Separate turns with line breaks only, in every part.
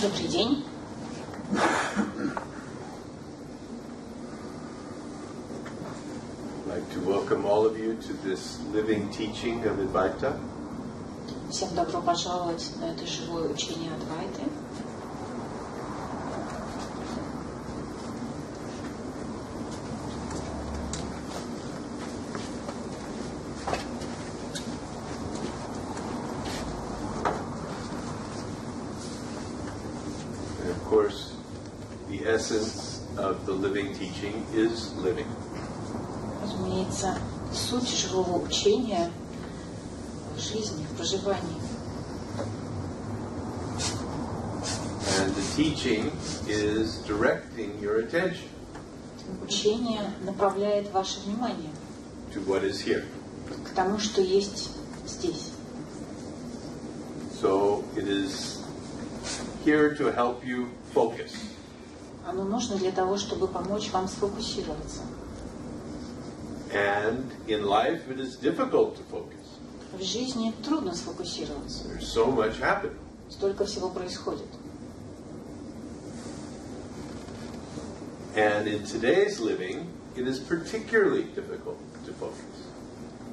Добрый день.
I'd like to welcome all of you to this living teaching of Advaita.
Всем добро пожаловать на это живое учение Адвайты.
And of course, the essence of the living teaching is living.
Разумеется, суть живого учения в жизни, в проживании.
And the teaching is directing your attention
Учение направляет ваше внимание
to what is here.
к тому, что есть здесь.
So it is here to help you focus.
Оно нужно для того, чтобы помочь вам сфокусироваться.
And in life it is difficult to focus.
В жизни трудно сфокусироваться.
There's so much happening.
Столько всего происходит.
And in today's living, it is particularly difficult to focus.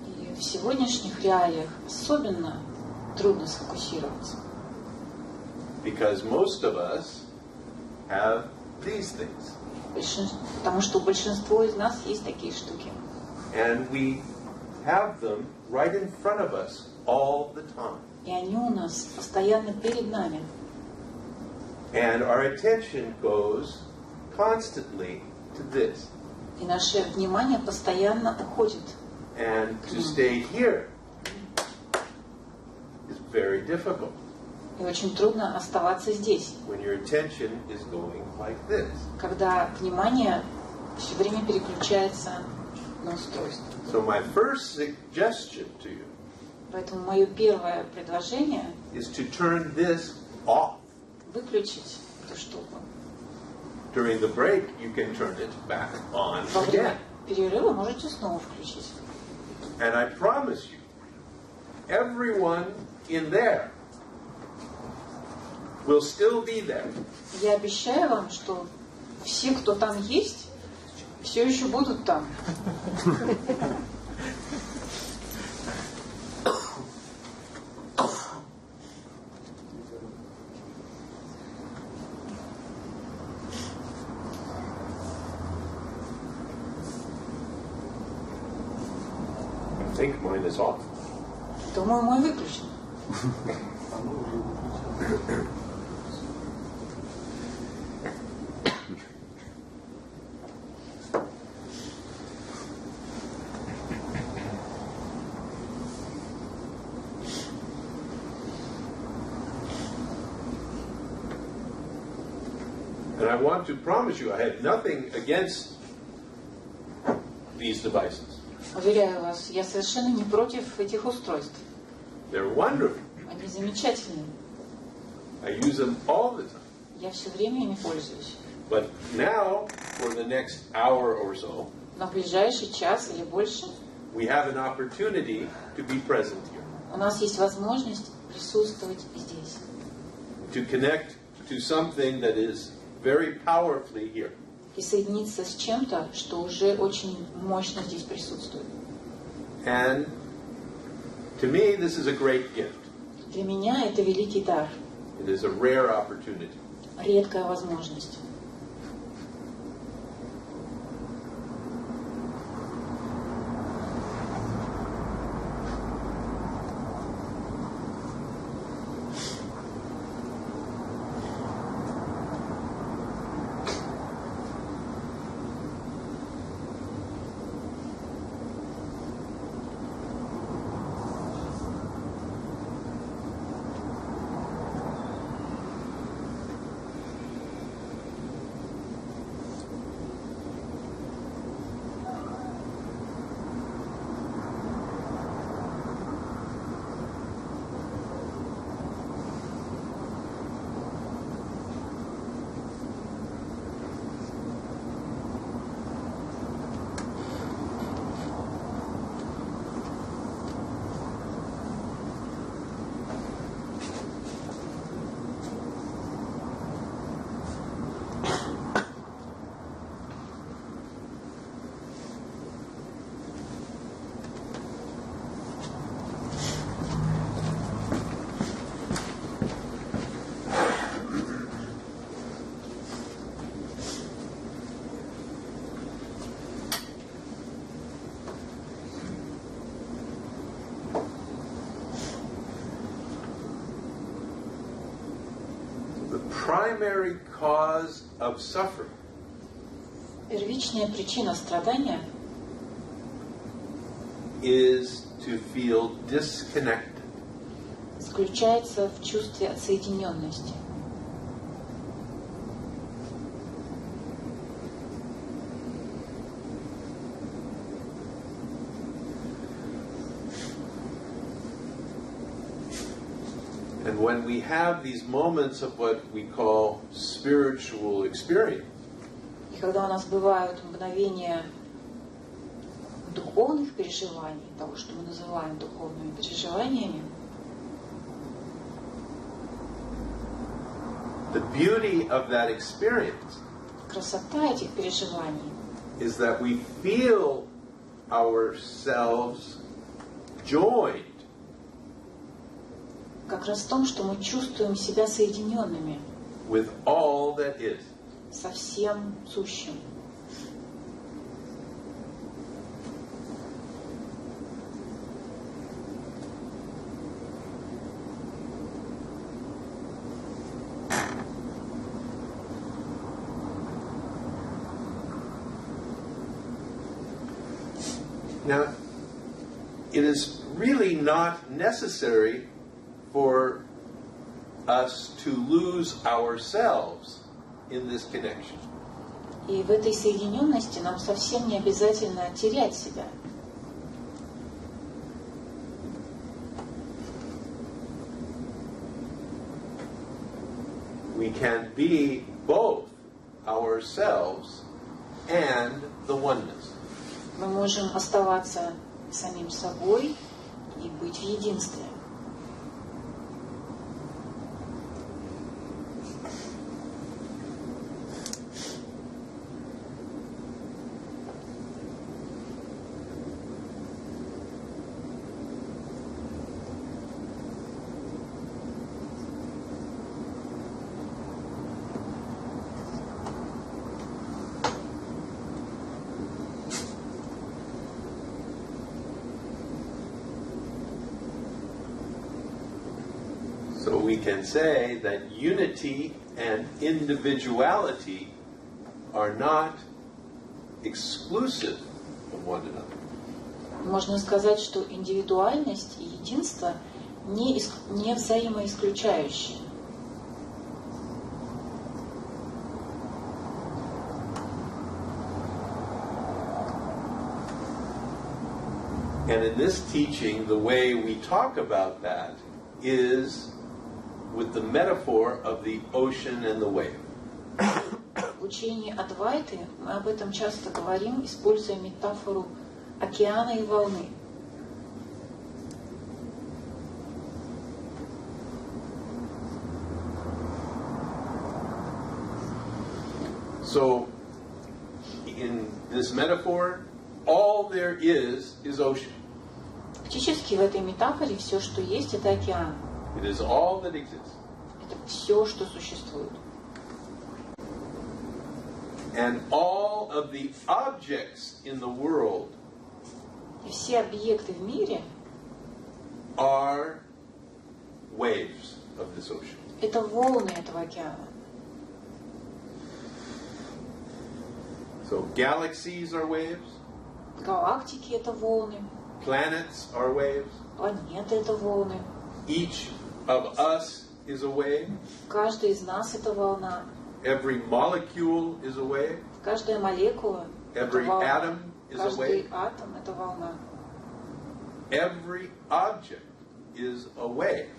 И в сегодняшних реалиях особенно трудно сфокусироваться.
Because most of us have these things.
Потому что у большинства из нас есть такие штуки.
And we have them right in front of us all the time.
И они у нас постоянно перед нами.
And our attention goes constantly to this.
И наше внимание постоянно уходит.
And to stay here is very difficult
И очень трудно оставаться здесь,
when your attention is going like this.
когда внимание все время переключается на устройство.
So my first suggestion to you
Поэтому мое первое предложение
is to turn this off.
— выключить эту штуку.
During the break, you can turn it back on
Во
again.
время перерыва можете снова включить.
And I promise you, everyone in there will still be there.
Я обещаю вам, что все, кто там есть, все еще будут там.
I think mine is off.
Думаю, мой выключен.
And I want to promise you, I have nothing against these devices.
Уверяю вас, я совершенно не против этих устройств.
They're wonderful.
Они замечательные.
I use them all the time.
Я все время ими пользуюсь.
But now, for the next hour or so,
Но в ближайший час или больше
we have an opportunity to be present here,
у нас есть возможность присутствовать здесь.
to connect to something that is very powerfully here.
И соединиться с чем-то, что уже очень мощно здесь присутствует.
And to me, this is a great gift.
Для меня это великий дар,
It is a rare opportunity.
редкая возможность.
primary cause of suffering
Первичная причина страдания
is to feel disconnected.
заключается в чувстве отсоединенности.
And when we have these moments of what we call spiritual experience,
И когда у нас бывают мгновения духовных переживаний, того, что мы называем духовными переживаниями,
the beauty of that experience
красота этих переживаний
is that we feel ourselves joined
как раз в том, что мы чувствуем себя соединенными
with all that is.
со всем сущим.
Now, it is really not necessary for us to lose ourselves in this connection.
И в этой соединенности нам совсем не обязательно терять себя.
We can be both ourselves and the oneness.
Мы можем оставаться самим собой и быть в единстве.
So we can say that unity and individuality are not exclusive of one another.
Можно сказать, что индивидуальность и единство не взаимоисключающие.
And in this teaching, the way we talk about that is with the metaphor of the ocean and the wave.
В учении Адвайты мы об этом часто говорим, используя метафору океана и волны.
So, in this metaphor, all there is ocean.
Фактически в этой метафоре все, что есть, это океан.
It is all that exists.
Это все, что существует.
And all of the objects in the world
И все объекты в мире
are waves of this ocean.
это волны этого океана.
So galaxies are waves,
Галактики это волны,
planets are waves,
планеты это волны.
each of us is a wave,
Каждый из нас это волна.
every molecule is a wave,
Каждая молекула это
every
волна.
atom is a
Каждый
wave,
атом это волна.
every object is a wave.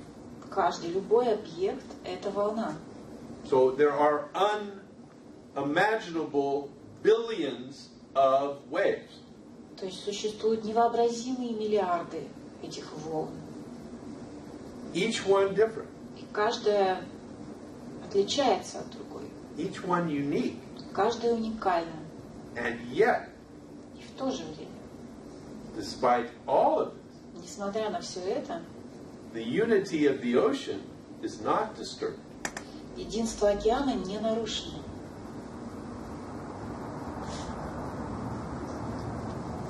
Каждый, любой объект это волна.
So there are unimaginable billions of waves.
То есть существуют невообразимые миллиарды этих волн.
Each one different,
И каждая отличается от другой.
each one unique,
Каждая уникальна.
and yet,
И в то же время,
despite all of this,
несмотря на все это,
the unity of the ocean is not disturbed.
единство океана не нарушено.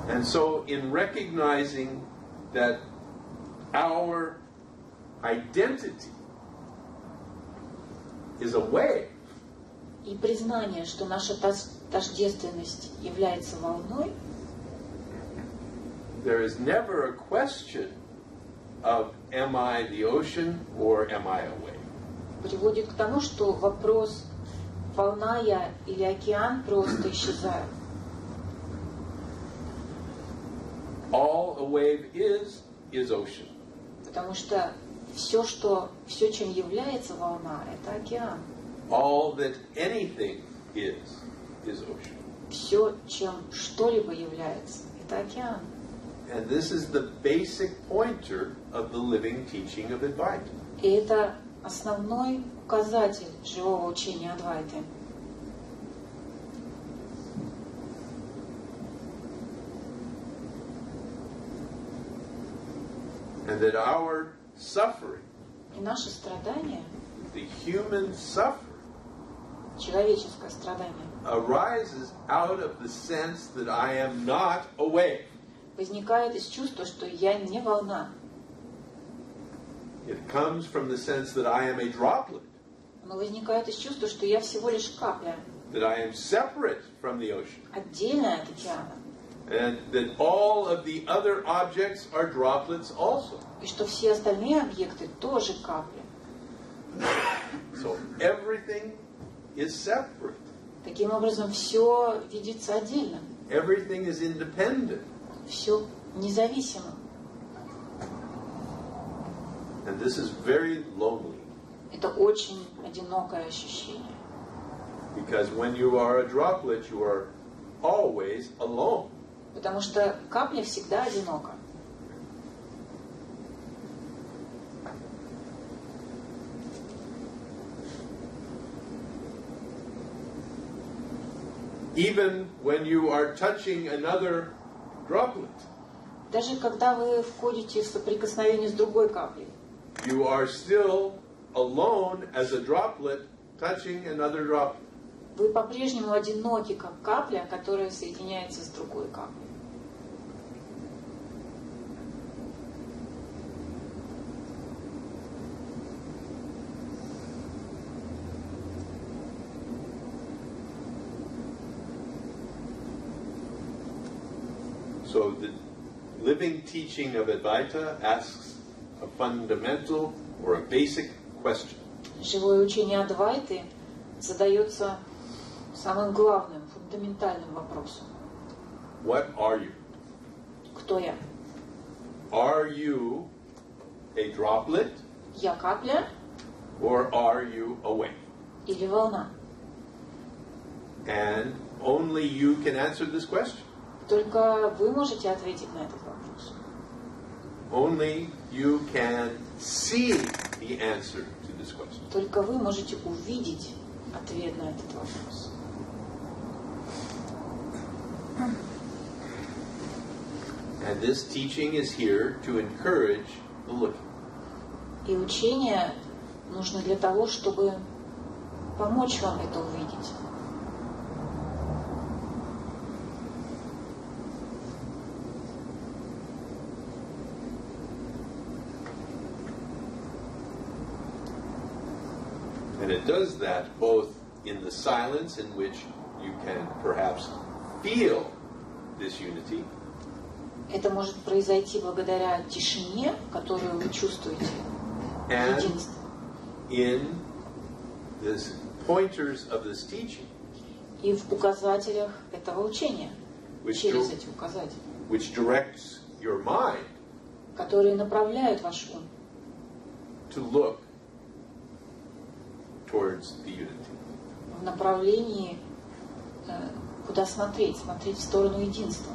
And so, in recognizing that our identity is a wave.
И признание, что наша тождественность является волной,
There is never a question of am I the ocean or am I a wave?
приводит к тому, что вопрос волна я или океан просто исчезает.
All a wave is ocean.
Потому что все, чем является волна, это океан.
All that anything is ocean.
Все, чем что-либо является, это океан.
And this is the basic pointer of the living teaching of Advaita.
И это основной указатель живого учения Адвайты.
And that our suffering,
И наше страдание,
the human suffering,
человеческое страдание,
arises out of the sense that I am not a wave.
возникает из чувства, что я не волна.
It comes from the sense that I am a droplet,
Оно возникает из чувства, что я всего лишь капля,
that I am separate from the ocean,
отдельная от океана.
and that all of the other objects are droplets also.
И что все остальные объекты тоже капли.
So everything is separate.
Таким образом, все видится отдельно.
Everything is independent.
Все независимо.
And this is very lonely.
Это очень одинокое ощущение.
Because when you are a droplet, you are always alone.
Потому что капля всегда одинока.
Even when you are touching another droplet,
Даже когда вы входите в соприкосновение с другой каплей,
you are still alone as a droplet touching another droplet.
вы по-прежнему одиноки, как капля, которая соединяется с другой каплей.
So the living teaching of Advaita asks a fundamental or a basic question.
Живое учение Адвайты задается самым главным, фундаментальным вопросом.
What are you?
Кто я?
Are you a droplet
Я капля
or are you a wave?
или волна?
And only you can answer this question.
Только вы можете ответить на этот вопрос.
Only you can see the answer to this question.
Только вы можете увидеть ответ на этот вопрос.
And this teaching is here to encourage the looking.
И учение нужно для того, чтобы помочь вам это увидеть.
And it does that both in the silence in which you can perhaps feel this unity,
Это может произойти благодаря тишине, которую вы чувствуете,
and
единство.
in the pointers of this teaching,
И в указателях этого учения,
which,
через эти указатели,
which directs your mind
которые направляют ваш ум
to look towards the unity.
в направлении, куда смотреть в сторону единства.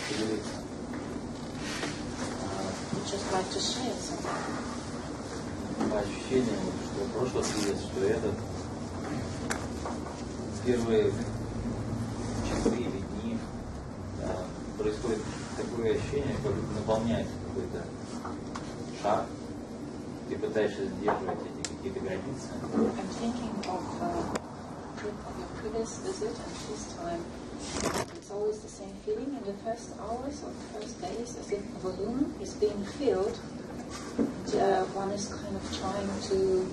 поделиться.
We'd just like to share something.
По ощущениям, что прошлый свидетель, что этот первые часы или дни происходит такое ощущение, как будто наполняется какой-то шар, ты пытаешься сдерживать эти какие-то границы.
I'm thinking of your previous visit and this time. It's always the same feeling in the first hours or the first days, as if a balloon is being filled. And, one is kind of trying to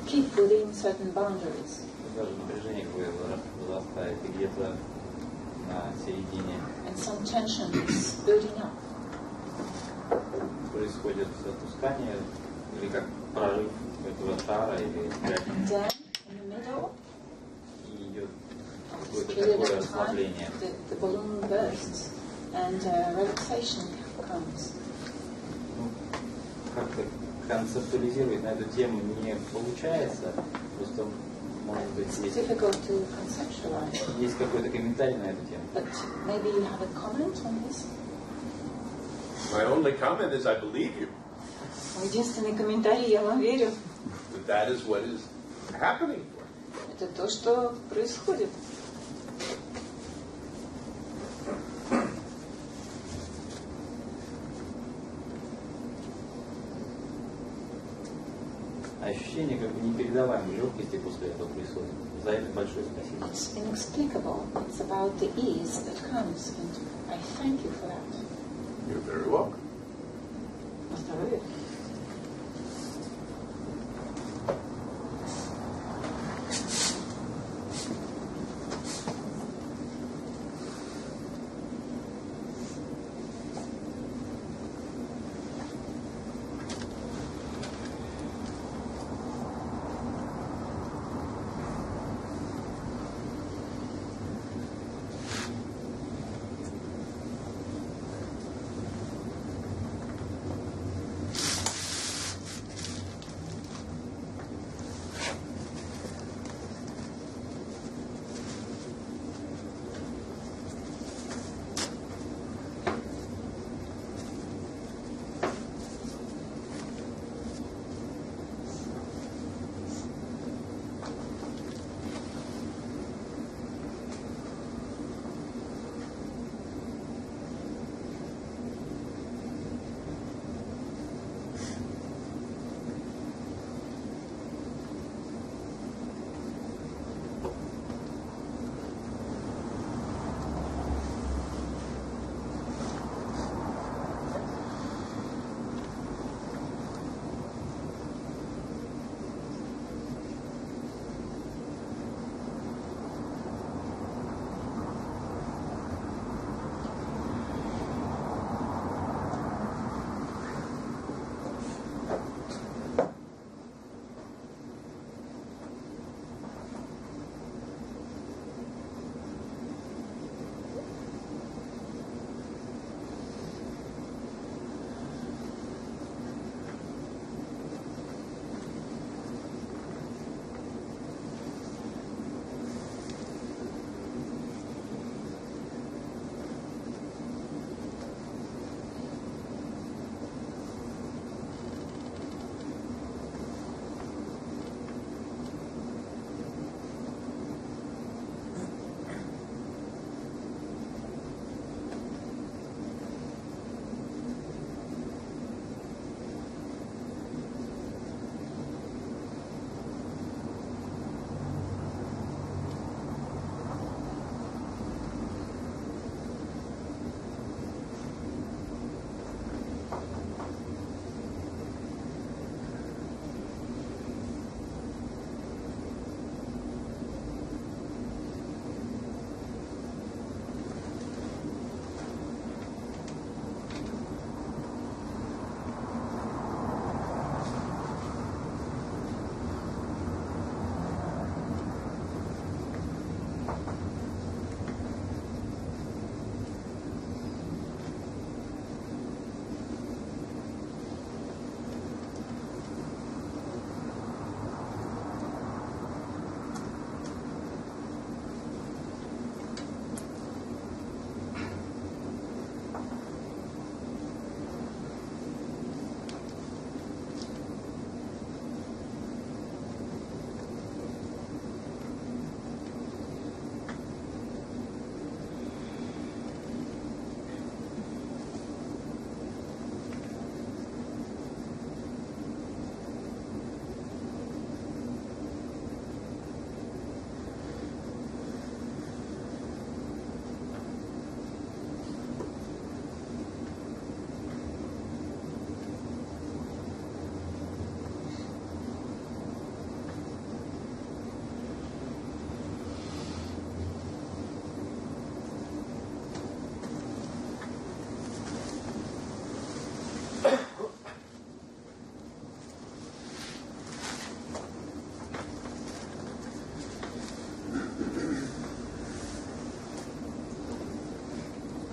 keep within certain boundaries.
Даже напряжение какое-то возрастает, и где-то на середине
And some tension is building up.
происходит отпускание, или как прорыв этого шара, или
And then, in the middle,
и идет
this
какое-то
period
такое
of time,
расслабление.
the balloon bursts and relaxation comes.
Ну, как-то концептуализировать на эту тему не получается, просто, может быть,
It's
есть,
difficult to conceptualize.
есть какой-то комментарий на эту тему.
But maybe you have a comment on this?
My only comment is I believe you.
Мой единственный комментарий, я вам верю.
That is what is happening.
Это то, что происходит.
Ощущение как бы непередаваемой легкости после этого происходит. За это большое спасибо.
It's inexplicable. It's about the ease that comes, and I thank you for that.
You're very welcome.
На здоровье.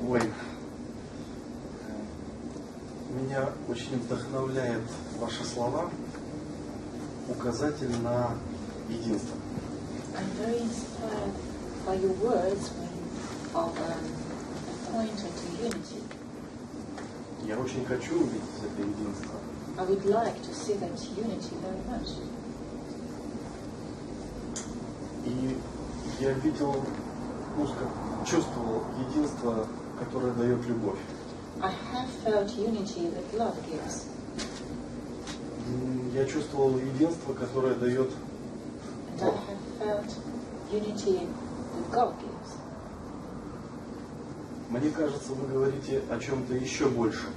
Ой, меня очень вдохновляет ваши слова, указатель на единство.
I'm very inspired by your words when pointed to unity.
Я очень хочу увидеть это единство.
I would like to see that unity very much.
И я видел, чувствовал единство, которое дает любовь.
I have felt unity that love gives.
Я чувствовал единство, которое дает
And I have felt unity that God gives.
Мне кажется, вы говорите о чем-то еще больше.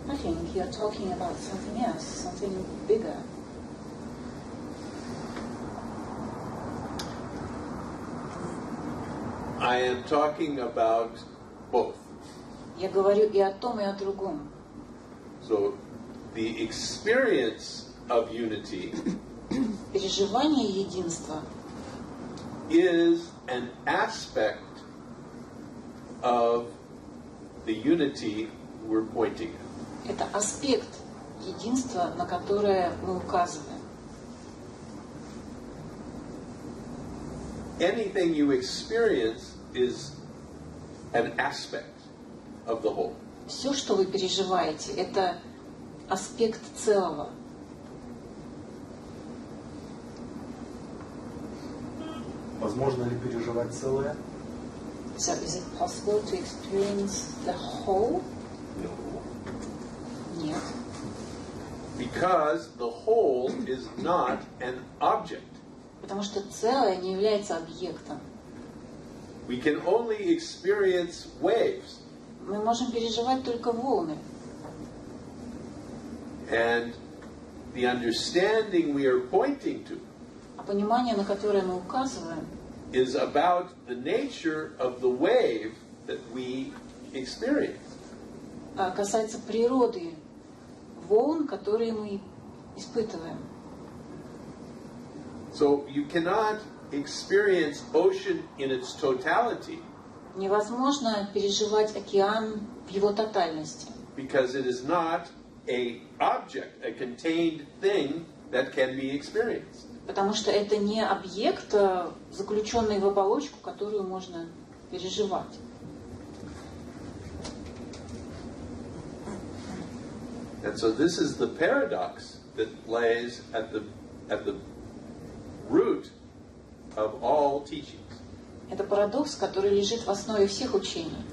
I think you are talking about something else, something bigger.
I am talking about both.
Я говорю и о том, и о другом.
So, the experience of unity
Переживание единства
is an aspect of the unity we're pointing at.
– это аспект единства, на которое мы указываем.
Anything you experience is an aspect of the whole.
Все, что вы переживаете, это аспект целого.
Возможно ли переживать целое?
So is it possible to experience the whole?
No.
Нет.
Because the whole is not an object.
Потому что целое не является объектом.
We can only experience waves.
Мы можем переживать только волны.
And the understanding we are pointing to
А понимание, на которое мы указываем,
is about the nature of the wave that we experience.
касается природы волн, которые мы испытываем.
So you cannot experience ocean in its totality
Невозможно переживать океан в его тотальности,
because it is not an object, a contained thing that can be experienced.
потому что это не объект, заключенный в оболочку, которую можно переживать.
And so this is the paradox that lays at the root of all teachings.
Это парадокс, который лежит в основе всех учений.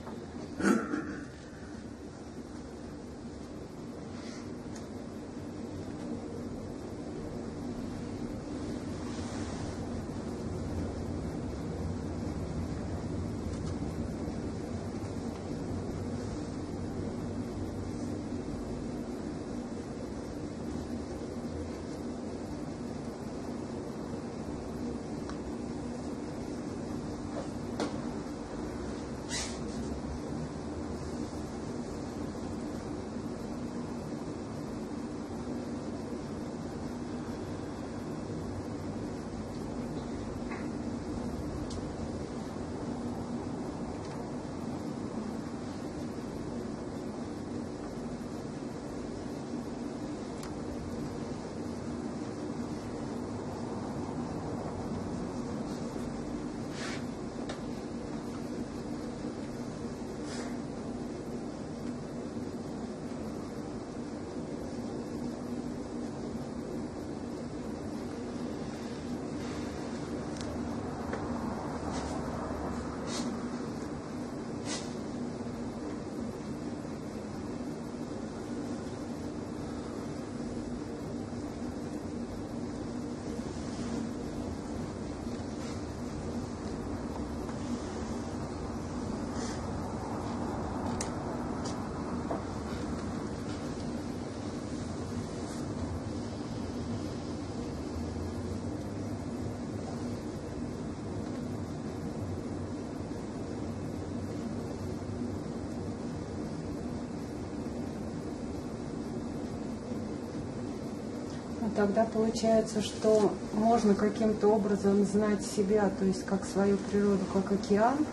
Тогда получается, что можно каким-то образом знать себя, то есть как свою природу, как океан,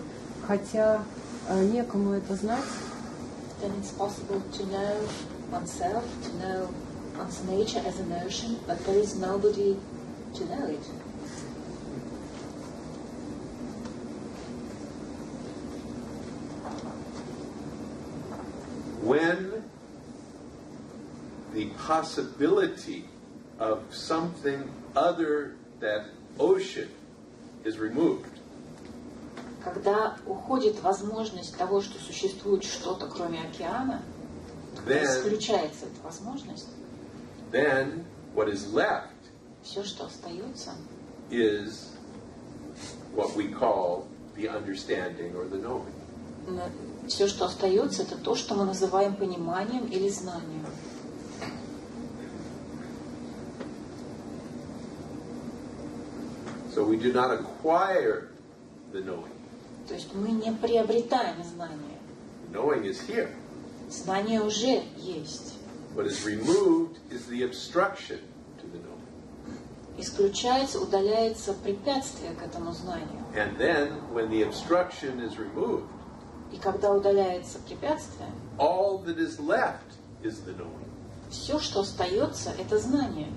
хотя некому это знать,
then it's possible to know oneself, to know one's nature as an ocean, but there is nobody to know it.
When the possibility of something other than ocean is removed,
Когда уходит возможность того, что существует что-то кроме океана, когда исключается эта возможность,
then what is left
все, что остается,
is what we call the understanding or the knowing.
все, что остается, это то, что мы называем пониманием или знанием.
So we do not acquire the knowing.
То есть мы не приобретаем знание.
Knowing is here.
Знание уже есть.
What is removed is the obstruction to the knowing.
Исключается, удаляется препятствие к этому знанию.
And then when the obstruction is removed,
И когда удаляется препятствие,
all that is left is the knowing.
все, что остается, это знание.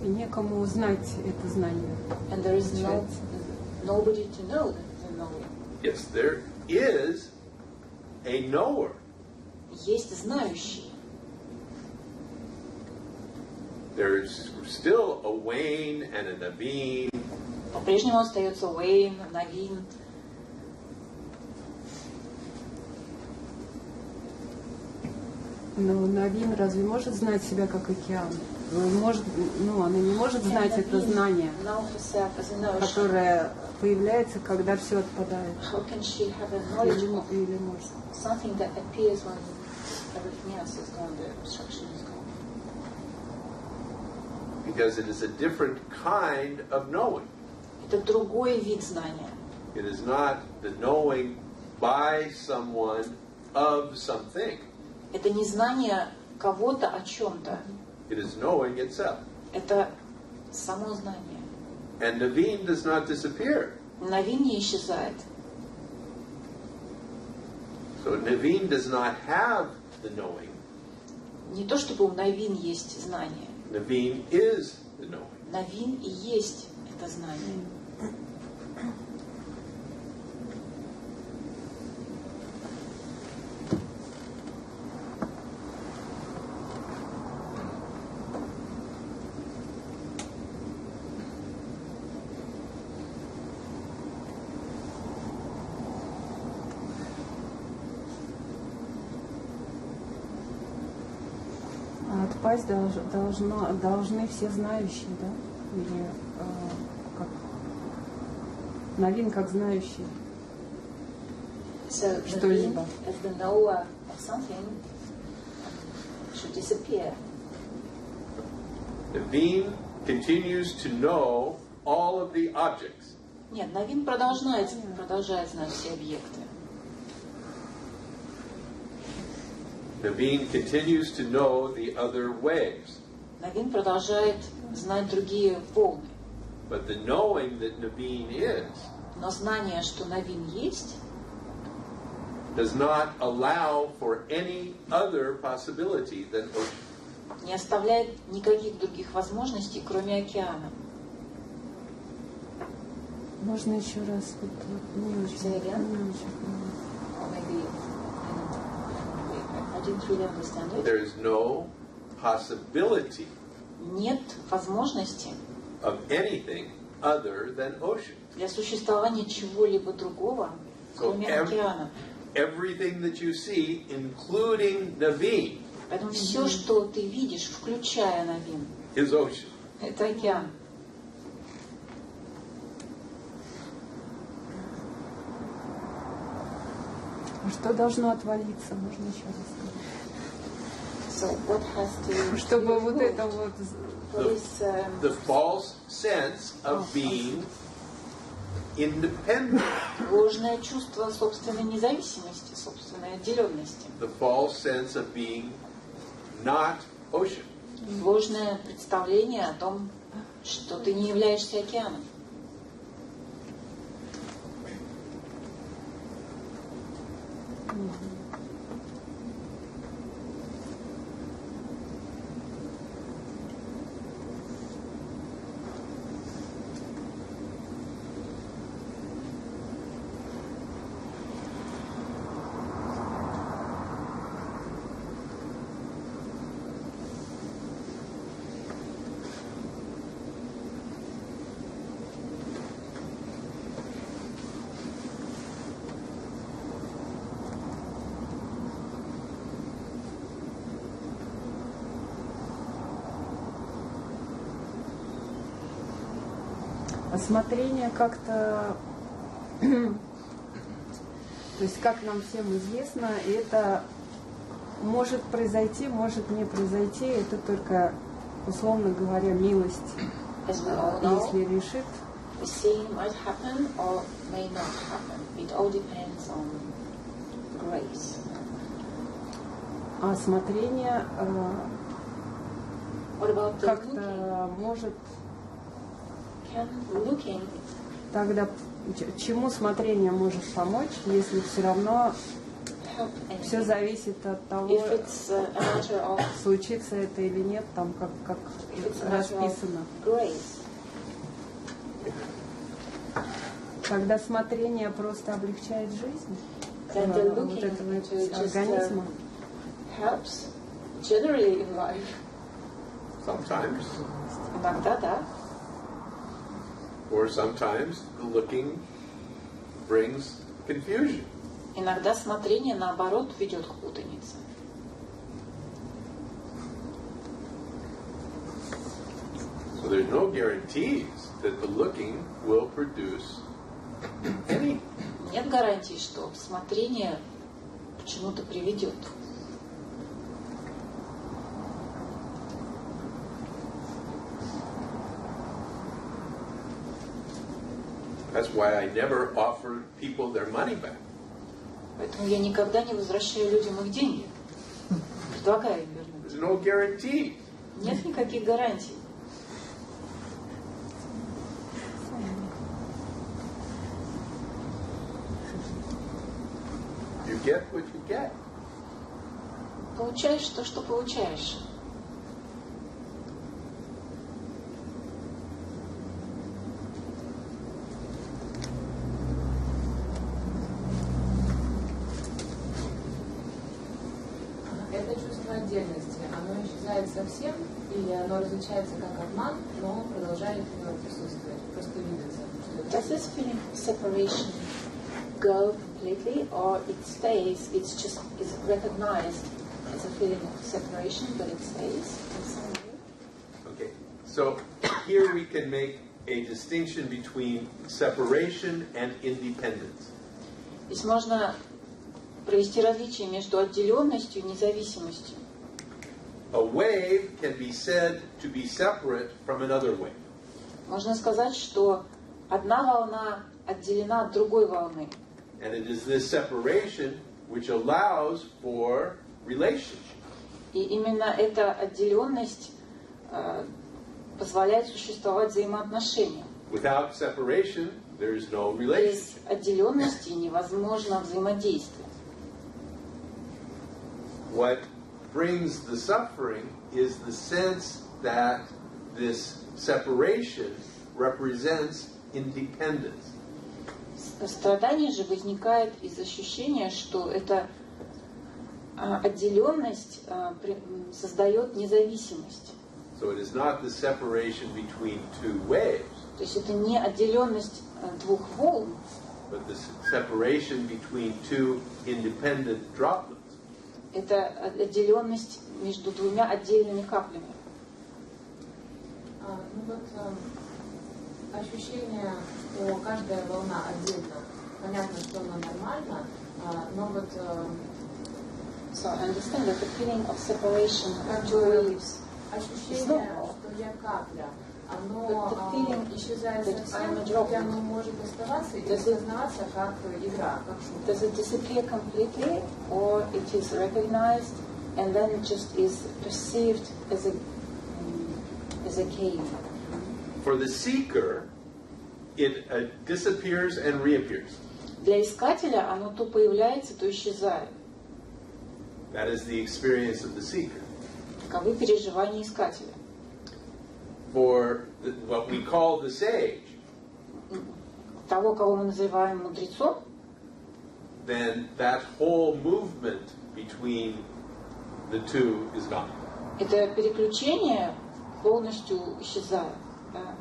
и некому узнать это знание.
And there is nobody to know the knowing.
Yes, there is a knower.
Есть знающий.
There's still a Wayne and a Naveen.
По-прежнему остается Уэйн, Навин.
Но Навин разве может знать себя как океан? Может, она не может знать это знание, которое появляется, когда все отпадает.
How can she have a knowledge of
Или может.
something that appears when everything else is gone, the obstruction is gone?
Because it is a different kind of knowing.
Это другой вид знания.
It is not the knowing by someone of something.
Это не знание кого-то о чем-то.
It is knowing itself.
Это само знание.
And Naveen does not disappear.
Навин не исчезает.
So Naveen does not have the knowing.
Не то чтобы у Навин есть знание.
Naveen is the knowing.
Навин и есть это знание.
А отпасть должны все знающие, да? Или как? Навин как знающий.
So Navin, as the knower of something, should disappear.
Naveen continues to know all of the objects.
Нет, Навин продолжает знать все объекты.
Naveen continues to know the other waves.
Навин продолжает знать другие волны.
But the knowing that Naveen is
Но знание, что Навин есть,
does not allow for any other possibility than ocean.
не оставляет никаких других возможностей, кроме океана.
Можно еще раз? Не очень.
Say again?
Не очень понимаю.
Or maybe I didn't really understand it.
There is no possibility
Нет возможности
of anything other than ocean.
для существования чего-либо другого, кроме океана.
Everything that you see, including Naveen,
Поэтому все, что ты видишь, включая Навин,
is ocean.
это океан.
А что должно отвалиться? Можно еще раз сказать.
So what has to
Чтобы вот это вот...
The false sense of being independent.
Ложное чувство собственной независимости, собственной отделенности.
The false sense of being not ocean.
Ложное представление о том, что ты не являешься океаном.
Осмотрение как-то, то есть, как нам всем известно, это может произойти, может не произойти, это только, условно говоря, милость, если решит. А осмотрение как-то может... Тогда чему смотрение может помочь, если все равно все зависит от того, случится это или нет, там как расписано. Когда смотрение просто облегчает жизнь вот этого организма.
Иногда, да.
Or sometimes the looking brings confusion.
Иногда смотрение, наоборот, ведет к путанице.
So there's no guarantees that the looking will produce any.
Нет гарантии, что смотрение к чему-то приведет.
That's why I never offer people their money back.
Поэтому я никогда не возвращаю людям их деньги. Предлагаю им вернуть.
There's no guarantee.
Нет никаких гарантий.
You get what you get.
Получаешь то, что получаешь.
Это чувство отдельности, оно исчезает совсем, или оно различается как обман, но продолжает присутствовать, просто видится.
Does this feeling of separation go completely, or it stays? It's just is recognized as a feeling of separation, but it stays in some way.
Okay. So here we can make a distinction between separation and independence.
Здесь можно провести различие между отделенностью и независимостью.
A wave can be said to be separate from another wave.
Можно сказать, что одна волна отделена от другой волны.
And it is this separation which allows for relationship.
И именно эта отделенность позволяет существовать взаимоотношениям.
Without separation, there is no
Без
relationship.
отделенности невозможно взаимодействовать.
What brings the suffering is the sense that this separation represents independence.
Страдание же возникает из ощущения, что эта отделенность создает независимость.
So it is not the separation between two waves,
То есть это не отделенность двух волн,
but the separation between two independent droplets.
это отделенность между двумя отдельными каплями.
Ну вот ощущение, что каждая волна отдельно, понятно, что она нормальна, но вот
So I understand that the feeling of separation of two waves
ощущение, что я капля, оно исчезает совсем, или оно может оставаться и осознаваться как игра, как шутка.
Does it disappear completely, or it is recognized and then it just is perceived as a game?
For the seeker, it disappears and reappears.
Для искателя оно то появляется, то исчезает.
That is the experience of the seeker.
Таковы переживания искателя.
For what we call the sage,
Того, кого мы называем мудрецом,
then that whole movement between the two is gone.
это переключение полностью исчезает. Да.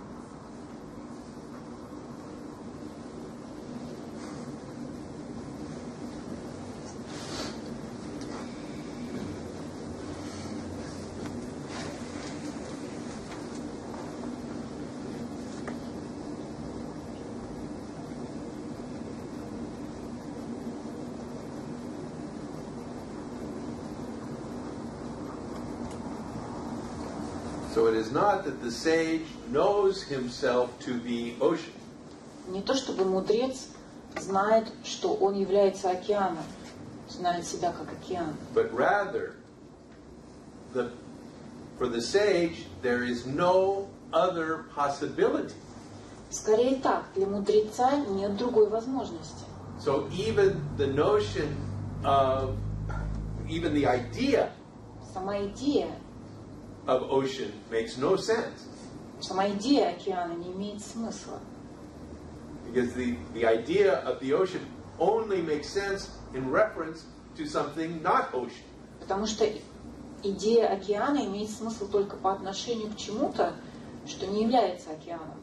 So it is not that the sage knows himself to be ocean.
Не то чтобы мудрец знает, что он является океаном, знает себя как океан.
But rather, for the sage, there is no other possibility.
Скорее так, для мудреца нет другой возможности.
So even the notion of, even the idea
Сама идея,
of ocean makes no sense.
сама идея океана не имеет смысла.
Because the idea of the ocean only makes sense in reference to something not ocean.
Потому что идея океана имеет смысл только по отношению к чему-то, что не является океаном.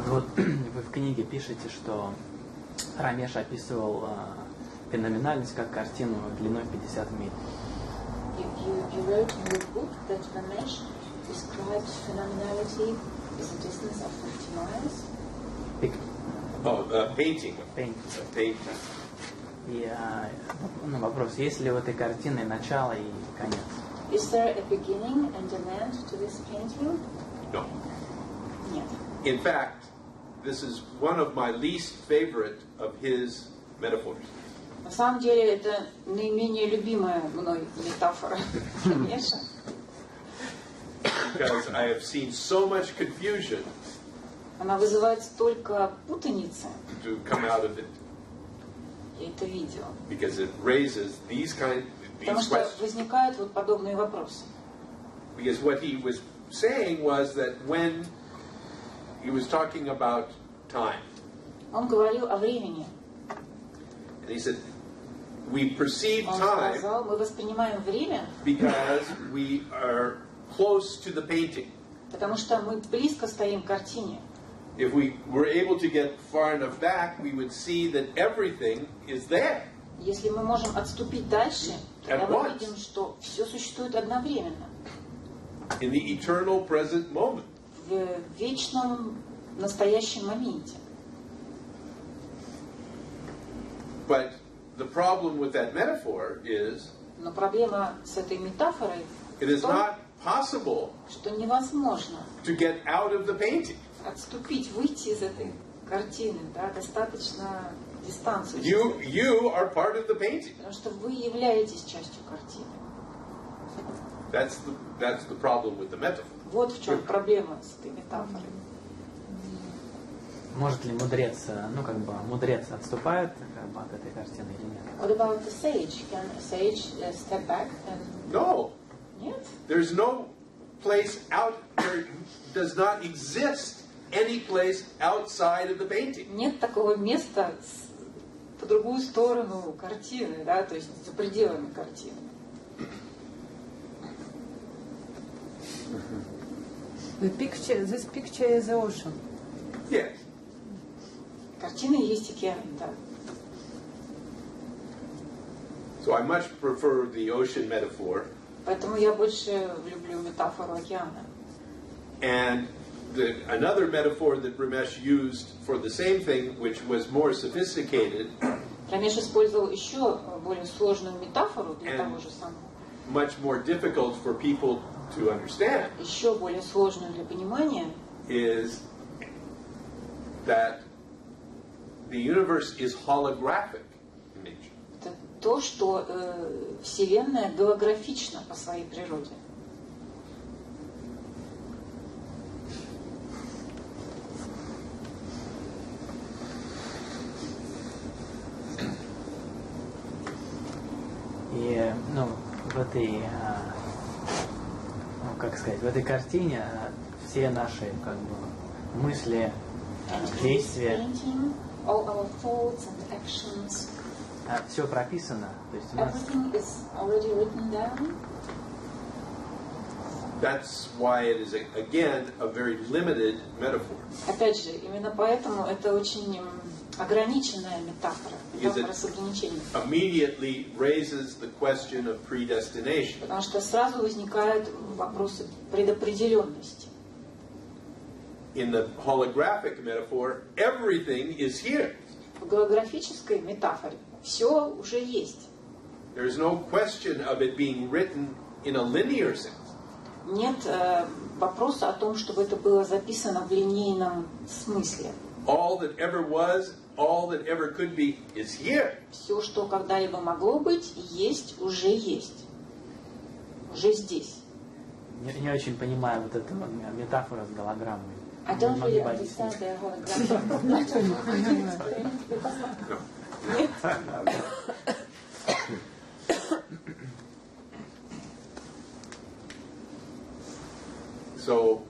Вот вы в книге пишете, что Рамеш описывал феноменальность как картину длиной 50 миль.
You wrote in your book that Ramesh described phenomenality as a distance of 50 miles.
Painting. Painting.
И вопрос, есть ли у этой картины начало и конец?
Is there a beginning and an end to this painting?
No.
Нет.
In fact, this is one of my least favorite of his metaphors.
На самом деле это наименее любимая мной метафора Рамеша.
Because I have seen so much confusion
Она вызывает столько путаницы.
to come out of it.
Я это видела.
Because it raises these
Потому что
questions.
возникают вот подобные вопросы.
Because what he was saying was that when he was talking about time,
Он говорил о времени.
and he said, we perceive
Он
time
сказал, мы воспринимаем время,
because we are close to the painting.
потому что мы близко стоим к картине.
If we were able to get far enough back, we would see that everything is there.
Если мы можем отступить дальше, тогда
At
мы
once.
видим, что все существует одновременно.
In the eternal present moment.
В вечном настоящем моменте.
But the problem with that metaphor is
Но проблема с этой метафорой
it is
в том,
not possible
что невозможно
to get out of the painting.
отступить, выйти из этой картины, да, достаточно дистанцию.
You are part of the painting.
Потому что вы являетесь частью картины.
That's the problem with the metaphor.
Вот в чем проблема с этой метафорой.
Может ли мудрец, мудрец отступает от этой картины или нет?
What about the sage? Can a sage step back and...
No,
Нет?
there's no place out. There does not exist any place outside of the painting.
Нет такого места по другую сторону картины, да, то есть за пределами картины.
This picture is the ocean.
Yes.
Картина есть океан, да.
So I much prefer the ocean metaphor.
Поэтому я больше люблю метафору океана.
And another metaphor that Ramesh used for the same thing, which was more sophisticated,
Рамеш использовал еще более сложную метафору для того же самого.
much more difficult for people to understand,
Еще более сложную для понимания.
is that the universe is holographic in nature.
Это то, что Вселенная голографична по своей природе.
И, ну, в этой, как сказать, в этой картине все наши, как бы, мысли, действия,
All our thoughts and actions,
все прописано. То есть у нас
everything is already written down.
That's why it is, again, a very limited metaphor.
Опять же, именно поэтому это очень ограниченная метафора, метафора с ограничением.
Immediately raises the question of predestination.
Потому что сразу возникают вопросы предопределенности.
In the holographic metaphor, everything is here.
В голографической метафоре все уже есть.
There is no question of it being written in a linear sense.
Нет вопроса о том, чтобы это было записано в линейном смысле.
All that ever was, all that ever could be is here.
Все, что когда-либо могло быть, есть, уже здесь.
не очень понимаю вот эту метафору с голограммой.
I don't really understand the hologram.
So,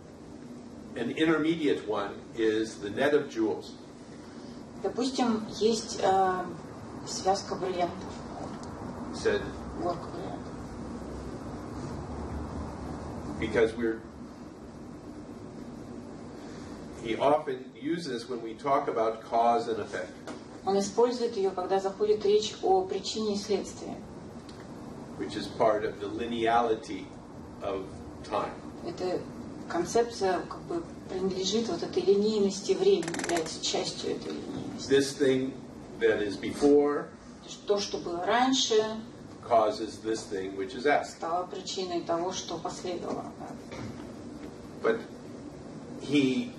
an intermediate one is the net of jewels.
Допустим, есть связка бриллиантов.
He said,
Горка бриллиантов.
because he often uses when we talk about cause and effect.
Он использует ее, когда заходит речь о причине и следствии.
Which is part of the lineality of time.
Эта концепция как бы принадлежит вот этой линейности времени, является частью этой линейности.
This thing that is before
То, что было раньше,
causes this thing which is after.
стало причиной того, что последовало.
But he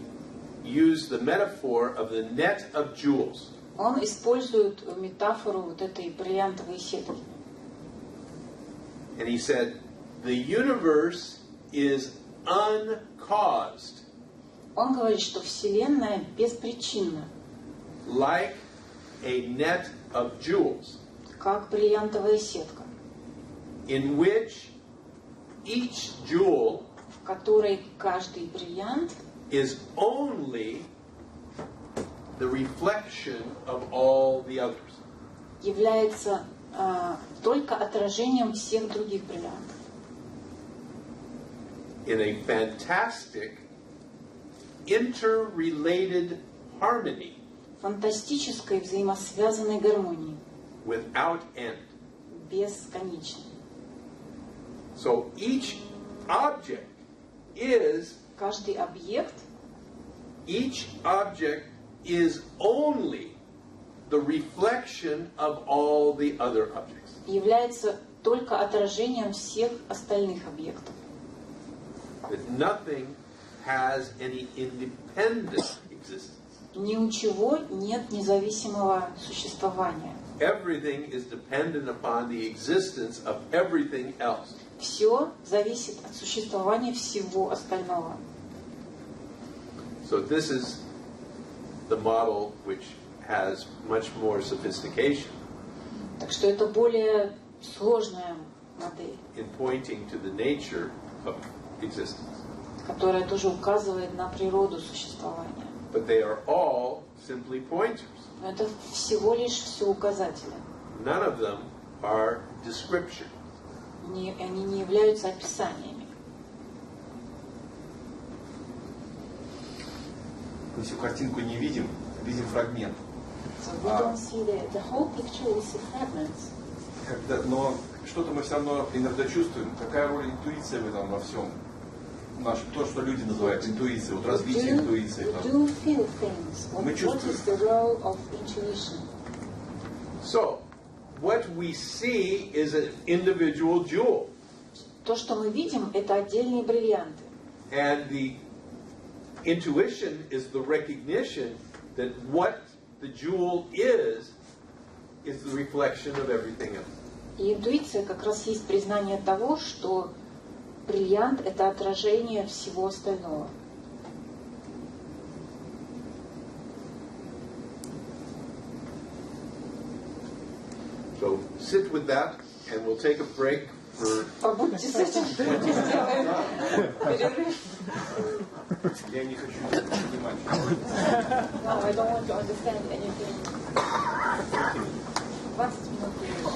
used the metaphor of the net of jewels.
Он использует метафору вот этой бриллиантовой сетки.
And he said, the universe is uncaused,
Он говорит, что Вселенная беспричинна,
like a net of jewels,
как бриллиантовая сетка,
in which each jewel
в которой каждый бриллиант
is only the reflection of all the others.
является только отражением всех других бриллиантов.
In a fantastic, interrelated harmony
Фантастической взаимосвязанной гармонии,
without end.
бесконечной.
So each object is
Каждый объект
only the reflection of all the other objects.
является только отражением всех остальных объектов.
That nothing has any independent existence.
Ни у чего нет независимого существования.
Everything is dependent upon the existence of everything else.
Все зависит от существования всего остального.
So this is the model which has much more sophistication
Так что это более сложная модель,
in pointing to the nature of existence.
которая тоже указывает на природу существования.
But they are all simply pointers.
Но это всего лишь все указатели.
None of them are description.
Они не являются описаниями.
Мы всю картинку не видим, видим фрагмент.
So we don't see the whole picture, we see fragments.
Но что-то мы все равно иногда чувствуем. Какая роль интуиции в этом во всем? То, что люди называют интуицией, вот развитие интуиции.
We do feel things.
Мы
What
чувствуем.
is the role of intuition?
So, what we see is an individual jewel.
То, что мы видим, это отдельные бриллианты.
And the intuition is the recognition that what the jewel is the reflection of everything else.
И интуиция как раз есть признание того, что бриллиант – это отражение всего остального.
So sit with that, and we'll take a break for.
Побудьте с этим, сделаем перерыв.
Я не хочу понимать.
No, I don't want to understand anything. 20 минут перерыва.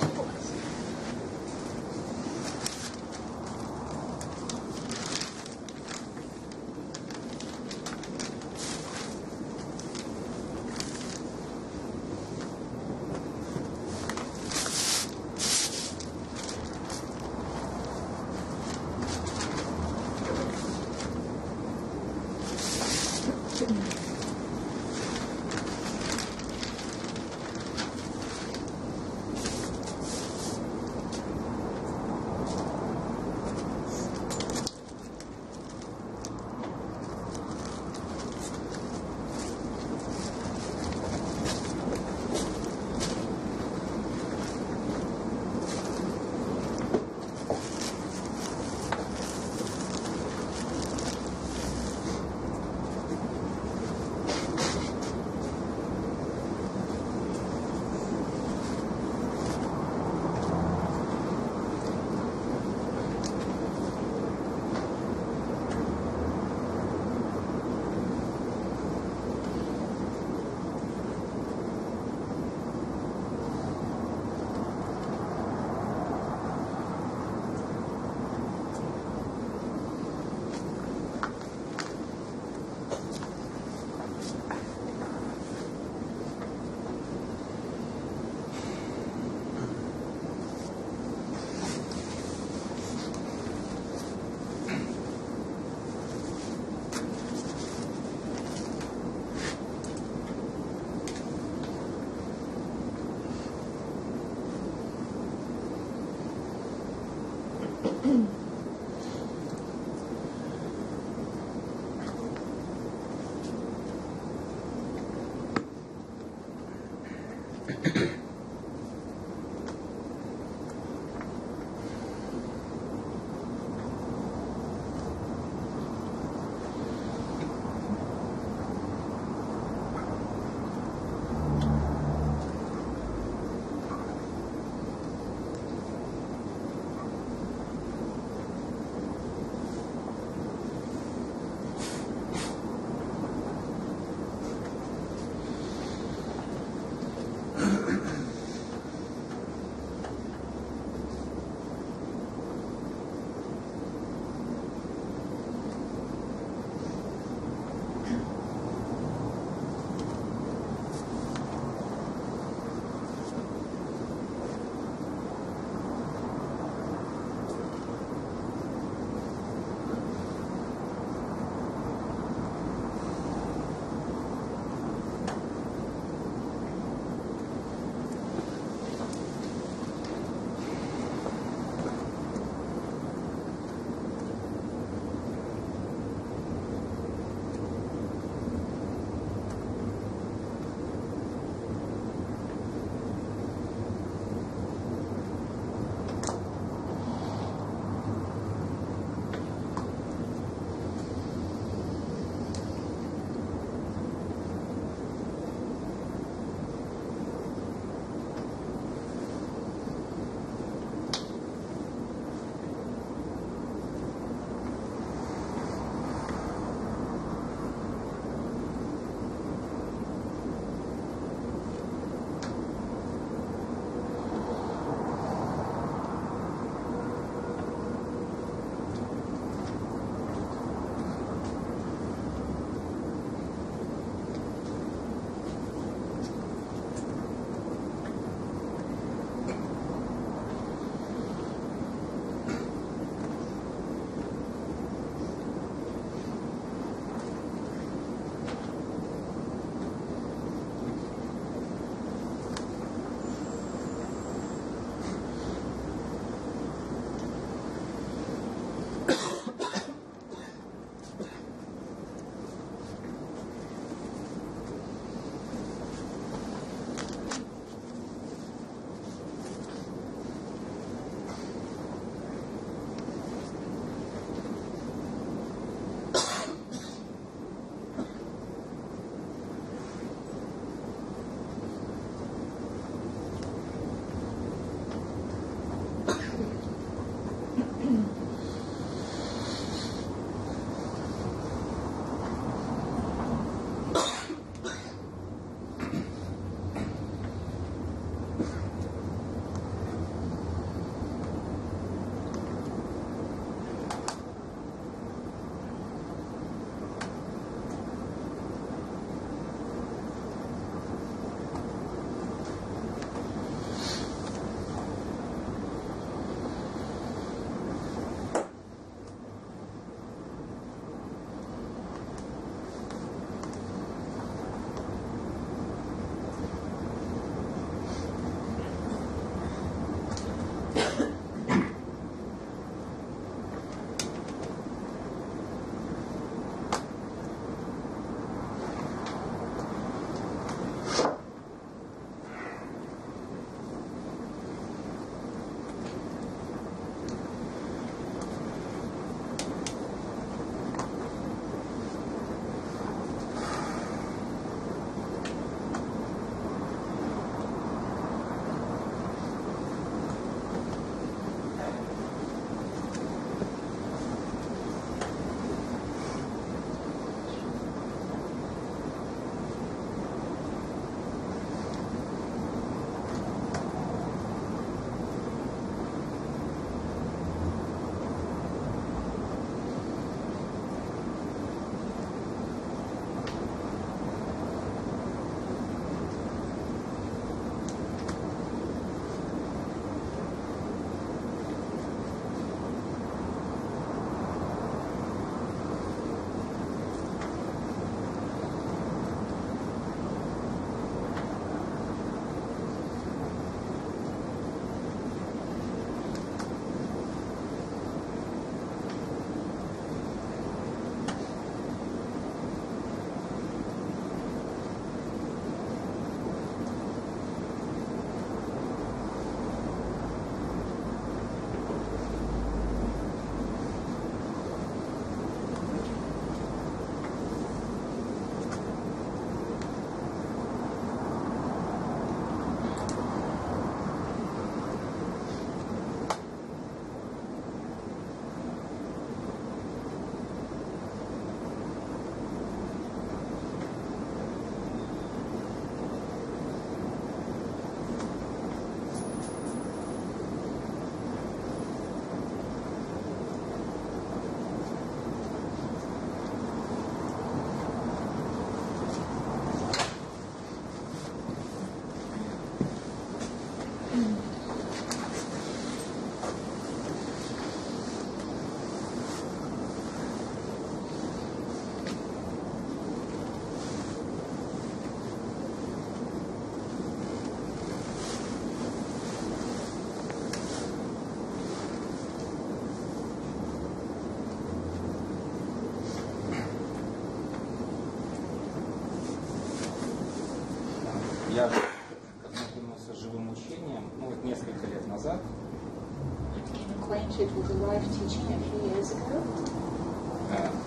учением, ну, вот несколько лет назад.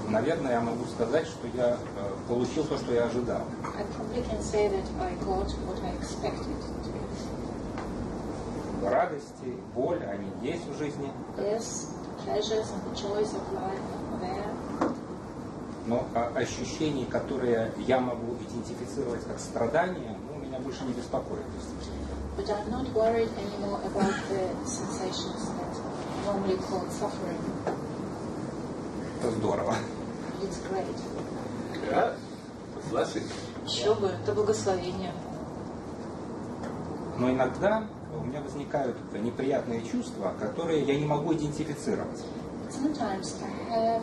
Наверное, я могу сказать, что я получил то, что я ожидал. Радости, боль, они есть в жизни. Но ощущения, которые я могу идентифицировать как страдания, ну, меня больше не беспокоят.
But I'm not worried anymore about the sensations that are normally called suffering.
Это здорово.
It's great.
Yeah, a blessing.
Еще бы, это благословение.
Но иногда у меня возникают неприятные чувства, которые я не могу идентифицировать.
Sometimes I have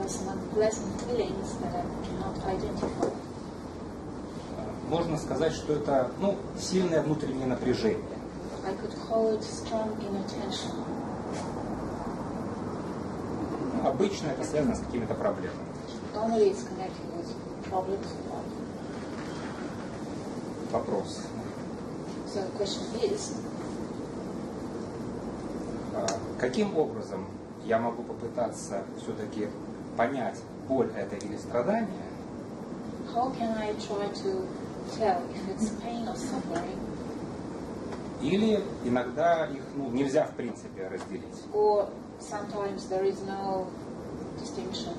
some unpleasant feelings that I cannot identify.
Можно сказать, что это, ну, сильное внутреннее напряжение.
I could call it strong inner tension.
Обычно это связано с какими-то проблемами.
Normally it's connected with problems in life.
Вопрос.
So the question is,
каким образом я могу попытаться все-таки понять, боль это или страдание?
how can I try to tell if it's pain or suffering?
Или иногда их, ну, нельзя в принципе разделить.
Or sometimes there is no distinction.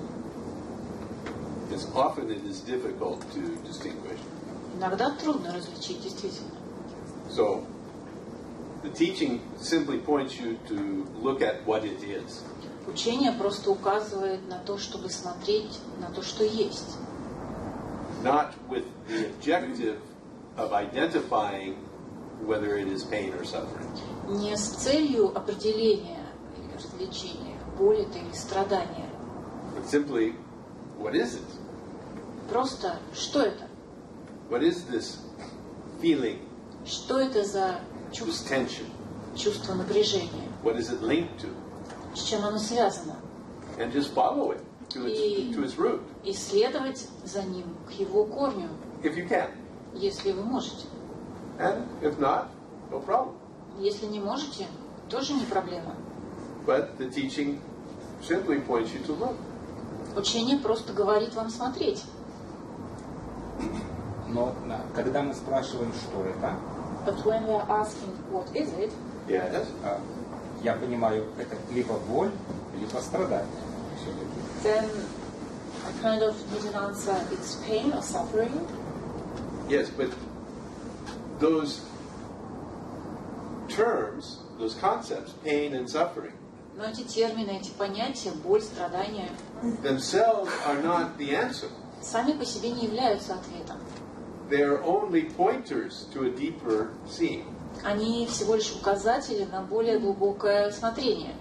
Yes, often it is difficult to distinguish.
Иногда трудно различить, действительно.
So, the teaching simply points you to look at what it is.
Учение просто указывает на то, чтобы смотреть на то, что есть.
Not with the objective of identifying whether it is pain or suffering.
Не с целью определения или развлечения, боль это или страдание.
But simply, what is it?
Просто, что это?
What is this feeling,
Что это за
this
чувство?
tension?
Чувство напряжения.
What is it linked to?
С чем оно связано?
And just follow it to its root,
И следовать за ним к его корню,
if you can.
если вы можете.
And if not, no problem.
Если не можете, тоже не проблема.
But the teaching simply points you to look.
Учение просто говорит вам смотреть.
Но когда мы спрашиваем, что это,
But when we are asking what is it,
Yes.
я понимаю, это либо боль, либо страдание.
then I kind of need an answer, it's pain or suffering.
Yes, but those terms, those concepts, pain and suffering,
Но эти термины, эти понятия, боль, страдания,
themselves are not the answer.
сами по себе не являются ответом.
They are only pointers to a deeper seeing.
Они всего лишь указатели на более глубокое смотрение.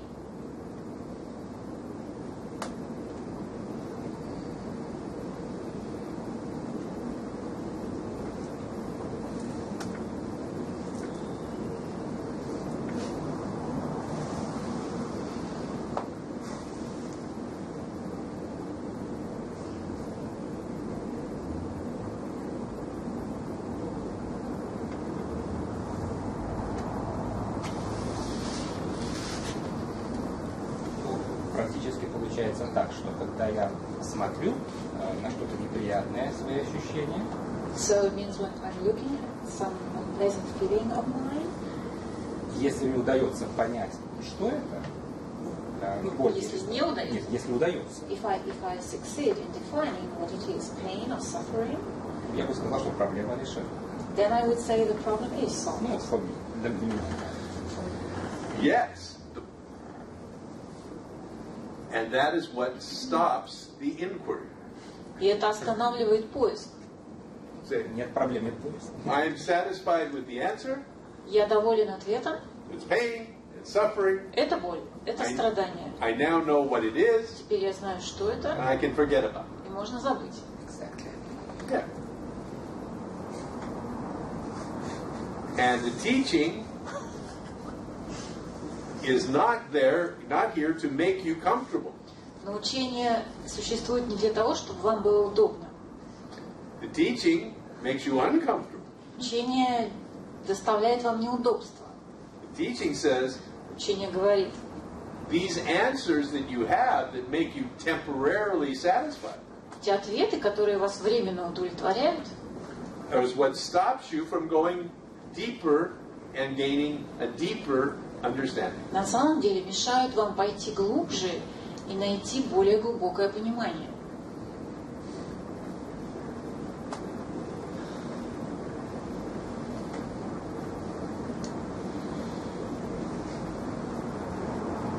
Практически получается так, что когда я смотрю на что-то неприятное, свои ощущения,
So it means when I'm looking at some unpleasant feeling of mine,
если мне удается понять, что это, боль,
если не удается,
нет, если удается,
if I succeed in defining what it is, pain or suffering,
я бы сказал, что проблема решена.
then I would say the problem is solved.
Ну, для меня.
Yes. And that is what stops the inquiry.
И это останавливает поиск.
Say,
Нет проблем, нет поиска.
I am satisfied with the answer.
Я доволен ответом.
It's pain, it's suffering.
Это боль, это страдание.
I now know what it is,
Теперь я знаю, что
and
это,
I can forget about it.
и можно забыть.
Exactly.
Yeah. And the teaching is not here to make you comfortable.
Но учение существует не для того, чтобы вам было удобно.
The teaching makes you uncomfortable.
Учение доставляет вам неудобства.
The teaching says,
Учение говорит,
these answers that you have that make you temporarily satisfied
те ответы, которые вас временно удовлетворяют,
is what stops you from going deeper and gaining a deeper understanding.
на самом деле мешают вам пойти глубже и найти более глубокое понимание.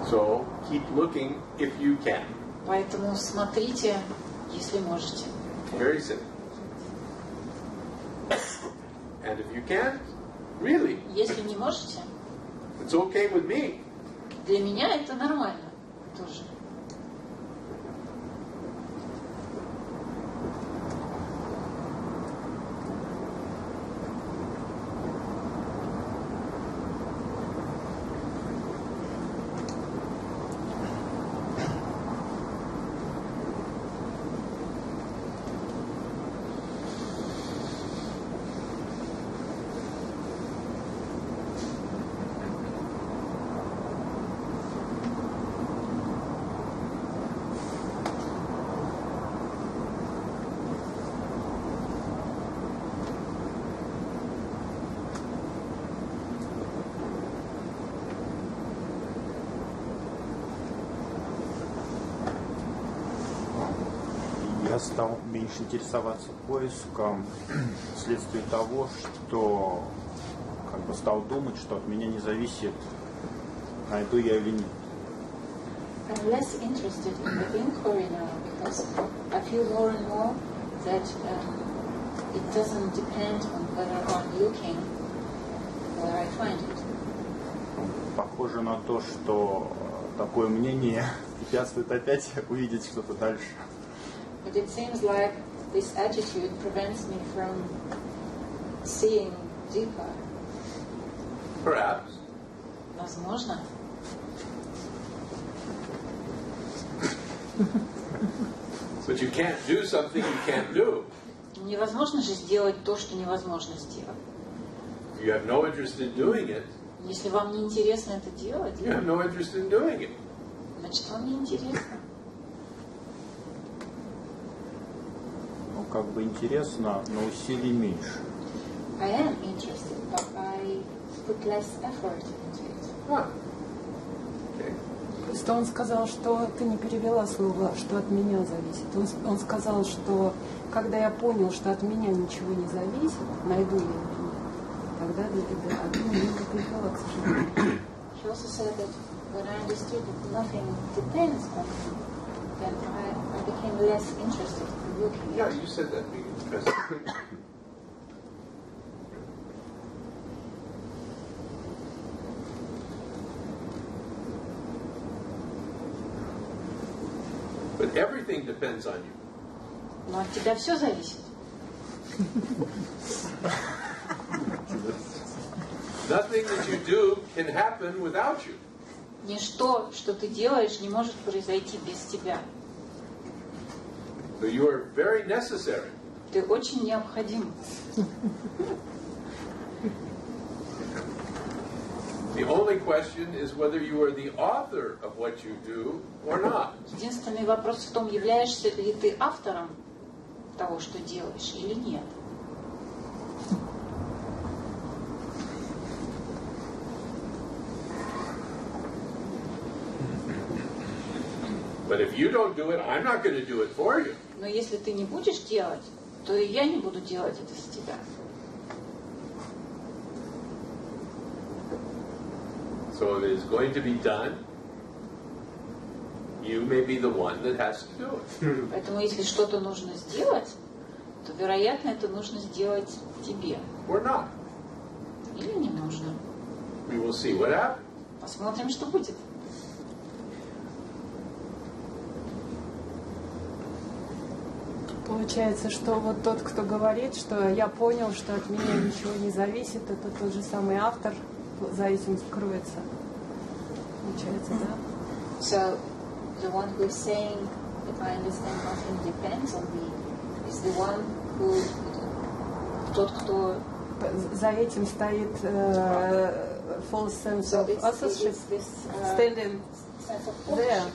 So keep looking if you can.
Поэтому смотрите, если можете.
Very simple. And if you can't, really,
Если не можете,
it's okay with me.
для меня это нормально тоже.
Я стал меньше интересоваться поиском вследствие того, что как бы стал думать, что от меня не зависит, найду я или нет.
I'm less interested in the inquiry now because I feel more and more that it doesn't depend on whether I'm looking where I find it.
Похоже на то, что такое мнение препятствует опять увидеть что-то дальше.
But it seems like this attitude prevents me from seeing deeper.
Perhaps.
Возможно.
But you can't do something you can't do.
Невозможно же сделать то, что невозможно сделать.
If you have no interest in doing it,
Если вам не интересно это делать,
you have no interest in doing it.
значит вам не интересно.
Ну, как бы интересно, но усилий меньше.
I am interested, but I put less effort into it.
Ah. Okay.
Просто он сказал, что ты не перевела слово, что от меня зависит. Он сказал, что когда я понял, что от меня ничего не зависит, найду я или нет, тогда да, от меня не перевела, к сожалению.
He also said that when I understood that nothing depends on me, then I became less interested in looking.
Yeah, you said that being interested. But everything depends on you.
Но от тебя все зависит.
Nothing that you do can happen without you.
Ничто, что ты делаешь, не может произойти без тебя.
So you are very necessary.
Ты очень необходим.
The only question is whether you are the author of what you do or not.
Единственный вопрос в том, являешься ли ты автором того, что делаешь, или нет.
But if you don't do it, I'm not going to do it for you.
Но если ты не будешь делать, то и я не буду делать это за тебя.
So if it is going to be done, you may be the one that has to do it.
Поэтому если что-то нужно сделать, то, вероятно, это нужно сделать тебе.
Or not.
Или не нужно.
We will see what happens.
Посмотрим, что будет.
Получается, что вот тот, кто говорит, что я понял, что от меня ничего не зависит, это тот же самый автор, зависимость кроется. Получается, да?
So, the one who is saying that I understand nothing depends on me is the one who, тот, кто
за этим стоит false sense of authorship, standing there.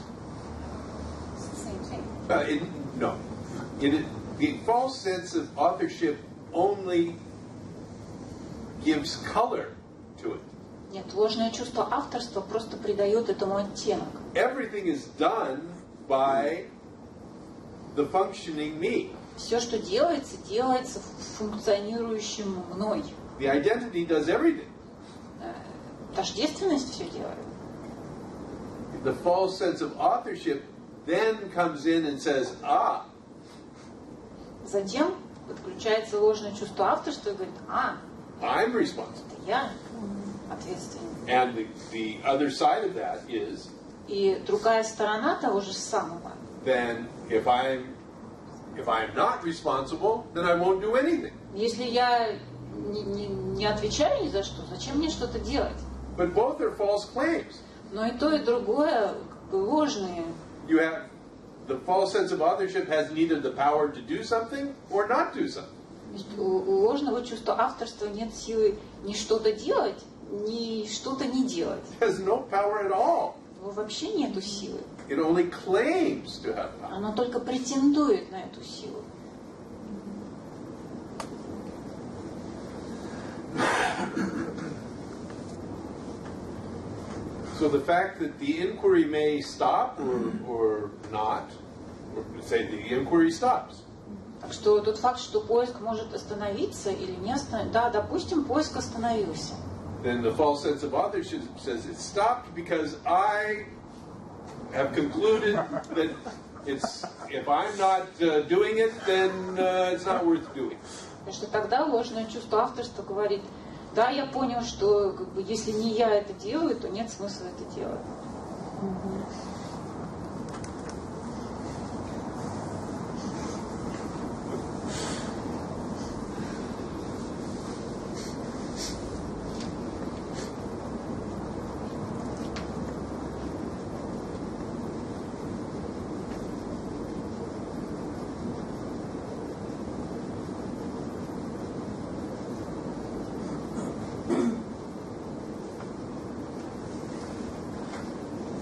No. The false sense of authorship only gives color to it.
Нет, ложное чувство авторства просто придает этому оттенок.
Everything is done by the functioning me.
Все, что делается, делается функционирующим мной.
The identity does everything.
Тождественность все делает.
The false sense of authorship then comes in and says, ah.
Затем подключается ложное чувство авторства и говорит,
I'm responsible.
это я ответственен.
And the other side of that is,
И другая сторона того же самого.
then if I'm not responsible, then I won't do anything.
Если я не отвечаю ни за что, зачем мне что-то делать?
But both are false claims.
Но и то, и другое как бы ложные.
You have the false sense of authorship has neither the power to do something or not do something.
У ложного чувства авторства нет силы ни что-то делать, ни что-то не делать.
It has no power at all.
У него вообще нету силы.
It only claims to have power.
Оно только претендует на эту силу.
So the fact that the inquiry may stop or not, or say the inquiry stops.
Так что тот факт, что поиск может остановиться или не остановиться, да, допустим, поиск остановился.
Then the false sense of authorship says it stopped because I have concluded that if I'm not doing it, then it's not worth doing.
Потому что тогда ложное чувство авторства говорит, да, я понял, что как бы, если не я это делаю, то нет смысла это делать.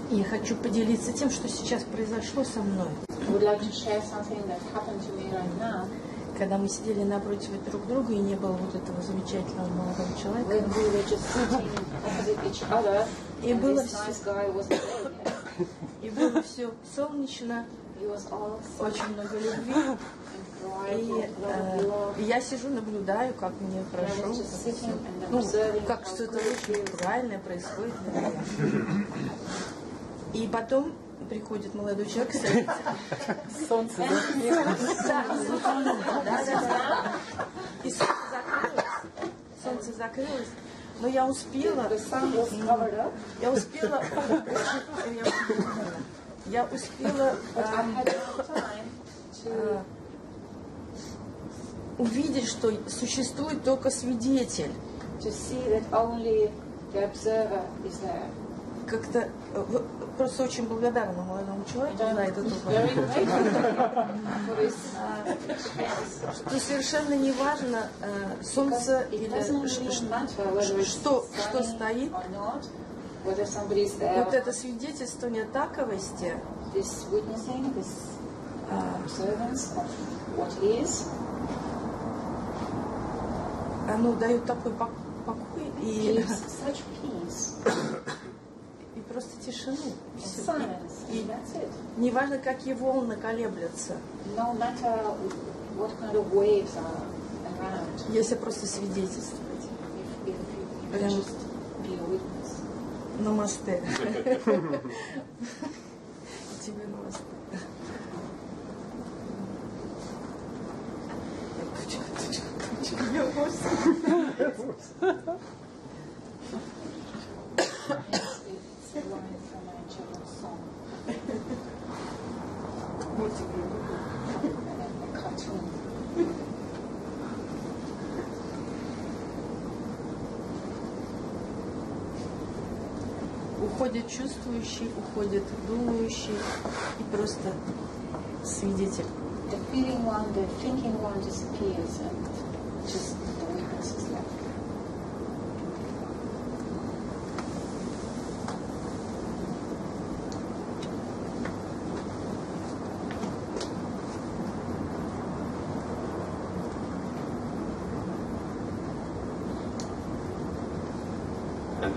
Я хочу поделиться тем, что сейчас произошло со мной. Когда мы сидели напротив друг друга и не было вот этого замечательного молодого человека, и было все солнечно, очень много любви. И я сижу, наблюдаю, как мне хорошо, как что-то очень правильное происходит для меня. И потом приходит молодой человек, садится.
Солнце закрылось.
И солнце закрылось. Но я успела увидеть, что существует только свидетель. Как-то просто очень благодарна молодому человеку за этот опыт. Что совершенно не важно, солнце или что стоит. Вот это свидетельствование таковости, оно дает такой покой и просто тишину. И не важно, какие волны колеблются. Если просто свидетельствовать. Прям намасте. Тебе намасте. Уходит чувствующий, уходит думающий и просто свидетель.
The feeling one, the thinking one disappears and just the witness is left.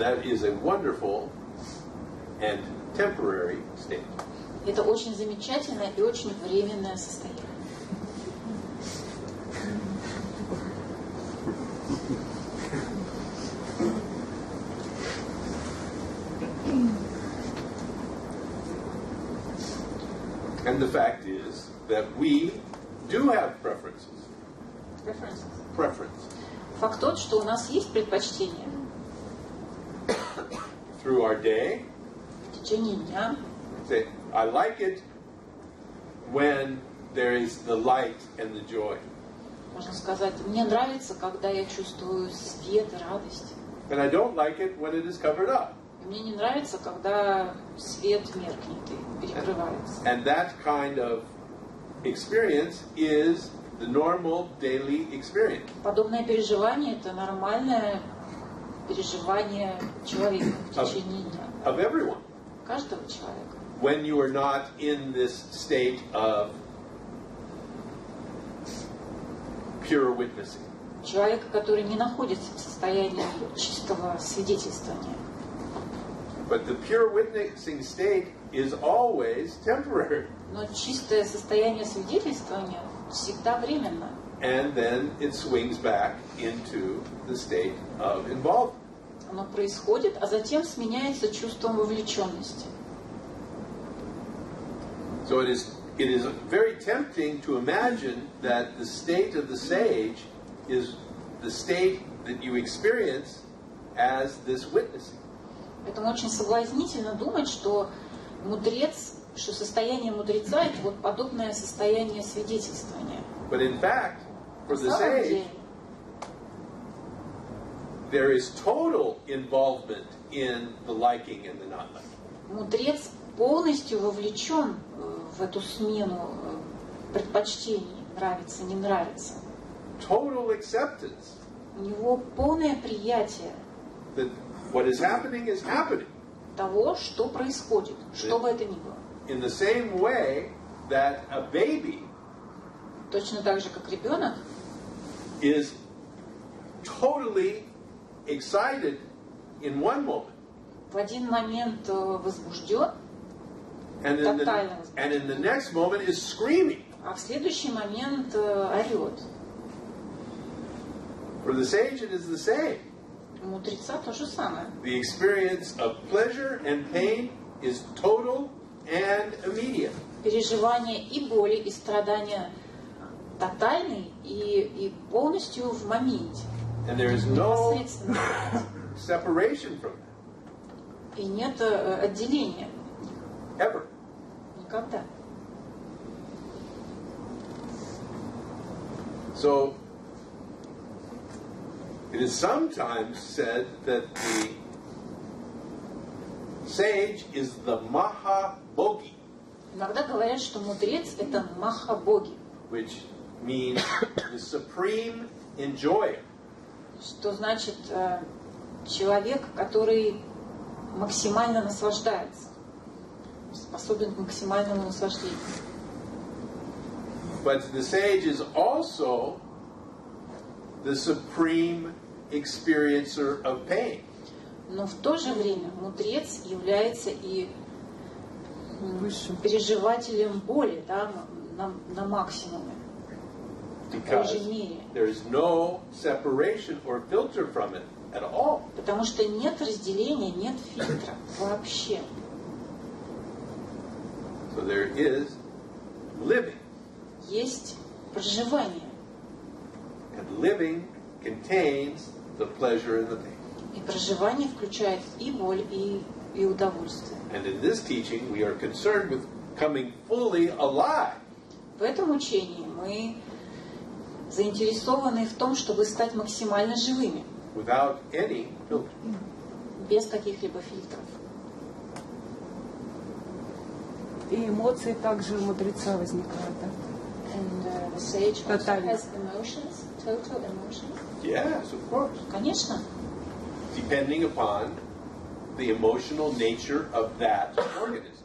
that is a wonderful and temporary state.
Это очень замечательное и очень временное состояние.
And the fact is that we do have preferences. Preference.
Факт тот, что у нас есть предпочтения.
Through our day.
В течение дня.
Say, I like it when there is the light and the joy.
Можно сказать, мне нравится, когда я чувствую свет и радость.
And I don't like it when it is covered up.
Мне не нравится, когда свет меркнет и перекрывается.
And that kind of experience is the normal daily experience.
Подобное переживание – это нормальное переживание человека в течение дня.
Of everyone.
Каждого человека.
When you are not in this state of pure witnessing.
Человека, который не находится в состоянии чистого свидетельствования.
But the pure witnessing state is always temporary.
Но чистое состояние свидетельствования всегда временно.
And then it swings back into the state of involvement.
Оно происходит, а затем сменяется чувством вовлеченности.
So it is very tempting to imagine that the state of the sage is the state that you experience as this witnessing.
Поэтому очень соблазнительно думать, что мудрец, что состояние мудреца – это вот подобное состояние свидетельствования.
But in fact, for the sage, there is total involvement in the liking and the not liking.
Мудрец полностью вовлечен в эту смену предпочтений, нравится, не нравится.
Total acceptance.
У него полное приятие
That what is happening.
того, что происходит, что бы это ни было.
In the same way that a baby
Точно так же, как ребенок
is totally excited in one moment.
в один момент возбужден,
And in the next moment is screaming.
а в следующий момент орет.
For the sage it is the same.
У мудреца то же самое.
The experience of pleasure and pain is total and immediate.
Переживание и боли, и страдания тотальны и полностью в моменте.
And there is no separation from that.
И нет отделения.
Ever.
Никогда.
So it is sometimes said that the sage is the Mahabhogi,
Иногда говорят, что мудрец – это Махабоги,
which means the supreme enjoyer.
что значит человек, который максимально наслаждается, способен к максимальному наслаждению.
But the sage is also the supreme experiencer of pain.
Но в то же время мудрец является и переживателем боли, да, на максимуме. В той же мере.
There is no separation or filter from it at all.
Потому что нет разделения, нет фильтра вообще.
So there is living.
Есть проживание.
And living contains the pleasure and the pain.
И проживание включает и боль, и удовольствие.
And in this teaching we are concerned with coming fully alive.
В этом учении мы заинтересованы в том, чтобы стать максимально живыми.
Without any filter.
Без каких-либо фильтров.
И эмоции также у мудреца возникают, да?
And the sage also has emotions, total emotions.
Yes, of course.
Конечно.
Depending upon the emotional nature of that organism.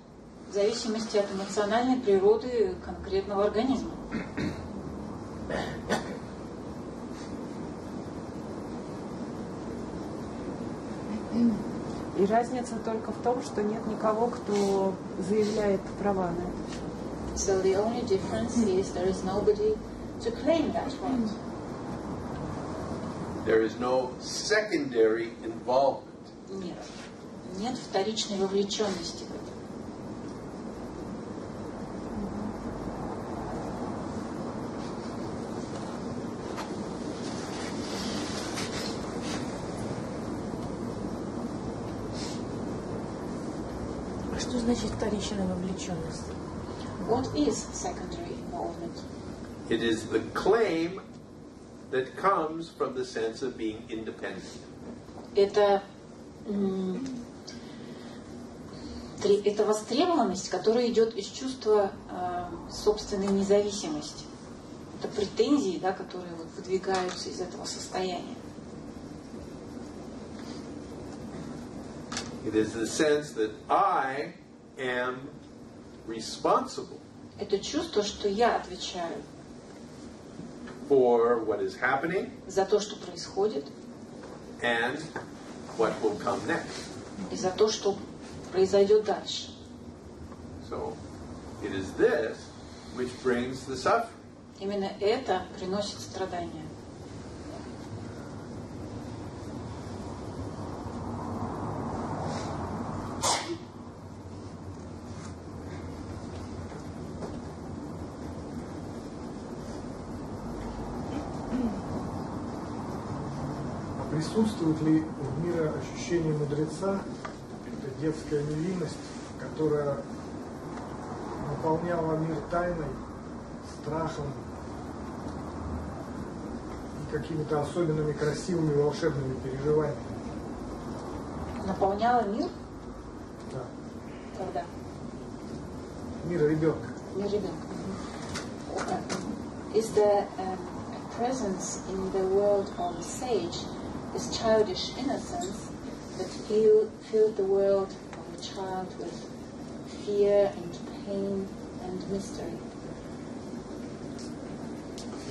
В зависимости от эмоциональной природы конкретного организма.
И разница только в том, что нет никого, кто заявляет права на это.
So the only difference is there is nobody to claim that right.
There is no secondary involvement.
Нет. Нет вторичной вовлеченности в это.
Что значит вторичная вовлеченность?
What is secondary involvement?
It is the claim that comes from the sense of being independent.
Это востребованность, которая идет из чувства собственной независимости. Это претензии, да, которые вот выдвигаются из этого состояния.
It is the sense that I am responsible
Это чувство, что я отвечаю
for what is happening
за то, что происходит,
and what will come next.
и за то, что произойдет дальше.
So it is this which brings the suffering.
Именно это приносит страдания.
Присутствует ли в мире ощущение мудреца, это детская невинность, которая наполняла мир тайной, страхом и какими-то особенными красивыми волшебными переживаниями?
Наполняла мир?
Да.
Когда?
Мир ребенка.
Мир ребенка. Is there a presence in the world of the sage, this childish innocence that filled the world of the child with fear and pain and mystery?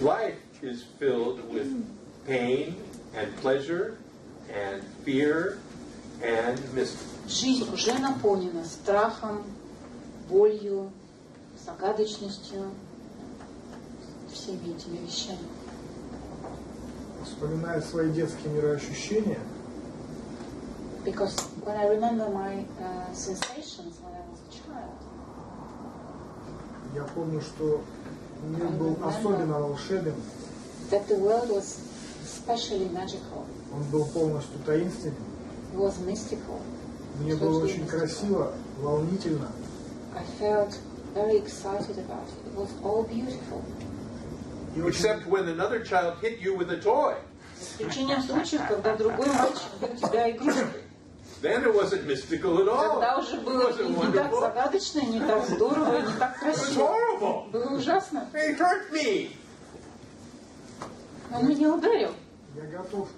Life is filled with pain and pleasure and fear and mystery.
Жизнь уже наполнена страхом, болью, загадочностью, всеми этими вещами.
Вспоминая свои детские мироощущения,
Because when I remember my sensations when I was a child,
я помню, что мир был особенно волшебен,
that the world was especially magical.
он был полностью таинственен.
It was mystical.
Мне было очень красиво, волнительно.
I felt very excited about it. It was all beautiful.
Except when another child hit you with a toy.
За исключением случаев, когда другой мальчик бил тебя игрушкой.
Then it wasn't mystical at all.
Тогда уже было не так загадочно, не так здорово, не так красиво. Было ужасно.
He hurt me.
Он меня ударил.
Я готов,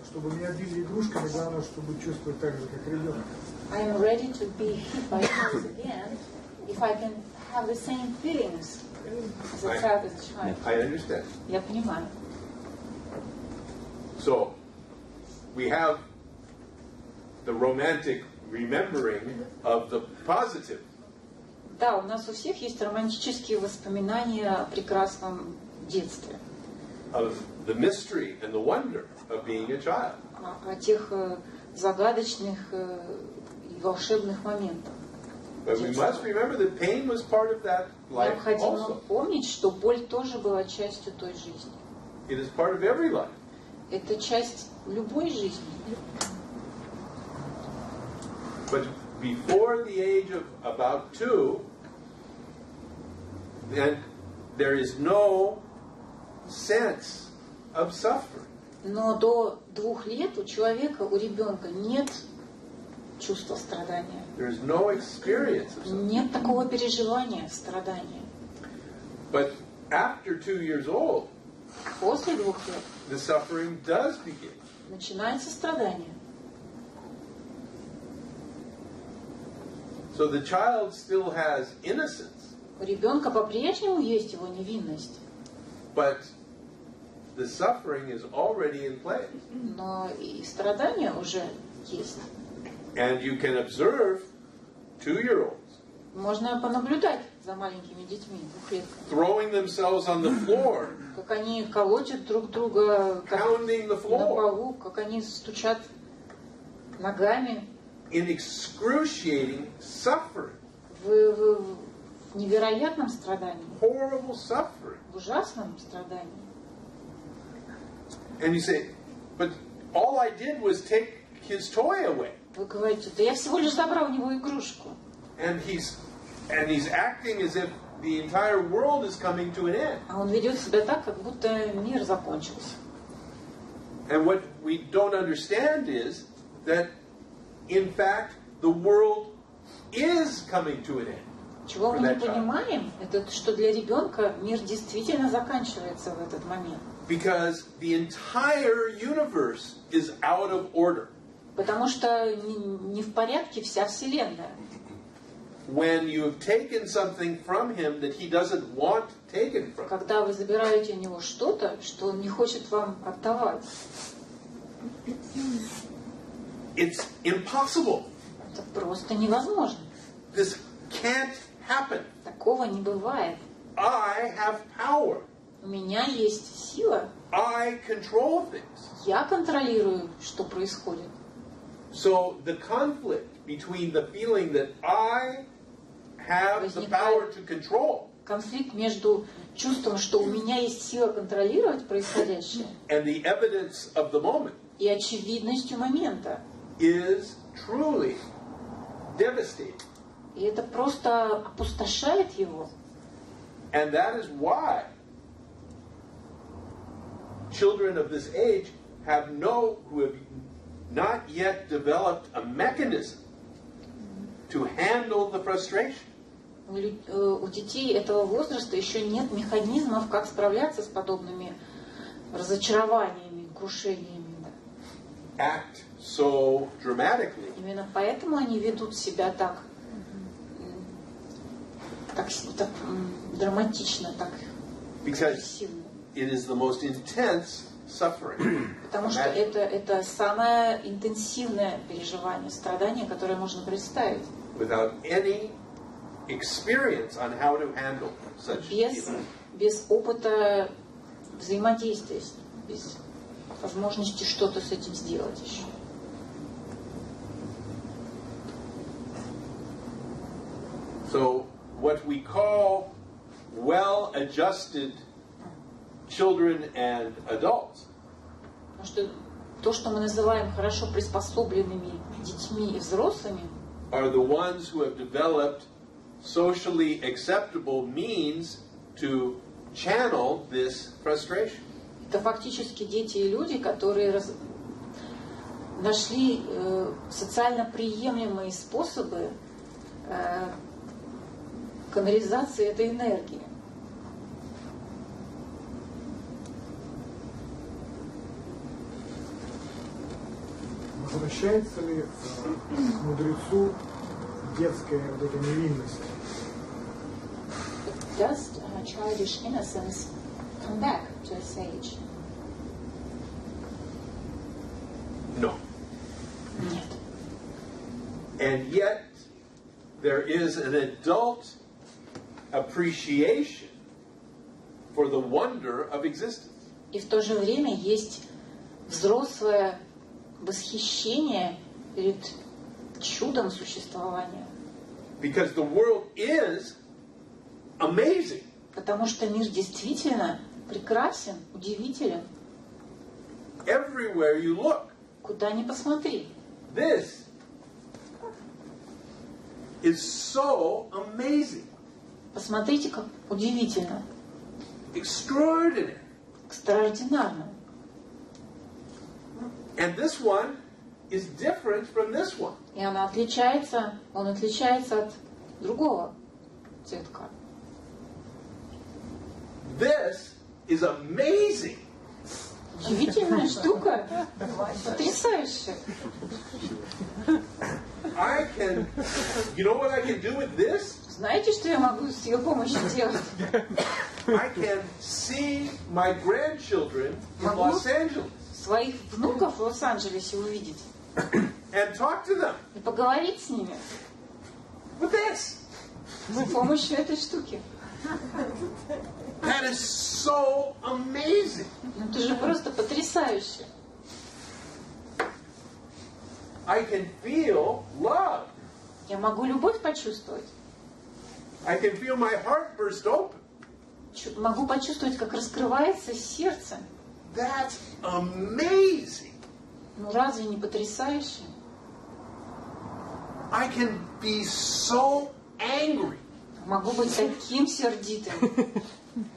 чтобы меня били игрушками, главное, чтобы чувствовать так же, как ребенок.
I am ready to be hit by toys again if I can have the same feelings as a child, as a child.
I understand.
Я понимаю.
So, we have the romantic remembering of the positive.
Да, у нас у всех есть романтические воспоминания о прекрасном детстве.
Of the mystery and the wonder of being a child.
О тех загадочных и волшебных моментах.
But we must remember that pain was part of that life
Необходимо
also.
помнить, что боль тоже была частью той жизни.
It is part of every life.
Это часть любой жизни.
But before the age of about 2, then there is no sense of suffering.
Но до 2 лет у человека, у ребенка нет чувства страдания.
There is no experience of suffering.
Нет такого переживания страдания.
But after 2 years old,
После 2 лет
the suffering does begin.
начинается страдание.
So the child still has innocence,
У ребенка по-прежнему есть его невинность,
but the suffering is already in place.
но и страдания уже есть.
And you can observe 2-year-olds
Можно понаблюдать за маленькими детьми, двухлетками.
throwing themselves on the floor,
Как они колотят друг друга
pounding the
на
floor
полу, как они стучат ногами
in excruciating suffering,
в невероятном страдании,
horrible suffering.
в ужасном страдании.
And you say, but all I did was take his toy away.
Вы говорите, да я всего лишь забрал у него игрушку.
And he's acting as if the entire world is coming to an end.
А он ведет себя так, как будто мир закончился.
And what we don't understand is that, in fact, the world is coming to an end.
Чего мы не понимаем, это что для ребенка мир действительно заканчивается в этот момент.
Because the entire universe is out of order.
Потому что не в порядке вся Вселенная.
When you've taken something from him that he doesn't want taken from.
Когда вы забираете у него что-то, что он не хочет вам отдавать.
It's impossible.
Это просто невозможно.
This can't happen.
Такого не бывает.
I have power.
У меня есть сила.
I control things.
Я контролирую, что происходит.
So the conflict between the feeling that I have the power to control
конфликт между чувством, что у меня есть сила контролировать происходящее,
and the evidence of the moment
и очевидностью момента.
is truly devastating.
И это просто опустошает его.
And that is why children of this age who have not yet developed a mechanism to handle the frustration.
У детей этого возраста еще нет механизмов, как справляться с подобными разочарованиями, крушениями.
Act so dramatically.
Именно поэтому они ведут себя так драматично, так агрессивно.
It is the most intense suffering.
Потому что это самое интенсивное переживание, страдание, которое можно представить.
Without any experience on how to handle such feelings.
Без опыта взаимодействия, без возможности что-то с этим сделать еще.
So what we call well-adjusted children and adults
Потому что то, что мы называем хорошо приспособленными детьми и взрослыми,
are the ones who have developed socially acceptable means to channel this frustration.
это фактически дети и люди, которые нашли социально приемлемые способы канализации этой энергии.
Возвращается ли к мудрецу детская вот эта невинность?
Does childish innocence come back to a sage?
No.
Нет.
And yet there is an adult appreciation for the wonder of existence.
И в то же время есть взрослое восхищение перед чудом существования.
Because the world is amazing.
Потому что мир действительно прекрасен, удивителен.
Everywhere you look.
Куда ни посмотри.
This is so amazing.
Посмотрите, как удивительно.
Extraordinary.
Экстраординарно.
And this one is different from this one.
И он отличается от другого цветка.
This is amazing.
Удивительная штука. Потрясающе.
You know what I can do with this?
Знаете, что я могу с ее помощью делать?
I can see my grandchildren in Los Angeles.
Своих внуков в Лос-Анджелесе увидеть.
and talk to them
И поговорить с ними
with this.
с помощью этой штуки.
That is so amazing.
Ну, это же просто потрясающе.
I can feel love.
Я могу любовь почувствовать.
I can feel my heart burst open.
Могу почувствовать, как раскрывается сердце.
That's amazing.
Ну разве не потрясающе?
I can be so angry
Могу быть таким сердитым,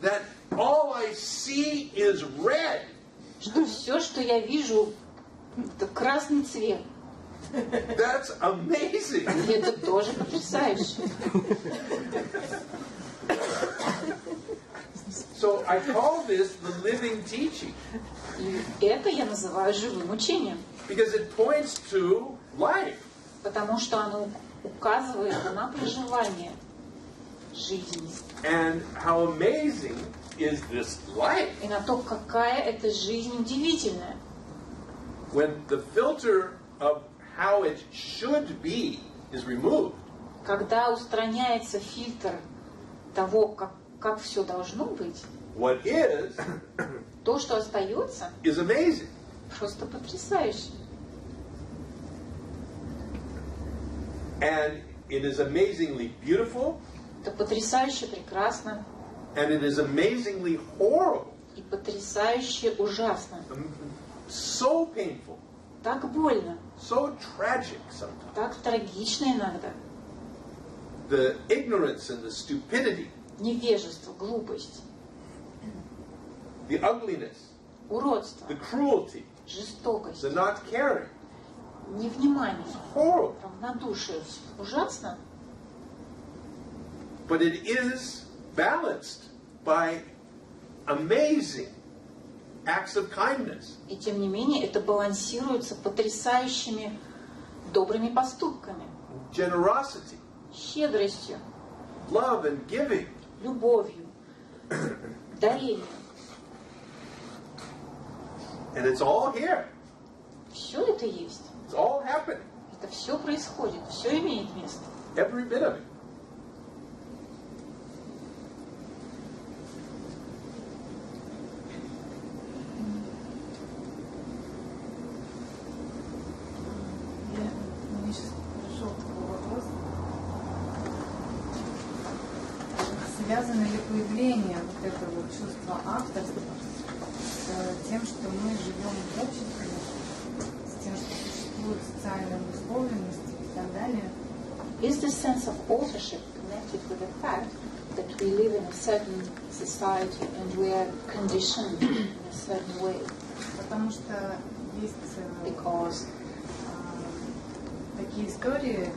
that all I see is red.
что все, что я вижу, это красный цвет.
That's amazing.
И это тоже потрясающе.
So I call this the living teaching
И это я называю живым учением.
because it points to life.
Потому что оно указывает на проживание жизни.
And how amazing is this life?
И на то, какая эта жизнь удивительная.
When the filter of how it should be is removed,
Когда устраняется фильтр того, как все должно быть,
what is
то, что остается,
is amazing.
просто потрясающе.
And it is amazingly beautiful,
Это потрясающе прекрасно
and it is amazingly horrible,
и потрясающе ужасно.
so painful,
Так больно,
so tragic sometimes.
так трагично иногда.
The ignorance and the stupidity,
Невежество, глупость,
the ugliness,
уродство,
the cruelty,
жестокость,
the not caring,
невнимание,
horrible.
равнодушие. Ужасно,
But it is balanced by amazing acts of kindness,
и тем не менее это балансируется потрясающими добрыми поступками,
generosity,
щедростью,
love and giving.
любовью, дарением.
And it's all here.
Все это есть.
It's all happening.
Это все происходит, все имеет место.
Every bit of it.
Мне сейчас пришел такой вопрос. Связано ли появление вот этого чувства авторства с тем, что мы живем в обществе, с тем, что существуют социальные условности и так далее?
Is this sense of authorship connected with the fact that we live in a certain society and we are conditioned in a certain way?
Потому что есть
Because
такие истории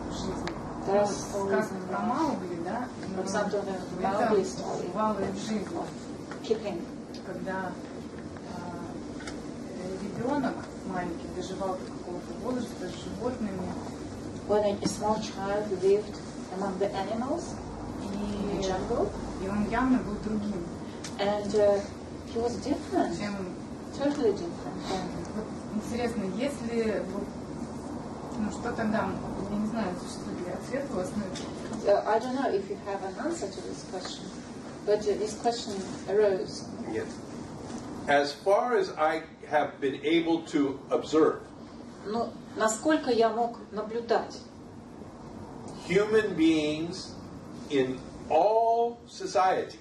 в жизни.
there are
Сказано про Маугли, да?
For example, the
Это
Mowgli story.
бывало и в жизни.
Kipling.
Когда ребенок маленький доживал до какого-то возраста с животными,
When a small child lived among the animals in the jungle,
и он явно был другим,
and he was different,
чем...
totally different.
Вот интересно, если ну что тогда, я не знаю, существует ли ответ у вас, но
I don't know if you have an answer to this question, but this question arose.
Yes. As far as I have been able to observe,
Ну, насколько я мог наблюдать,
human beings in all societies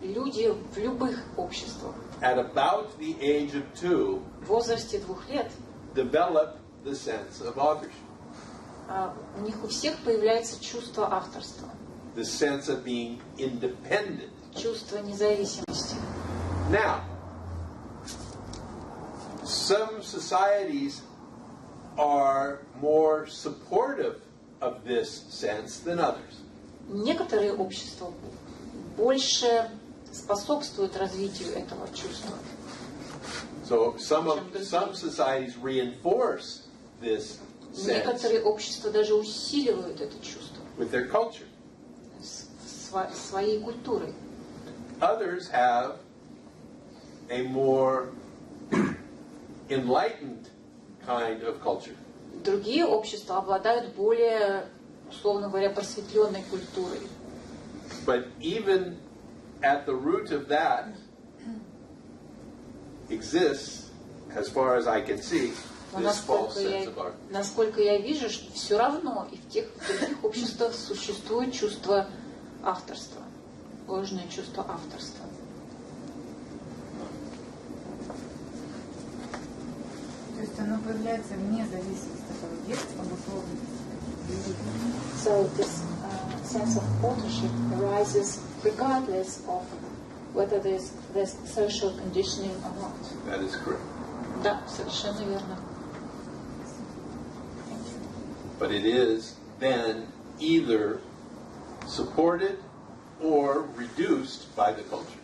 люди в любых обществах
at about the age of 2
в возрасте 2 лет,
develop the sense of authorship,
у них у всех появляется чувство авторства,
the sense of being independent.
чувство независимости.
Now, some societies are more supportive of this sense than others.
Некоторые общества больше способствуют развитию этого чувства.
So some societies reinforce this sense
Некоторые общества даже усиливают это чувство
with their culture.
Своей культурой.
Others have a more enlightened kind of culture.
Другие общества обладают более, условно говоря, просветленной культурой.
But even at the root of that exists, as far as I can see, this false sense of art.
Насколько я вижу, что все равно и в тех других обществах существует чувство авторства, ложное чувство авторства.
То есть оно появляется вне зависимости от этого детства, обусловленности.
So this sense of authorship arises regardless of whether there's social conditioning or not.
That is correct.
Да, совершенно верно.
But it is then either supported or reduced by the culture.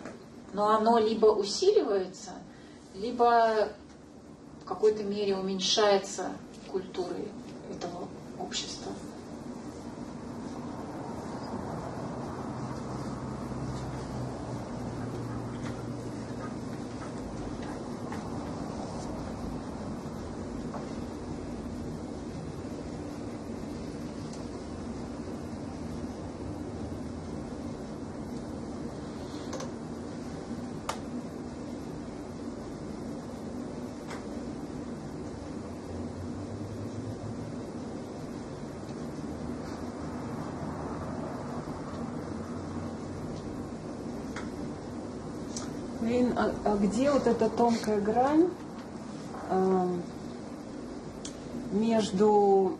Но оно либо усиливается, либо в какой-то мере уменьшается культурой этого общества.
А где вот эта тонкая грань между...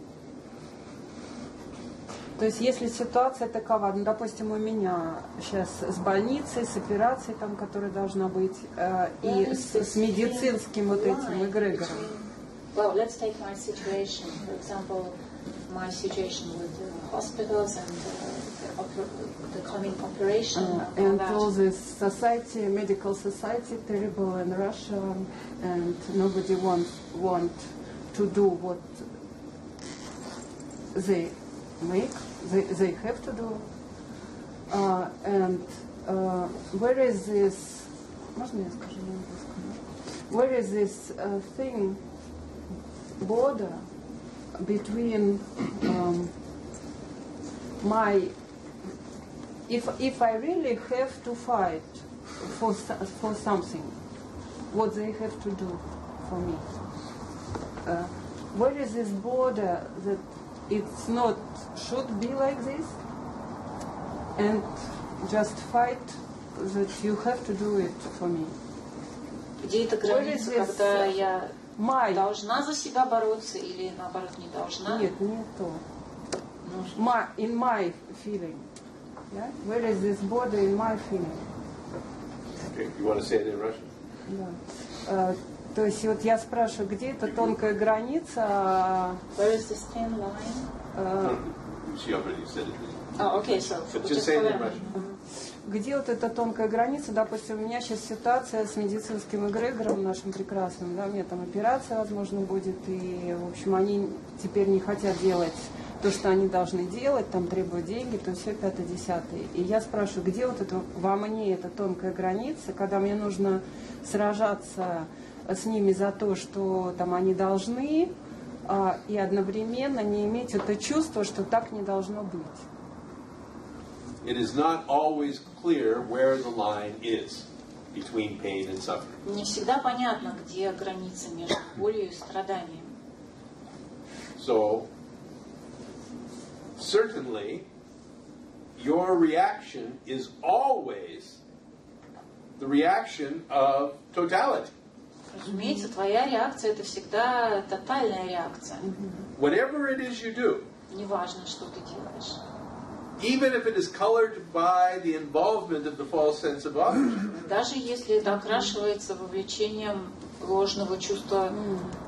То есть если ситуация такова, ну, допустим, у меня сейчас с больницей, с операцией, там, которая должна быть, и с медицинским вот этим эгрегором.
Well, let's take my situation. For example, my situation with the hospitals and the coming operation.
And all this society, medical society, terrible in Russia, and nobody want to do what they make, they have to do. And where is this? Можно я скажу на английском? Where is this thing? Border between my if I really have to fight for something, what they have to do for me. Where is this border that it's not should be like this, and just fight that you have to do it for me.
Где эта граница, когда я должна за себя бороться или наоборот не должна?
Нет, не то. In my feeling. Yeah? Where is this border in my feeling?
Okay, you want to say it in Russian?
Да. То есть вот я спрашиваю, где эта тонкая граница?
Where is this thin line?
She already said it.
Oh, okay, so
just say it in Russian.
Где вот эта тонкая граница? Допустим, у меня сейчас ситуация с медицинским эгрегором нашим прекрасным, да, у меня там операция, возможно, будет, и, в общем, они теперь не хотят делать то, что они должны делать, там требуют деньги, то все 5-10. И я спрашиваю, где вот это во мне эта тонкая граница, когда мне нужно сражаться с ними за то, что там они должны, и одновременно не иметь это чувство, что так не должно быть.
It is not always clear where the line is between pain and suffering.
Не всегда понятно, где граница между болью и страданием.
So, certainly, your reaction is always the reaction of totality.
Разумеется, твоя реакция это всегда тотальная реакция.
Whatever it is you do,
неважно, что ты делаешь.
Even if it is colored by the involvement of the false sense of authorship.
Даже если это окрашивается вовлечением ложного чувства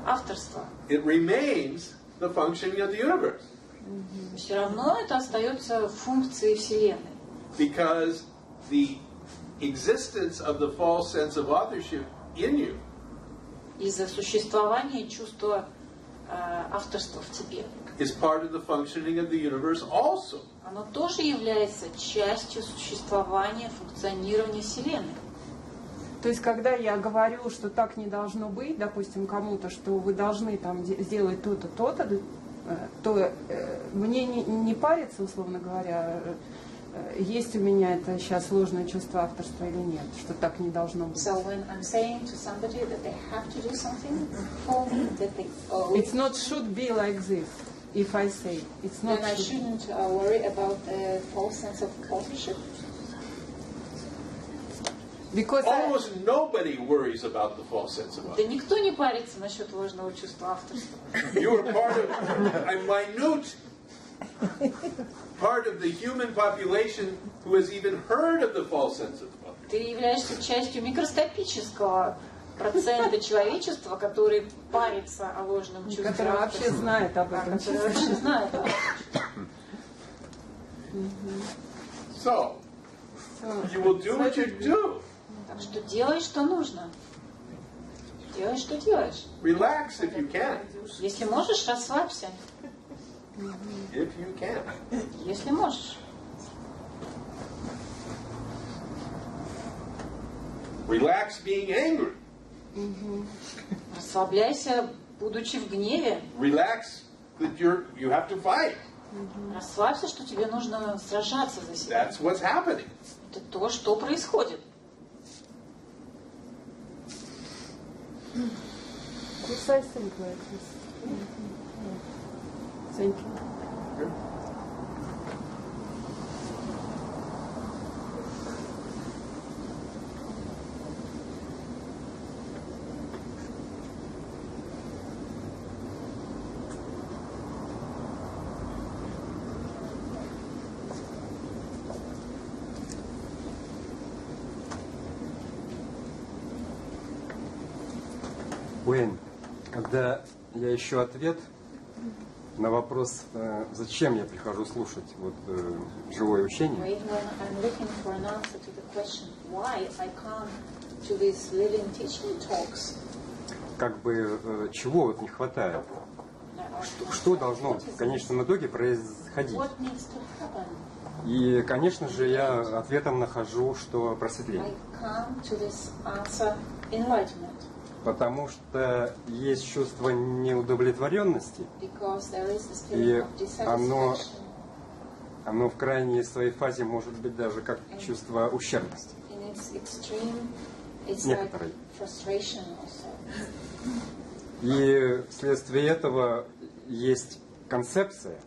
авторства.
It remains the functioning of the universe.
Все равно это остается функцией Вселенной.
Because the existence of the false sense of authorship in you
из-за существования чувства авторства в тебе.
Is part of the functioning of the universe also.
Оно тоже является частью существования, функционирования Вселенной.
То есть, когда я говорю, что так не должно быть, допустим, кому-то, что вы должны там сделать то-то, то-то, то мне не париться, условно говоря, есть у меня это сейчас ложное чувство авторства или нет, что так не должно быть.
So when I'm saying to somebody that they have to do something for me, that they owe,
It's not should be like this. If I say it's not.
then I shouldn't worry about the false sense of authorship.
Because
Almost nobody worries about the false sense of
Да
authorship.
никто не парится насчет ложного чувства авторства.
You are part of a minute part of the human population who has even heard of the false sense of authorship.
Ты являешься частью микроскопического процента человечества, который парится о ложном чувстве
который вообще
авторства.
знает об этом.
Который вообще знает об этом.
So, you will do what you do.
Так что делай, что нужно. Делай, что делаешь.
Relax if you can.
Если можешь, расслабься.
If you can.
Если можешь.
Relax being angry.
Расслабляйся, будучи в гневе.
Relax that you have to fight.
Расслабься, что тебе нужно сражаться за себя.
That's what's happening.
Это то, что происходит.
Yes, I think like this. Thank you.
Уэйн, когда я ищу ответ на вопрос, зачем я прихожу слушать живое учение,
When I'm looking for an answer to the question why I come to these living teaching talks,
чего не хватает? Что должно в конечном итоге происходить?
what needs to happen?
И, конечно же, я ответом нахожу, что просветление.
I come to this answer enlightenment.
Потому что есть чувство неудовлетворенности,
Because there is this
и
feeling of dissatisfaction.
оно в крайней своей фазе может быть даже как чувство ущербности.
In its extreme, it's like
Некоторой.
frustration also.
И вследствие этого есть концепция,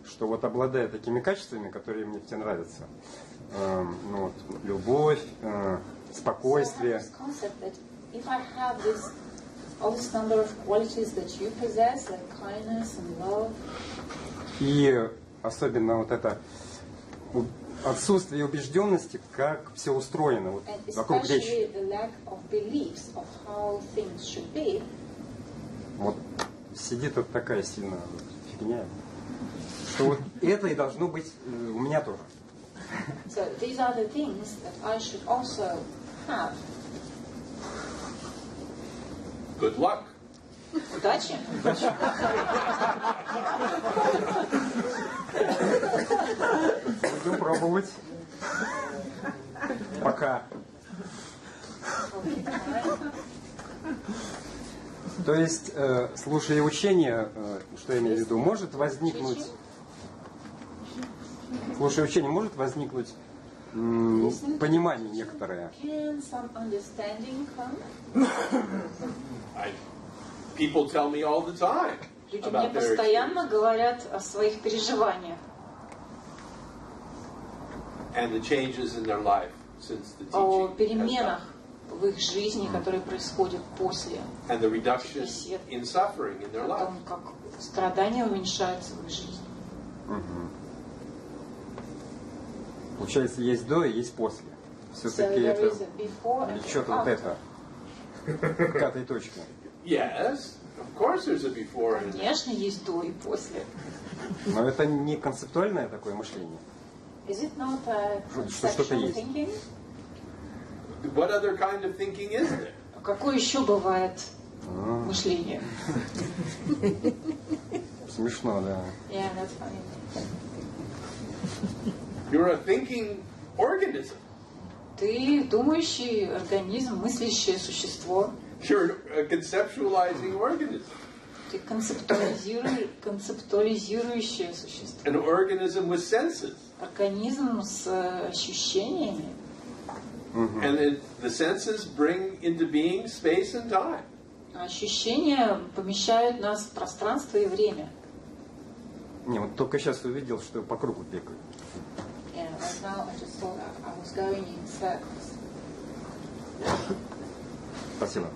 что обладая такими качествами, которые мне все нравятся, любовь, спокойствие,
So I have this concept that if I have all this number of qualities that you possess, like kindness and love,
и особенно это отсутствие убежденности, как все устроено
and
вокруг
especially
речи.
the lack of beliefs of how things should be,
Сидит такая сильная фигня, что это и должно быть у меня тоже.
so these are the things that I should also have.
Good luck.
Удачи!
Будем пробовать. Пока. То есть, слушая учение, что я имею в виду, может возникнуть понимание некоторое.
Can some understanding come?
People tell me all the time
Люди мне
about their
постоянно говорят о своих переживаниях
and the changes in their life since the
о
teaching has
переменах
come,
в их жизни, которые происходят после,
and the reduction in suffering in their
о
life.
том, как страдания уменьшаются в их жизни.
Получается, есть до и есть после.
So
Все-таки
there
это
is a before and
влечет
after.
к этой точке.
Yes, of course there's a before and
Конечно, есть до и после.
Но это не концептуальное такое мышление.
Is it not a
Что-то
conceptual
есть.
thinking?
what other kind of thinking is there?
Какое еще бывает мышление?
Смешно, да.
Yeah, that's funny.
You're a thinking organism.
Ты ты думающий организм, мыслящее существо.
You're a conceptualizing organism.
Ты концептуализирующее существо.
An organism with senses.
Организм с ощущениями.
And then the senses bring into being space and time.
Ощущения помещают нас в пространство и время.
Не, вот только сейчас увидел, что по кругу бегаю.
Yeah, right now I just thought I was going in circles.
Спасибо.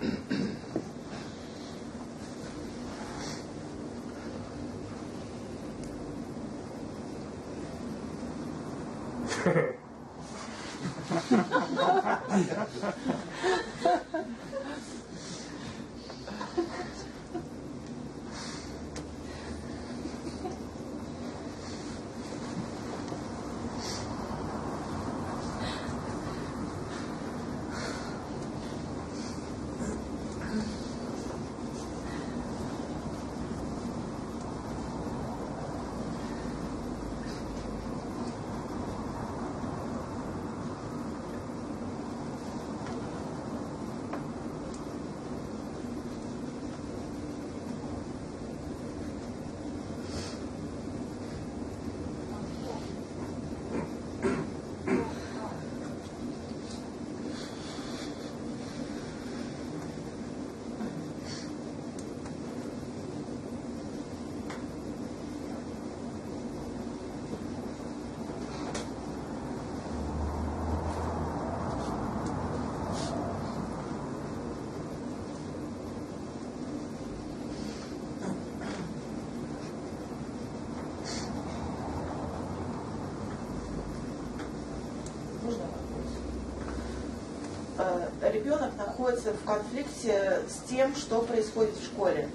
Ребенок находится в конфликте с тем, что происходит в школе.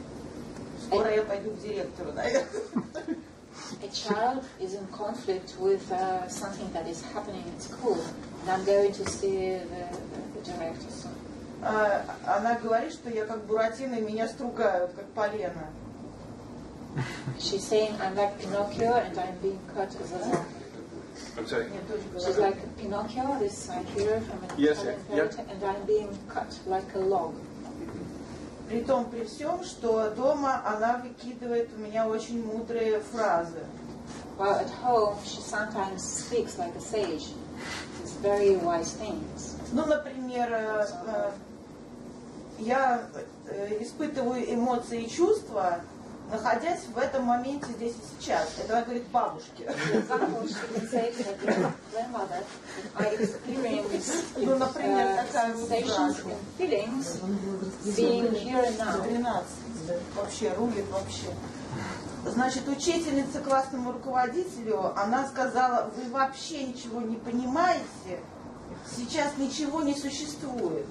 Скоро я пойду к директору, наверное.
A child is in conflict with something that is happening in school, and I'm going to see the director soon.
Она говорит, что я как Буратино, и меня стругают, как полено.
She's saying I'm like Pinocchio and I'm being cut as a log.
I'm sorry.
She's like Pinocchio, this hero from an Italian fairy tale, and I'm being cut like a log.
Притом при всем, что дома она выкидывает у меня очень мудрые фразы.
While at home she sometimes speaks like a sage. It's very wise things.
Ну, например, я испытываю эмоции и чувства, находясь в этом моменте здесь и сейчас. Это она говорит бабушке. Ну, например, такая вот фраза. 13. Вообще, рулит вообще. Значит, учительница классному руководителю, она сказала, вы вообще ничего не понимаете, сейчас ничего не существует.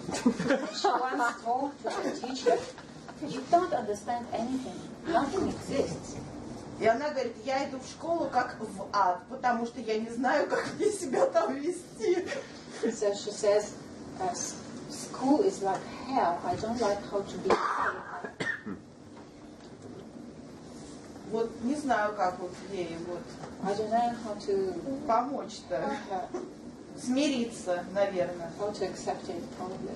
You don't understand anything. Nothing exists.
И она говорит, я иду в школу как в ад, потому что я не знаю, как мне себя там вести.
So she says, school is like hell. I don't like how to be.
Вот не знаю, как вот ей вот
I don't know how to
помочь-то. Смириться, наверное.
How to accept it, probably.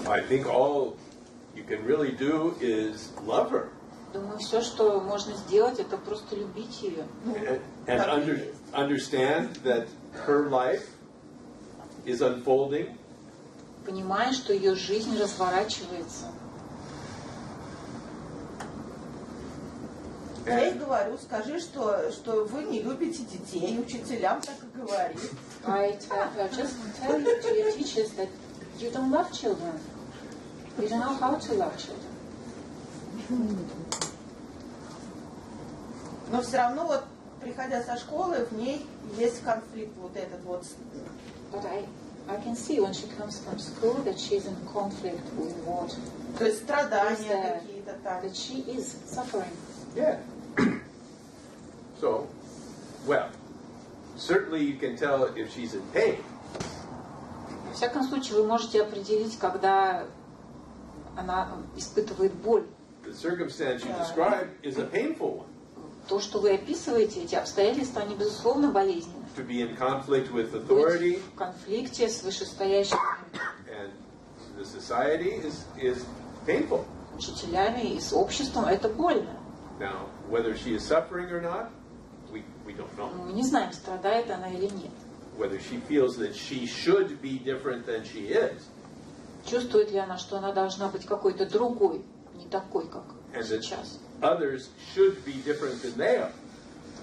I think all you can really do is love her.
Думаю, все, что можно сделать, это просто любить ее.
And understand that her life is unfolding.
Понимая, что ее жизнь разворачивается.
Я ей говорю, скажи, что вы не любите детей, учителям так и говорит.
I just tell you to your teachers that you don't love children. You don't know how to love children.
Но все равно вот, приходя со школы, в ней есть конфликт вот этот вот.
But I can see when she comes from school that she's in conflict with what?
То есть страдания какие-то там.
That she is suffering.
Yeah. So, well, certainly you can tell if she's in pain.
Во всяком случае, вы можете определить, когда она испытывает боль.
The circumstance you described is a painful one.
то, что вы описываете, эти обстоятельства, они безусловно болезненны.
To be in conflict with authority.
Быть в конфликте с вышестоящими.
And the society is painful.
Учителями и с обществом это больно.
Now, whether she is suffering or not, we don't know.
Мы не знаем, страдает она или нет.
Whether she feels that she should be different than she is.
Чувствует ли она, что она должна быть какой-то другой, не такой, как сейчас?
Others should be different than they are.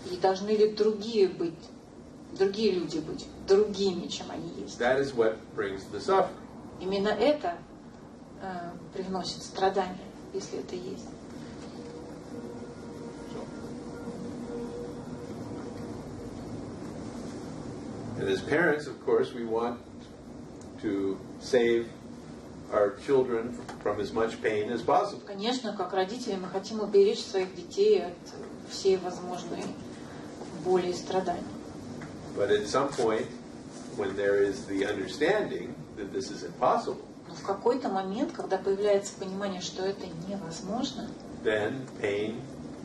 И должны ли другие люди быть другими, чем они есть?
That is what brings the suffering.
Именно это привносит страдания, если это есть.
And as parents, of course, we want to save our children from as much pain as possible.
Конечно, как родители, мы хотим уберечь своих детей от всей возможной боли и страданий.
But at some point, when there is the understanding that this is impossible,
Но в какой-то момент, когда появляется понимание, что это невозможно,
then pain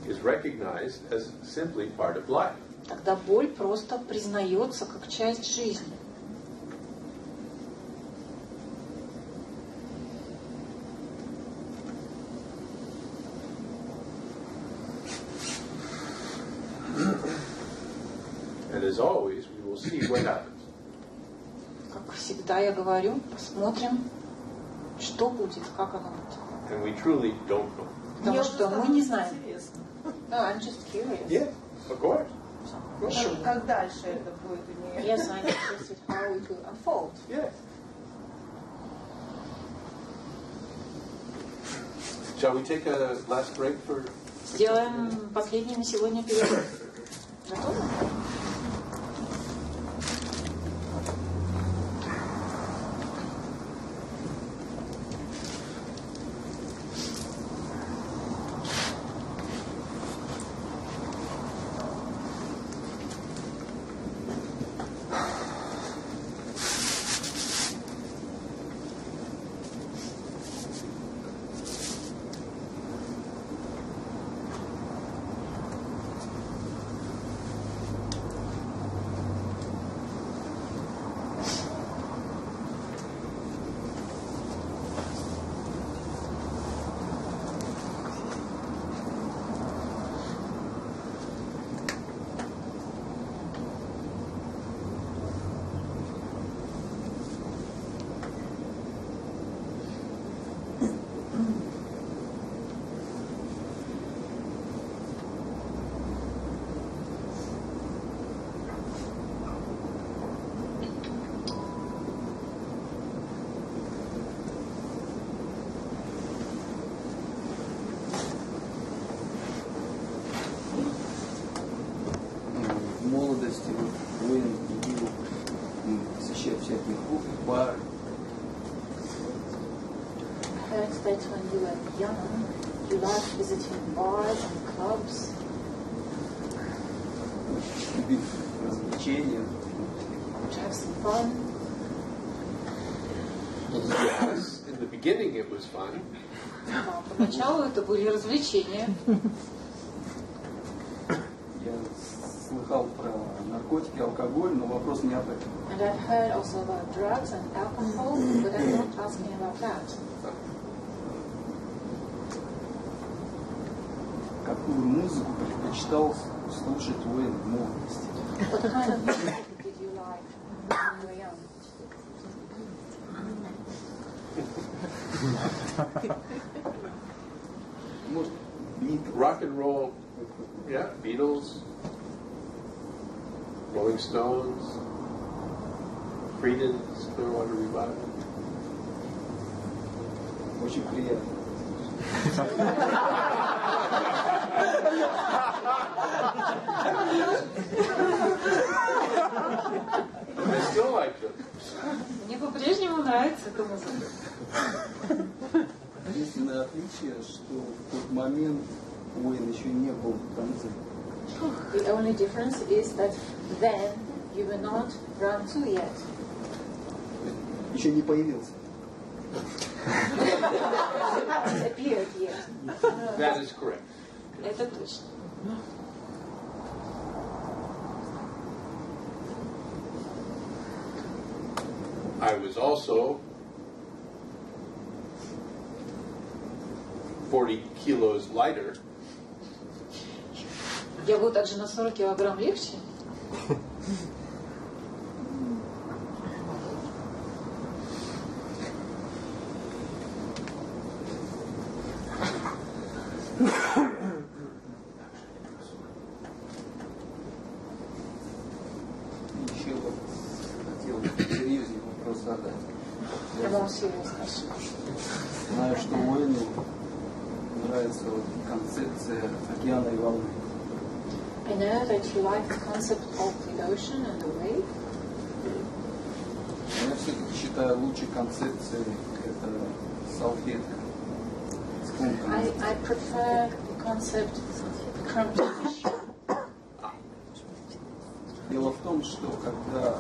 is recognized as simply part of life.
тогда боль просто признается как часть жизни.
And as always, we will see what happens.
Как всегда я говорю, посмотрим, что будет, как оно будет.
And we truly don't know.
Потому что мы не знаем. No, I'm just curious.
Yeah, of course.
Sure.
Как дальше это будет у нее?
Yes, I'm interested how it will unfold.
Yeah. Shall we take a last break for...
Сделаем последний на сегодня перерыв. Готовы?
воин любил посещать всякие бары.
I heard that when you were young, you liked visiting bars and clubs.
Любил развлечения.
To have some fun.
Yes, in the beginning it was fun.
Поначалу это были развлечения.
Я слыхал про наркотики, алкоголь, но вопрос не об этом.
And I've heard also about drugs and alcohol, but I'm not asking about that.
Какую музыку предпочитал слушать воин в молодости?
What kind of music did you like when you were young?
Может,
rock and roll, yeah, Beatles, Rolling Stones, Creedence, Clearwater Revival.
Очень приятно.
I still like them.
Мне по-прежнему нравится эта музыка.
Единственное отличие, что в тот момент воин еще не был в конце.
The only difference is that then you were not Ram Цзы yet.
Еще не появился.
Not disappeared yet.
That is correct.
Это точно.
I was also 40 kilos lighter.
Я был также на 40 килограмм легче.
Еще вот хотел серьезнее вопрос задать.
Я вам серьезно скажу.
Знаю, что Уэйну нравится вот концепция океана и волны.
I know that you like the concept of the ocean and the wave.
Я все-таки считаю лучшей концепцией это салфетка с кумками.
I prefer the concept from tissue.
Дело в том, что когда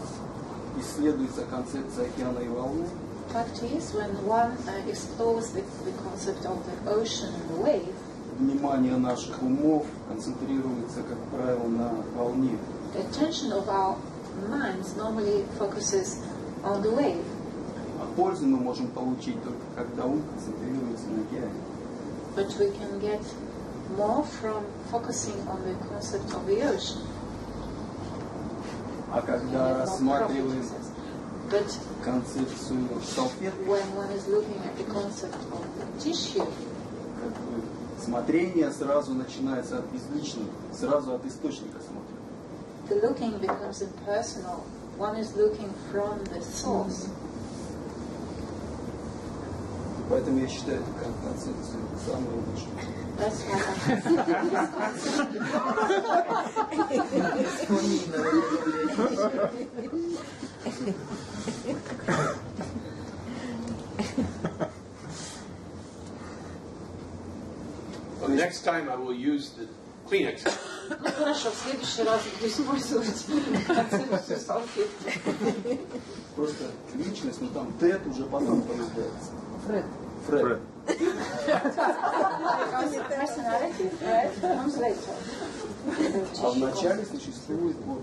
исследуется концепция океана и волны,
Fact is, when one explores the concept of the ocean and the wave,
внимание наших умов концентрируется, как правило, на волне.
the attention of our minds normally focuses on the wave.
А пользу мы можем получить только когда ум концентрируется на океане.
But we can get more from focusing on the concept of the ocean.
А когда рассматриваем
But
концепцию салфетки,
when one is looking at the concept of the tissue,
как бы смотрение сразу начинается от безличного, сразу от источника смотрим.
the looking becomes impersonal. One is looking from the source.
Поэтому я считаю эту концепцию самой лучшей.
That's why I consider
Well, next time I will use the Kleenex.
Ну хорошо, в следующий раз буду использовать концепцию салфетки.
Просто личность, ну там Тед уже потом появляется.
Фред.
Фред.
Personality, Fred, comes later.
А вначале существует вот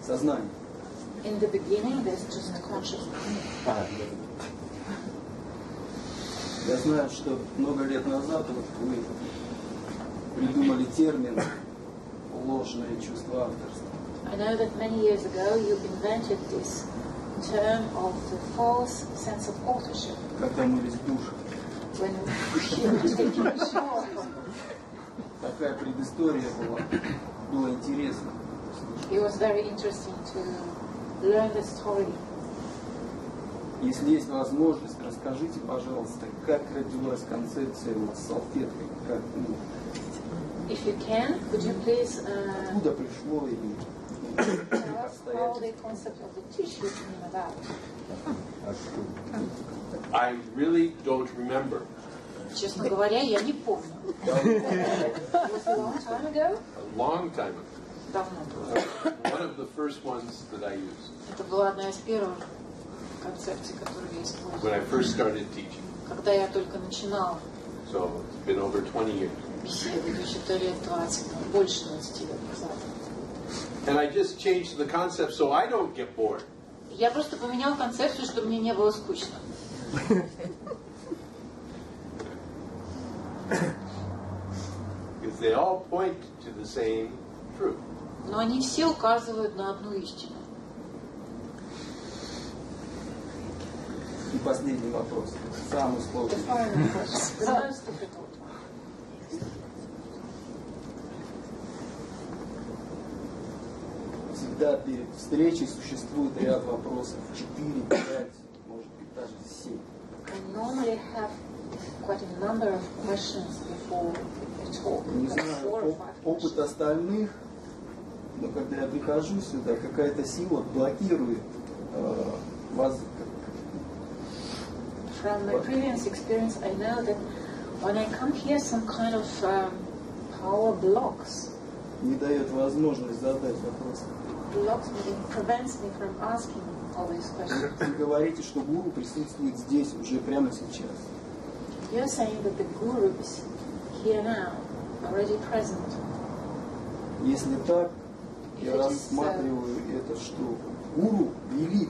сознание.
In the beginning, there's just consciousness.
Я знаю, что много лет назад вот вы придумали термин ложное чувство авторства.
I know that many years ago you invented this term of the false sense of authorship.
Когда мылись в душе.
When you were taking a shower.
Такая предыстория была. Было интересно.
It was very interesting to learn the story.
Если есть возможность, расскажите, пожалуйста, как родилась концепция вот с салфеткой, как, ну,
If you can, could you please
откуда пришло и
tell us how the concept of the tissue came about?
I really don't remember.
Честно говоря, я не помню. It was a long time ago?
A long time ago.
Давно было.
One of the first ones that I used
Это была одна из первых концепций, которую я
when I
использовала.
first started teaching.
Когда я только начинала
So it's been over 20 years.
беседы, то есть это лет 20, больше 20 лет назад.
And I just changed the concept so I don't get bored.
Я просто поменял концепцию, чтобы мне не было скучно.
Because they all point to the same truth.
Но они все указывают на одну истину.
И последний вопрос, самый сложный.
The final question, the most difficult one.
Всегда перед встречей существует ряд вопросов, 4, 5, может быть даже 7.
I normally have quite a number of questions before a talk.
Не
Like
знаю,
4 or 5
опыт
questions.
остальных, но когда я прихожу сюда, какая-то сила блокирует вас.
From my previous experience, I know that when I come here, some kind of power blocks
Не дает возможность задать вопрос.
me, prevents me from asking all these questions.
Вы говорите, что гуру присутствует здесь уже прямо сейчас.
You're saying that the guru is here now, already present.
Если так,
If
я
it is
рассматриваю это, что гуру велик,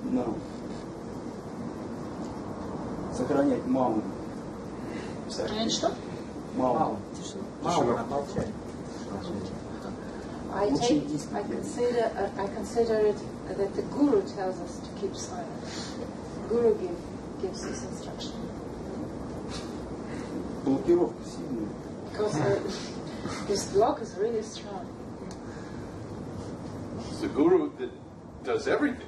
нам сохранять маму.
Сохранять что?
Маму.
Мало молчать.
I consider it that the Guru tells us to keep silent. Guru gives this instruction.
Блокировка сильная.
Because this block is really strong.
It's the guru that does everything.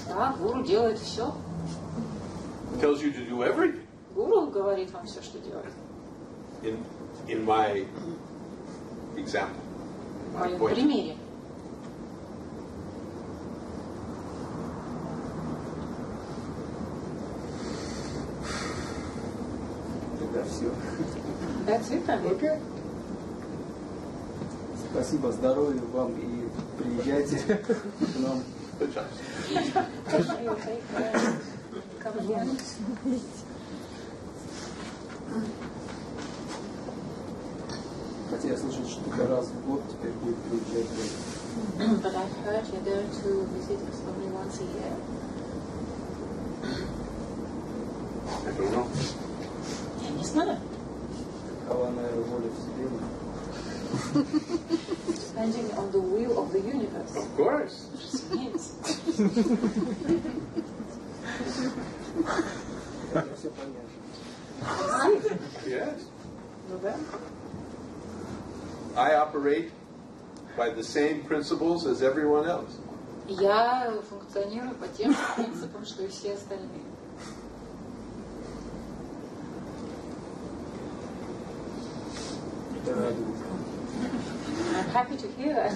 Да, гуру делает все.
Tells you to do everything.
Гуру говорит вам все, что делать.
In my example.
В моем примере.
Тогда все.
That's it,
Okay.
Спасибо, здоровья вам и приезжайте к нам. Хотя я слышал, что только раз в год теперь будет приезжать.
But I've heard you're there to visit us only once a year.
I don't know.
Я не знаю.
Такова, наверное, воля Вселенной.
Depending on the will of the universe.
Of course.
Yes.
Это все понятно.
Yes.
Ну да.
I operate by the same principles as everyone else.
Я функционирую по тем же принципам, что и все остальные.
Это радует.
I'm happy to hear that.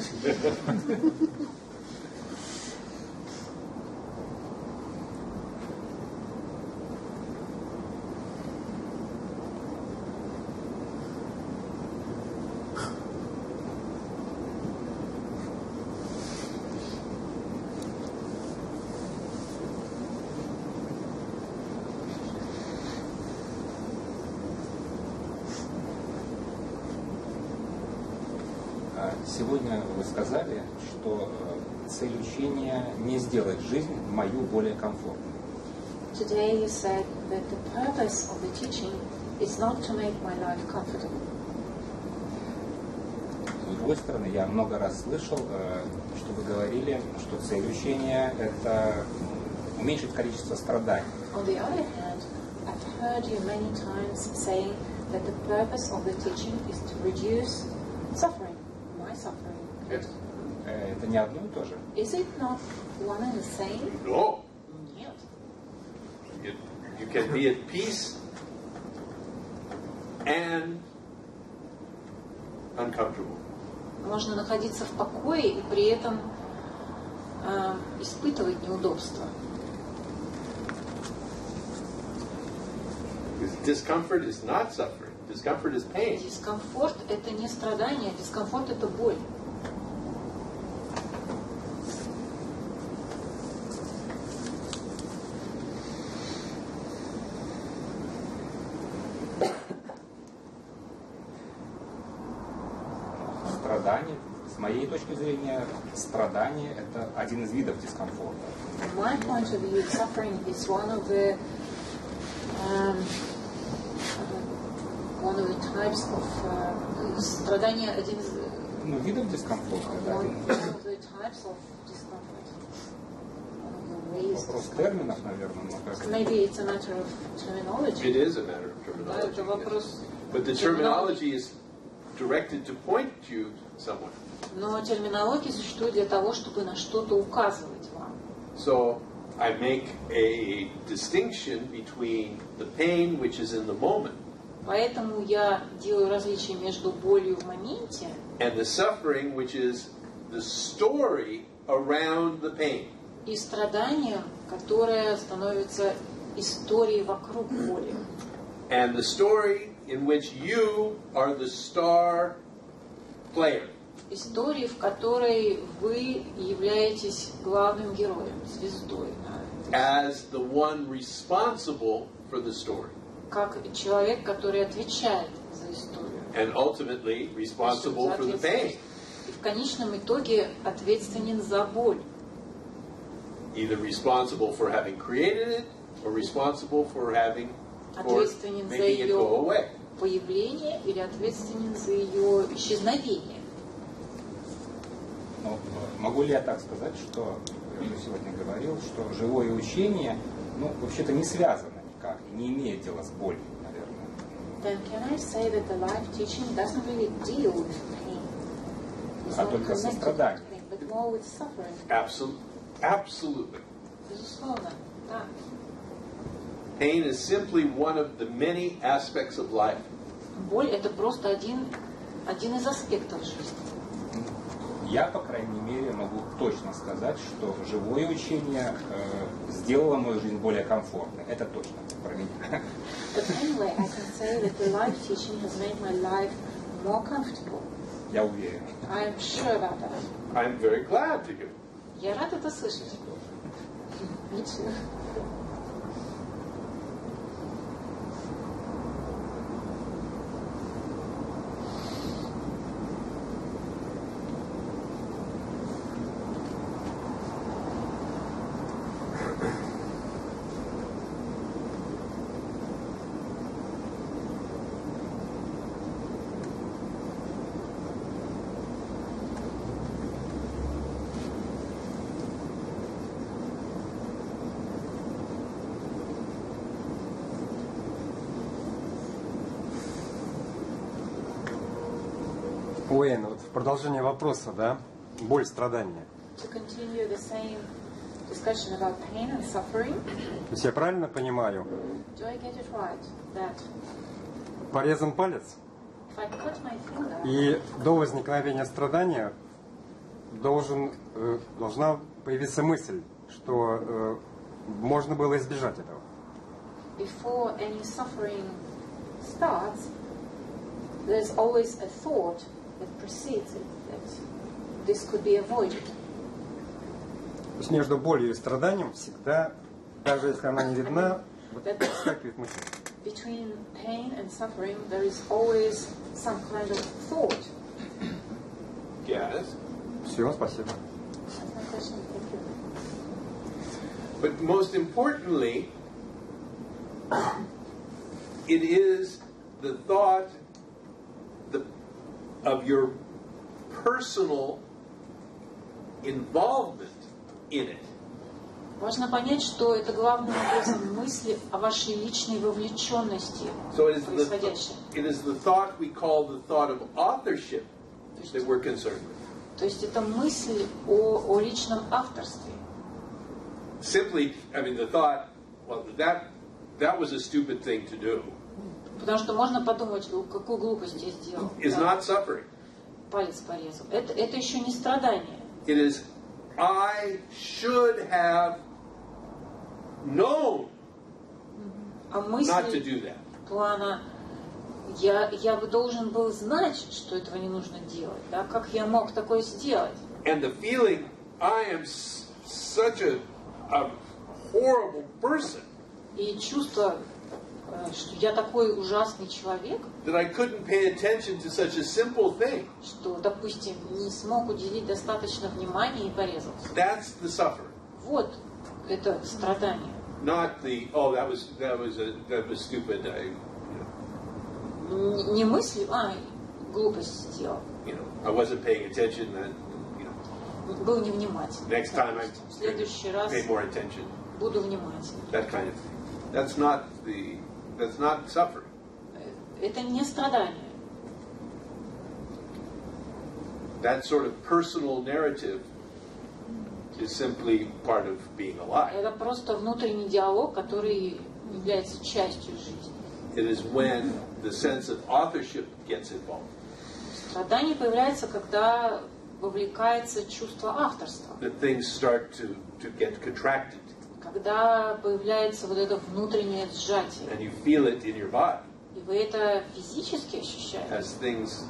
Сегодня вы сказали, что цель учения не сделать жизнь мою более комфортной.
Today you said that the purpose of the teaching is not to make my life comfortable.
С другой стороны, я много раз слышал, что вы говорили, что цель учения – это уменьшить количество страданий.
On the other hand, I've heard you many times saying that the purpose of the teaching is to reduce suffering, my suffering.
Это не одно и то же.
Is it not one and the same?
No.
Нет.
You can be at peace and uncomfortable.
Можно находиться в покое и при этом испытывать неудобства.
Discomfort is not suffering. Discomfort is pain.
Дискомфорт – это не страдание, дискомфорт – это боль.
Страдание, с моей точки зрения, страдание – это один из видов дискомфорта.
From my point of view, suffering is one of the types of страдание один из
Ну, видов дискомфорта – это один
one of the types of discomfort.
вопрос терминов, наверное, но как
Maybe it's a matter of terminology.
It is a matter of
Да, это
terminology.
вопрос
But the terminology is directed to point you somewhere.
Но терминология существует для того, чтобы на что-то указывать вам.
So I make a distinction between the pain which is in the moment
Поэтому я делаю различие между болью в моменте
and the suffering which is the story around the pain.
и страданием, которое становится историей вокруг боли.
And the story in which you are the star player.
Истории, в которой вы являетесь главным героем, звездой.
As the one responsible for the story.
Как человек, который отвечает за историю.
And ultimately responsible for the pain.
И в конечном итоге ответственен за боль.
either responsible for having created it or responsible for having for
Ответственен за
making it go
ее
away.
появление или ответственен за ее исчезновение.
Ну, могу ли я так сказать, что я сегодня говорил, что живое учение, ну, вообще-то не связано никак, и не имеет дела с болью, наверное.
Then can I say that the life teaching doesn't really deal with pain? It's
А
not
только
connected to
сострадание.
pain, but more with suffering.
Absolutely.
Безусловно, да.
Pain is simply one of the many aspects of life.
Боль это просто один из аспектов жизни.
Я, по крайней мере, могу точно сказать, что живое учение сделало мою жизнь более комфортной. Это точно про меня.
But anyway, I can say that the life teaching has made my life more comfortable.
Я уверен.
I am sure about that.
I'm very glad to hear.
Я рад это слышать. Me too.
Уэйн, вот в продолжение вопроса, да, боль, страдания.
To continue the same discussion about pain and suffering,
То есть я правильно понимаю,
do I get it right that
порезан палец,
if I cut my finger,
и до возникновения страдания должна появиться мысль, что можно было избежать этого.
before any suffering starts, there's always a thought that precedes it that this could be avoided.
То есть между болью и страданием всегда, даже если она не видна, выскакивает мысль.
Between pain and suffering, there is always some kind of thought.
Yes.
Все, спасибо.
That's my question. Thank you.
But most importantly, it is the thought of your personal involvement in it.
Важно понять, что это главным образом мысли о вашей личной вовлеченности в происходящее.
It is the thought we call the thought of authorship that we're concerned with.
То есть это мысль о личном авторстве.
Simply, I mean, the thought, well, that was a stupid thing to do.
Потому что можно подумать, какую глупость я сделал.
Is not suffering.
Палец порезал. Это еще не страдание.
It is, I should have known not to do that.
Плана я бы должен был знать, что этого не нужно делать. Да? Как я мог такое сделать?
And the feeling, I am such a horrible person.
И чувство, что я такой ужасный человек,
that I couldn't pay attention to such a simple thing.
Что, допустим, не смог уделить достаточно внимания и порезался.
That's the suffering.
Вот это страдание.
Not the that was stupid.
Не мысли, глупость сделал.
I wasn't paying attention.
Был невнимательный.
Next time
В следующий раз
pay more attention.
Буду внимательным.
That kind of thing. That's not suffering.
Это не страдание.
That sort of personal narrative is simply part of being alive.
Это просто внутренний диалог, который является частью жизни.
It is when the sense of authorship gets involved.
Страдание появляется, когда вовлекается чувство авторства.
That things start to get contracted.
Когда появляется вот это внутреннее сжатие.
And you feel it in your body.
И вы это физически ощущаете.
As things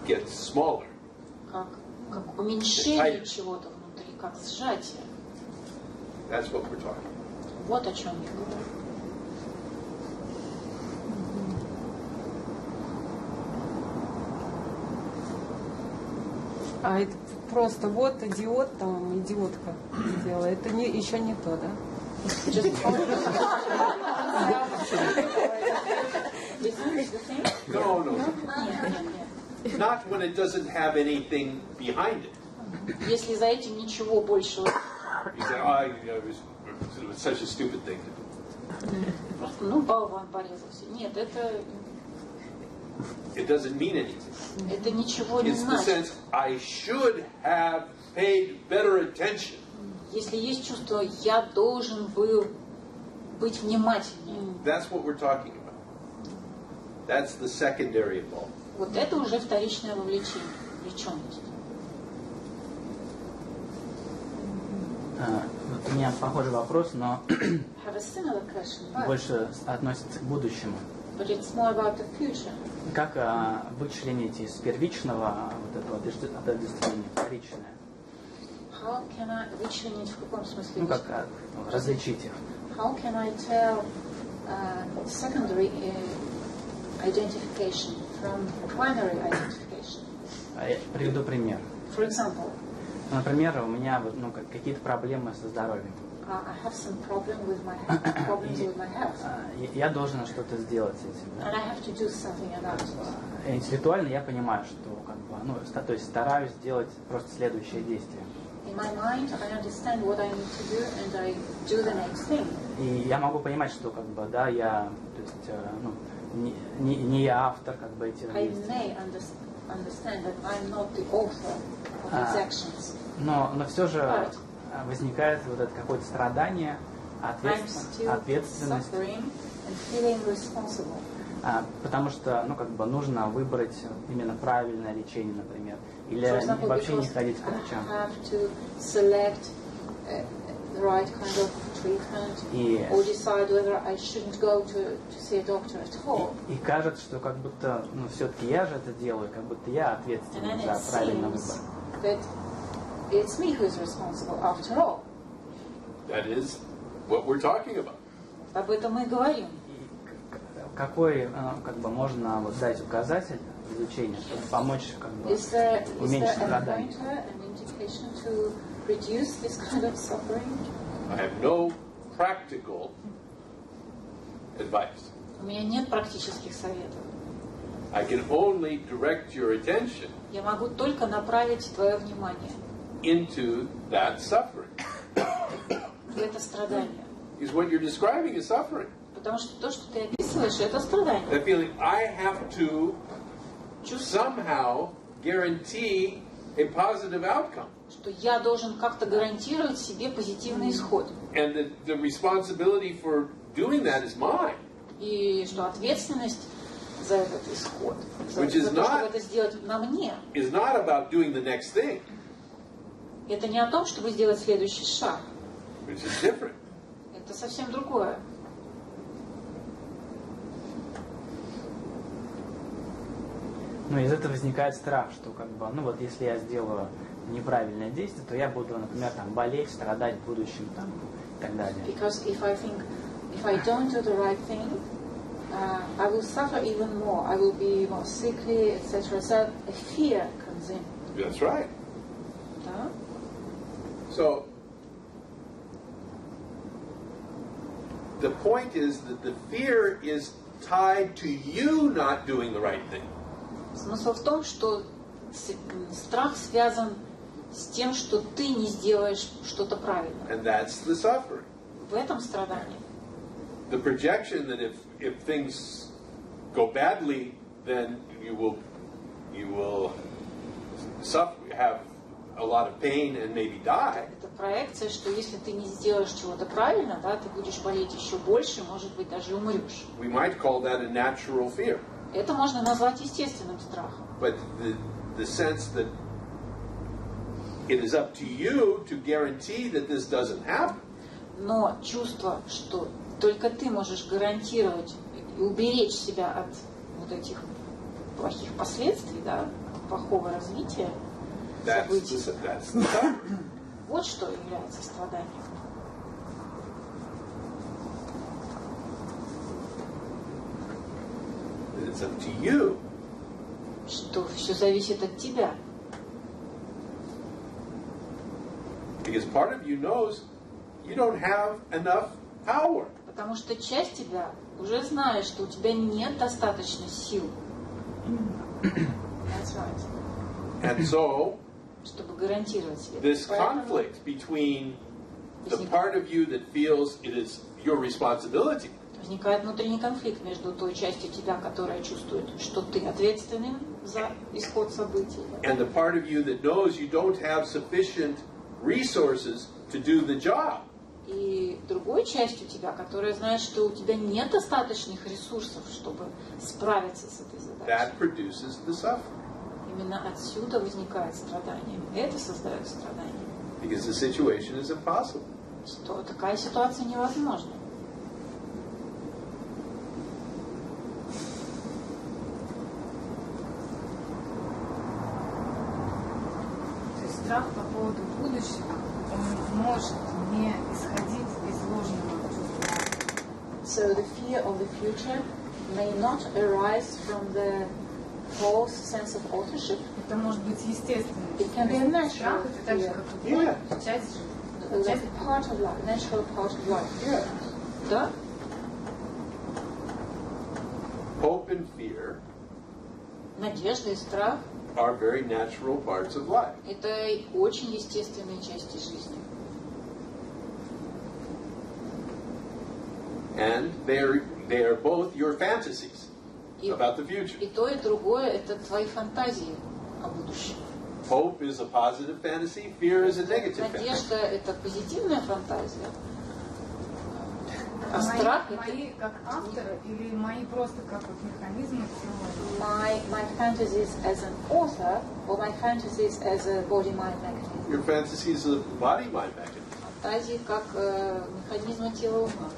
get smaller.
Как уменьшение чего-то внутри, как сжатие.
That's what we're talking about.
Вот о чем я говорю.
А это просто вот идиот, там, идиотка сделала. Это не, еще не то, да?
No. Not when it doesn't have anything behind it.
Если за этим ничего большего.
You say, oh, it was such a stupid thing to do.
Просто, ну, болван порезался. Нет, это...
It doesn't mean anything.
Это ничего не
It's the
значит.
sense I should have paid better attention.
Если есть чувство, я должен был быть внимательнее.
That's what we're talking about. That's the secondary involvement.
Вот это уже вторичное вовлечение, вовлеченность.
У меня похожий вопрос, но
Have a similar question, but
больше относится к будущему.
it's more about the future.
Как вычленить из первичного вот этого отождествления вторичное?
How can I вычленить в каком смысле?
Ну, как различить их?
How can I tell secondary identification from primary identification?
Я приведу пример.
For example,
Например, у меня вот, какие-то проблемы со здоровьем.
I have some problems with my health.
Я должен что-то сделать с этим. Да?
And I have to do something about it.
Интеллектуально я понимаю, что то есть стараюсь сделать просто следующее действие.
In my mind, I understand what I need to do, and I do the next thing.
И я могу понимать, что да, я, то есть, не я автор этих
I
действий.
may understand that I'm not the author of these actions.
Но все же возникает вот это какое-то страдание, ответственность. Потому что, нужно выбрать именно правильное лечение, например, или
example,
вообще не ходить к врачам.
I have to select the right kind of treatment, or decide whether I shouldn't go to see a doctor at all.
И кажется, что как будто, все-таки я же это делаю, как будто я ответственен за правильный выбор.
That it's me who is responsible after all.
That is what we're talking about.
Об этом мы и говорим.
Какой, можно дать указатель изучения, чтобы помочь, уменьшить страдания?
I have no practical advice.
У меня нет практических советов.
I can only direct your attention
Я могу только направить твое внимание
into that suffering.
в это страдание.
Because what you're describing is suffering.
Потому что то, что ты описываешь, это страдание.
That feeling, I have to somehow guarantee a positive outcome.
Что я должен как-то гарантировать себе позитивный исход.
And the responsibility for doing that is mine.
И что ответственность за этот исход, за то, чтобы это сделать на мне.
Is not about doing the next thing.
Это не о том, чтобы сделать следующий шаг.
Which is different.
Это совсем другое.
Из этого возникает страх, что если я сделаю неправильное действие, то я буду, например, болеть, страдать в будущем и так далее.
Because if I think, if I don't do the right thing, I will suffer even more. I will be more sickly, etc. So a fear comes in.
That's right.
Да?
So the point is that the fear is tied to you not doing the right thing.
Смысл в том, что страх связан с тем, что ты не сделаешь что-то правильно.
And that's the suffering.
В этом страдание.
The projection that if things go badly, then you will suffer, have a lot of pain and maybe die.
Это проекция, что если ты не сделаешь чего-то правильно, да, ты будешь болеть еще больше, может быть, даже умрешь.
We might call that a natural fear.
Это можно назвать естественным страхом.
But the sense that it is up to you to guarantee that this doesn't happen.
Но чувство, что только ты можешь гарантировать и уберечь себя от вот этих плохих последствий, да, плохого развития событий. Вот что является страданием.
It's up to you.
Что все зависит от тебя.
Because part of you knows you don't have enough power.
Потому что часть тебя уже знает, что у тебя нет достаточно сил. That's right.
And so,
чтобы гарантировать себе.
this conflict between the part of you that feels it is your responsibility
Возникает внутренний конфликт между той частью тебя, которая чувствует, что ты ответственен за исход событий,
and the part of you that knows you don't have sufficient resources to do the job.
и другой частью тебя, которая знает, что у тебя нет достаточных ресурсов, чтобы справиться с этой задачей.
That produces the suffering.
Именно отсюда возникает страдание. Это создает страдание.
Because the situation is impossible.
Что такая ситуация невозможна.
То есть страх по поводу будущего, он может не исходить из ложного чувства.
So the fear of the future may not arise from the false sense of authorship.
Это может быть естественно.
It can be a natural
Страх это так же,
fear.
как и боль, часть жизни.
Like part of life, natural part of life.
Yeah.
Да?
Hope and fear
Надежда и страх
are very natural parts of life.
– это очень естественные части жизни.
And they are both your fantasies
И,
about the future.
и то, и другое – это твои фантазии о будущем.
Hope is a positive fantasy, fear is a negative fantasy.
Надежда – это позитивная фантазия, а страх – это…
Мои как автора или мои просто как вот механизмы
My fantasies as an author or my fantasies as a body-mind mechanism.
Your fantasies are body-mind mechanism.
Фантазии как механизмы тела ума.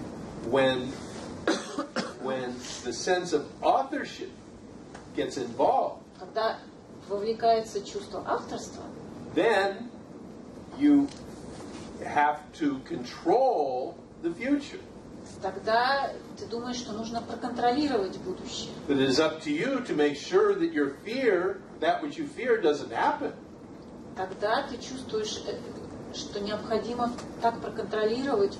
When the sense of authorship gets involved,
Когда вовлекается чувство авторства,
then you have to control the future.
тогда ты думаешь, что нужно проконтролировать будущее.
But it is up to you to make sure that your fear, that which you fear, doesn't happen.
Тогда ты чувствуешь, что необходимо так проконтролировать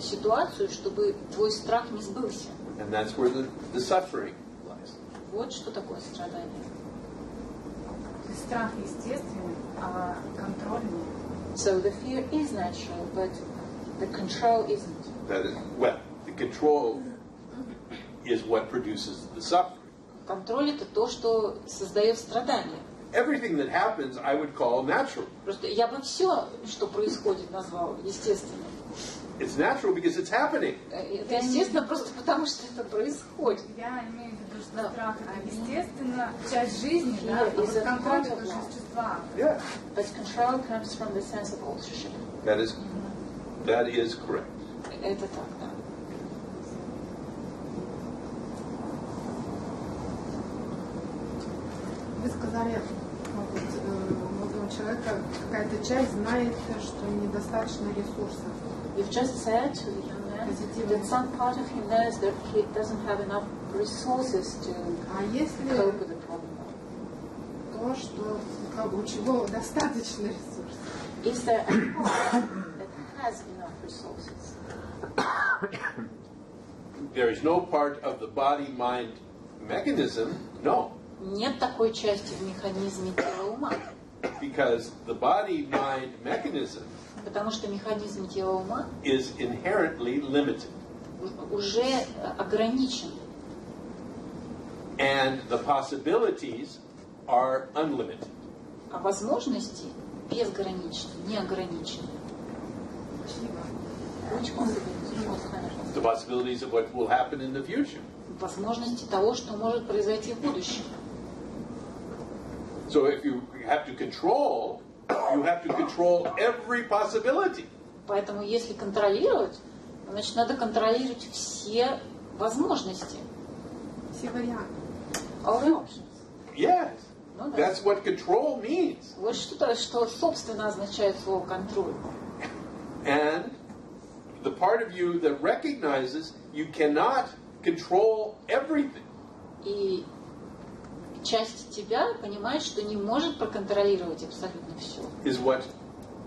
ситуацию, чтобы твой страх не сбылся.
And that's where the suffering lies.
Вот что такое страдание.
То есть страх естественный, а контроль нет.
So the fear is natural, but the control isn't.
That is, well, the control is what produces the suffering.
Контроль – это то, что создает страдания.
Everything that happens, I would call natural.
Просто я бы все, что происходит, назвала естественным.
It's natural because it's happening.
Это естественно просто потому, что это происходит.
Я имею в виду, что страх это естественно часть жизни, да, а вот контроль это уже из чувства.
Yeah,
But control comes from the sense of authorship.
that is correct.
Это так, да.
Вы сказали, молодого человека какая-то часть знает, что недостаточно ресурсов.
You've just said to the young man that some part of him knows that he doesn't have enough resources to cope with the problem.
То, что у чего достаточно ресурсов.
Is there a part that has enough resources?
There is no part of the body-mind mechanism, no.
Нет такой части в механизме тела ума.
Because the body-mind mechanism
Потому что механизм тела ума
is inherently limited.
уже ограничен.
And the possibilities are unlimited.
А возможности безграничны, неограничены. Which possibilities? What kind of
The possibilities of what will happen in the future.
возможности того, что может произойти в будущем.
So if you have to control, you have to control every possibility.
Поэтому если контролировать, значит надо контролировать все возможности.
Все варианты.
All the options.
Yes.
Ну, да.
That's what control means.
Вот что собственно означает слово контроль.
And the part of you that recognizes you cannot control everything.
И часть тебя понимает, что не может проконтролировать абсолютно все.
Is what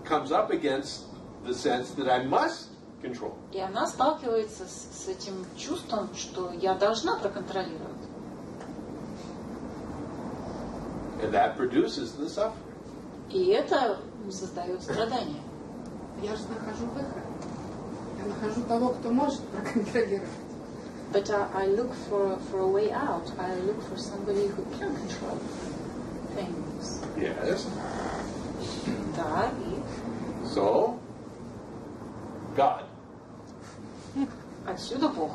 comes up against the sense that I must control.
И она сталкивается с этим чувством, что я должна проконтролировать.
And that produces the suffering.
И это создает страдания.
Я же нахожу выход. Я нахожу того, кто может проконтролировать.
But I look for a way out. I look for somebody who can control things.
Yes.
Да, и
So, God.
отсюда Бог.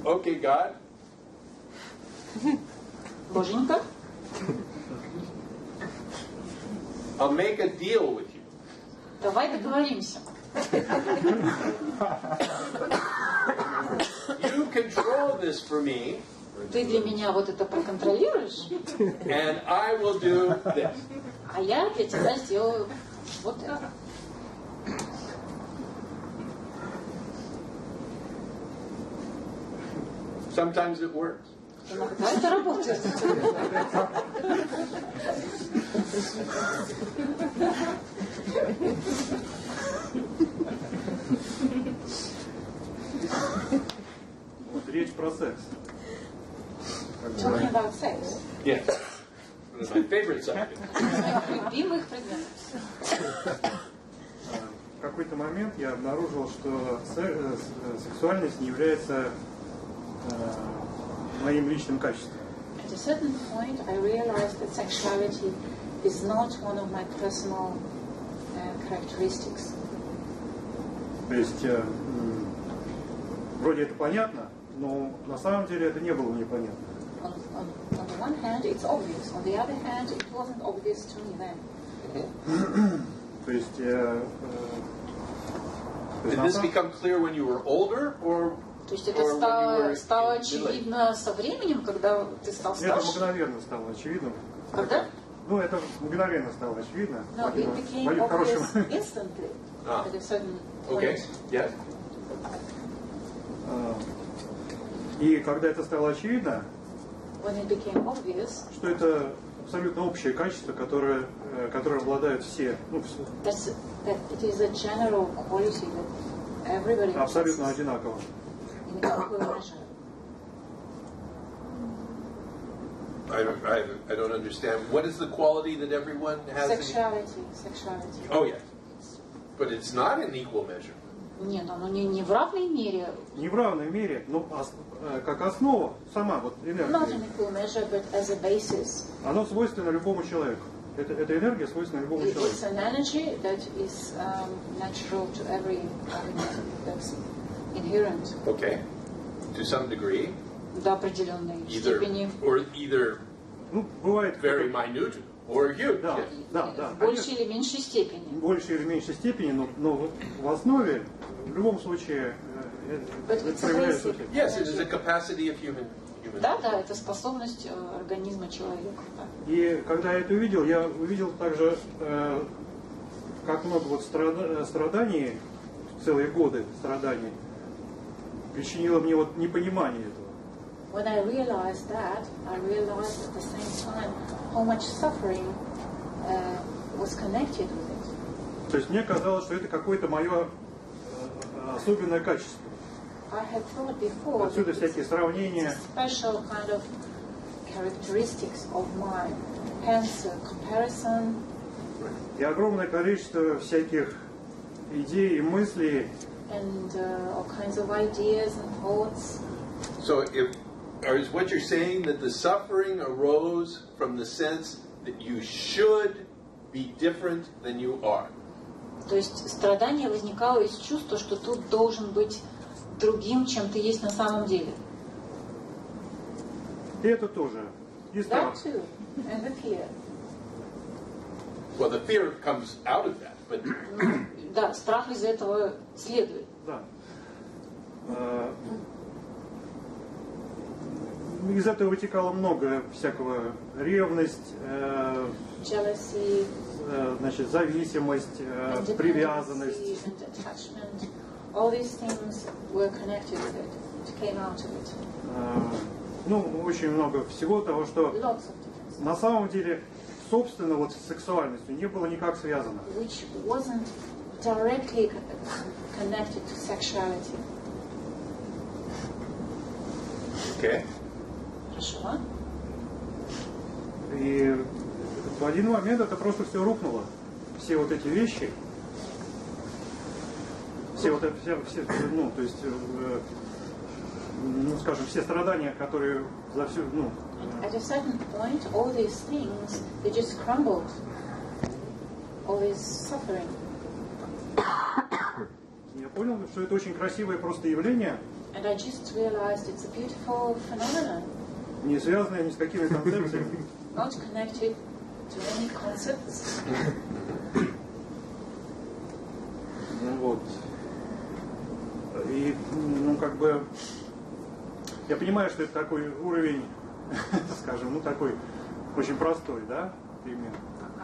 Okay, God.
Боженька,
I'll make a deal with you.
давай договоримся.
You control this for me,
Ты для меня вот это проконтролируешь,
and I will do this.
а я для тебя сделаю вот это.
Sometimes it works.
Иногда это работает.
Вот речь про секс.
Talking about sex.
Yes. One of my favorite subjects.
Любимых предметов.
В какой-то момент я обнаружил, что сексуальность не является моим личным качеством.
At a certain point, I realized that sexuality is not one of my personal characteristics.
То есть вроде это понятно, но на самом деле это не было мне понятно.
On the one hand, it's obvious. On the other hand, it wasn't obvious to me then.
То есть
Did this become clear when you were older, or
То есть это стало очевидно со временем, когда ты стал
это
старше?
мгновенно стало очевидным.
Когда?
Ну, это мгновенно стало очевидно.
No, it became obvious instantly at a certain point.
Okay. Yes.
И когда это стало очевидно,
When it became obvious,
что это абсолютно общее качество, которое обладают все, ну,
that it is a general quality that everybody
абсолютно
possesses
одинаково.
in equal measure.
I don't understand. What is the quality that everyone has?
Sexuality.
Oh, yes. But it's not in equal measure.
Нет, оно не в равной мере.
Не в равной мере, но как основа, сама вот
Not in
энергия,
equal measure, but as a basis.
оно свойственно любому человеку. Эта энергия свойственна любому
It's
человеку.
an energy that is natural to every organism. That's inherent.
Okay. To some degree.
До определенной степени.
Either
Ну, бывает
very minute or huge.
Да,
В большей или меньшей степени.
в большей или меньшей степени, но в основе, в любом случае, это проявляется.
Yes, it is a capacity of human.
Да, это способность организма человека.
И когда я это увидел, я увидел также, как много вот страданий, целые годы страданий, причинило мне вот непонимание этого.
When I realized that, I realized at the same time how much suffering was connected with it.
То есть мне казалось, что это какое-то мое особенное качество.
I had thought before
Отсюда
that
всякие сравнения.
it's a special kind of characteristics of mine. Hence, comparison.
И огромное количество всяких идей и мыслей.
And all kinds of ideas and thoughts.
So, is what you're saying that the suffering arose from the sense that you should be different than you are?
То есть страдание возникало из чувства, что тут должен быть другим, чем ты есть на самом деле.
И это тоже. И страх.
That too, and the fear.
Well, the fear comes out of that, but
Да, страх из этого следует.
Да. Из этого вытекало много всякого: ревность,
Jealousy,
значит, зависимость, привязанность.
and attachment. All these things were connected with it. It came out of it.
Ну, очень много всего того, что
Lots of different
на самом деле собственно, вот с сексуальностью не было никак связано.
Which wasn't directly connected to sexuality.
Okay.
Хорошо.
И в один момент это просто все рухнуло. Все вот эти вещи, все вот это, все, ну, то есть, ну, скажем, все страдания, которые за всю, ну.
At a certain point, all these things, they just crumbled. All this suffering.
Я понял, что это очень красивое просто явление.
And I just realized it's a beautiful phenomenon.
Не связанное ни с какими концепциями.
Not connected to any concepts.
Ну вот. И, ну, как бы, я понимаю, что это такой уровень, скажем, ну, такой очень простой, да, пример.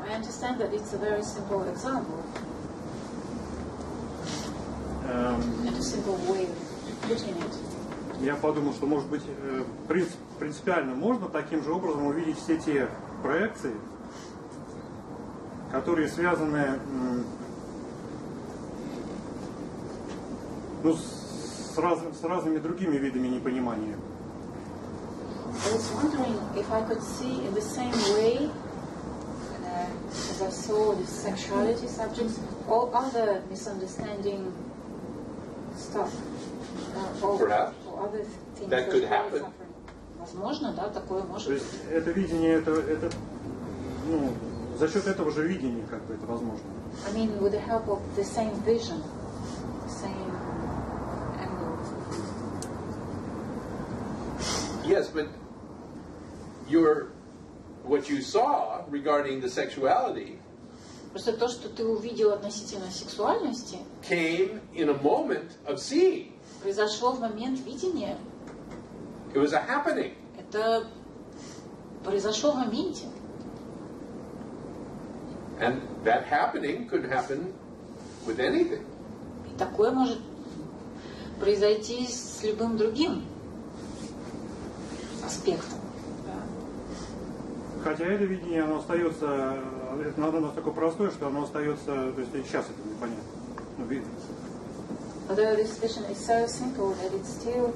I understand that it's a very simple example. And a simple way of putting it.
Я подумал, что, может быть, принципиально можно таким же образом увидеть все те проекции, которые связаны, ну, с разными другими видами непонимания.
I was wondering if I could see in the same way, as I saw the sexuality subjects, all other misunderstanding stuff.
Perhaps.
Or other things
That could happen.
suffering. Возможно, да, такое может
То
быть.
есть это видение, это, ну, за счет этого же видения, как бы, это возможно.
I mean, with the help of the same vision, the same angle.
Yes, but what you saw regarding the sexuality
Просто то, что ты увидел относительно сексуальности,
came in a moment of seeing.
произошло в момент видения.
It was a happening.
Это произошло в моменте.
And that happening could happen with anything.
И такое может произойти с любым другим аспектом.
Хотя это видение, оно остается, оно настолько простое, что оно остается, то есть и сейчас это непонятно. Ну, видно.
Although this vision is so simple that it's still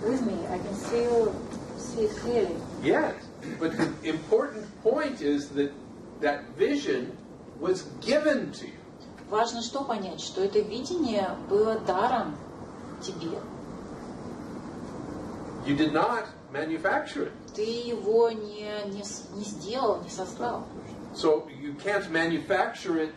with me, I can still see it clearly.
Yes, but the important point is that that vision was given to you.
Важно что понять, что это видение было даром тебе.
You did not manufacture it.
Ты его не сделал, не создал.
So you can't manufacture it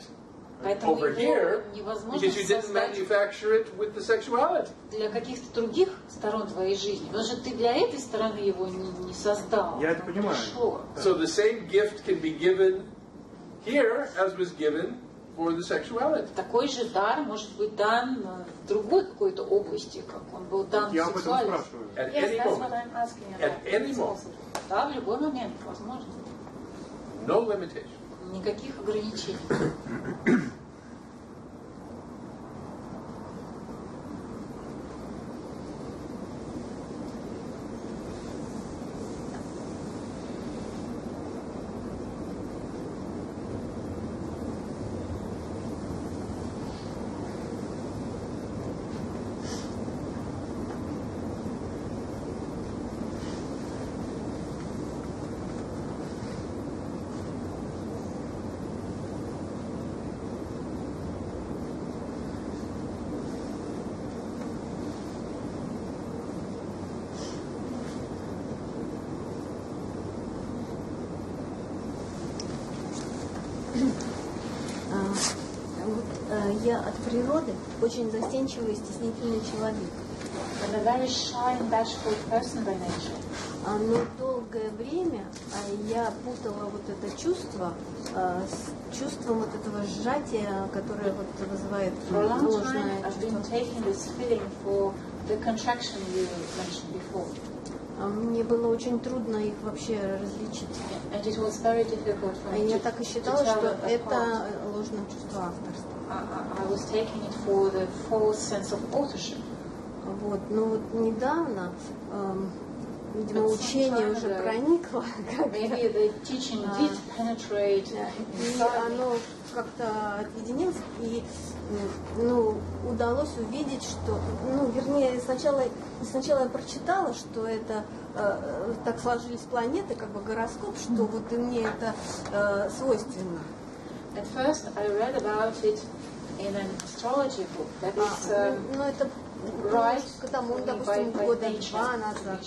Поэтому
over
его
here
невозможно
because you didn't
создать
manufacture it with the sexuality.
для каких-то других сторон твоей жизни. Потому что ты для этой стороны его не создал.
Я это понимаю.
Пришло.
So the same gift can be given here as was given for the sexuality.
Такой же дар может быть дан в другой какой-то области, как он был дан в
Я об этом
сексуальности.
спрашиваю.
At
Yes,
any
that's what
moment.
I'm asking about.
At any moment.
Да, в любой момент, возможно.
No limitation.
Никаких ограничений.
Я от природы очень застенчивый и стеснительный человек.
I'm a very shy and bashful person by nature.
Но долгое время я путала вот это чувство с чувством вот этого сжатия, которое вот вызывает
For a long time,
ложное
I've been
чувство.
taking this feeling for the contraction you mentioned before.
Мне было очень трудно их вообще различить.
And it was very difficult for me
Я
to,
так и
to
считала,
tell
что
them apart.
это ложное чувство авторства.
I was taking it for the false sense of authorship.
Вот. Но вот недавно видимо, учение уже проникло.
Maybe the teaching did penetrate.
И оно как-то отъединилось, и удалось увидеть, что, вернее, сначала я прочитала, что это так сложились планеты, как бы гороскоп, что вот и мне это свойственно.
At first, I read about it in an astrology book. That is
это
right
к тому, допустим, года 2 назад.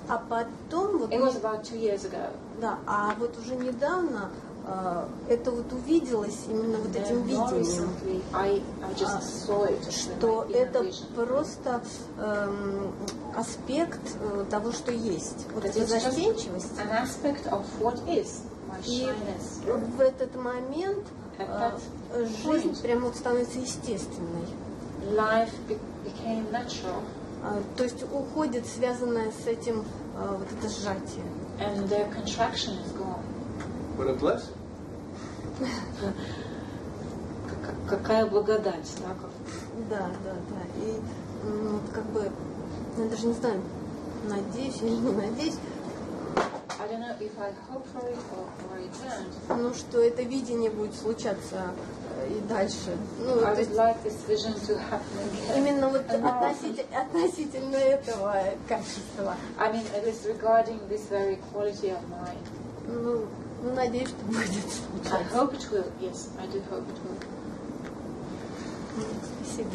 А потом вот...
It was about 2 years ago.
Да, а вот уже недавно это вот увиделось именно вот этим видением, что это просто аспект того, что есть. Вот эта застенчивость. И в этот момент жизнь прямо вот становится естественной.
Life became natural.
То есть уходит связанное с этим вот это сжатие.
And the contraction is gone.
What a blessing.
Какая благодать, да?
Да. И как бы, я даже не знаю, надеюсь или не надеюсь.
I don't know if I hope for it or I don't.
Что это видение будет случаться и дальше.
I would like this vision to happen again.
Именно вот относительно этого качества.
I mean, at least regarding this very quality of mind.
Надеюсь, что будет случаться.
I hope it will. Yes, I do hope it will.
Спасибо.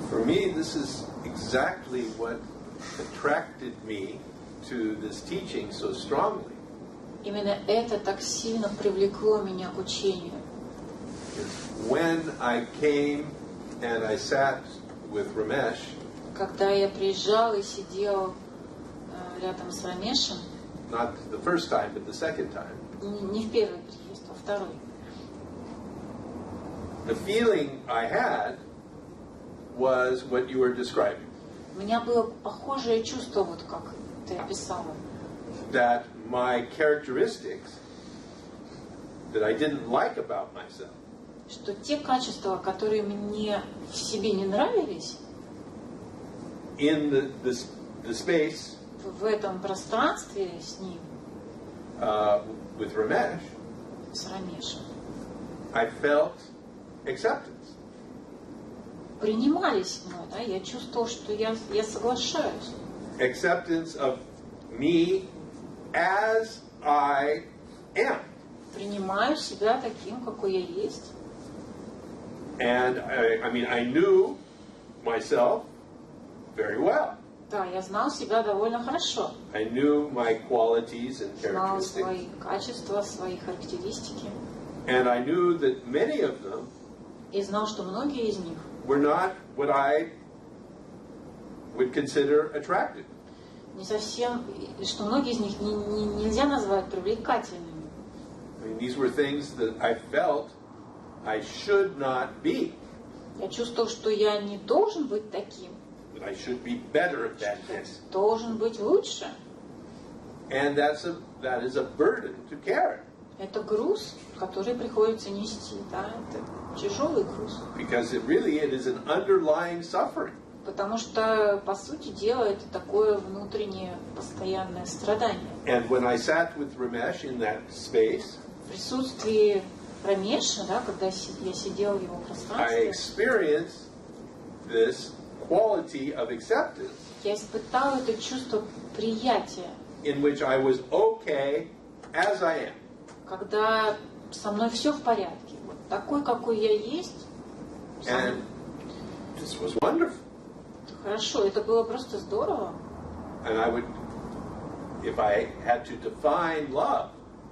For me, this is exactly what attracted me to this teaching so strongly.
Именно это так сильно привлекло меня к учению.
When I came and I sat with Ramesh,
когда я приезжал и сидел рядом с Рамешем,
not the first time, but the second time,
не в первый приезд, а второй,
the feeling I had was what you were describing.
У меня было похожее чувство, вот как ты описала.
That my characteristics that I didn't like about myself,
что те качества, которые мне в себе не нравились,
in the space,
в этом пространстве с ним,
with Ramesh,
с Рамешем,
I felt acceptance.
Принимались мной, да, я чувствовал, что я соглашаюсь.
Acceptance of me as I am.
Принимаю себя таким, какой я есть.
And I knew myself very well.
Да, я знал себя довольно хорошо.
I knew my qualities and
Знал
characteristics.
свои качества, свои характеристики.
And I knew that many of them
И знал, что многие из них
were not what I would consider attractive.
не совсем, что многие из них нельзя назвать привлекательными.
I mean, these were things that I felt I should not be.
Я чувствовал, что я не должен быть таким.
That I should be better than this.
Должен быть лучше.
And that is a burden to carry.
Это груз, который приходится нести, да, это тяжелый груз.
Because it is an underlying suffering.
Потому что, по сути дела, это такое внутреннее постоянное страдание.
And when I sat with Ramesh in that space,
В присутствии Рамеша, да, когда я сидел в его
I
пространстве,
experienced this quality of acceptance
я испытал это чувство приятия,
in which I was okay as I am.
когда со мной все в порядке, вот такой, какой я есть.
And this was wonderful.
Хорошо, это было просто здорово.
And I would, if I had to define love,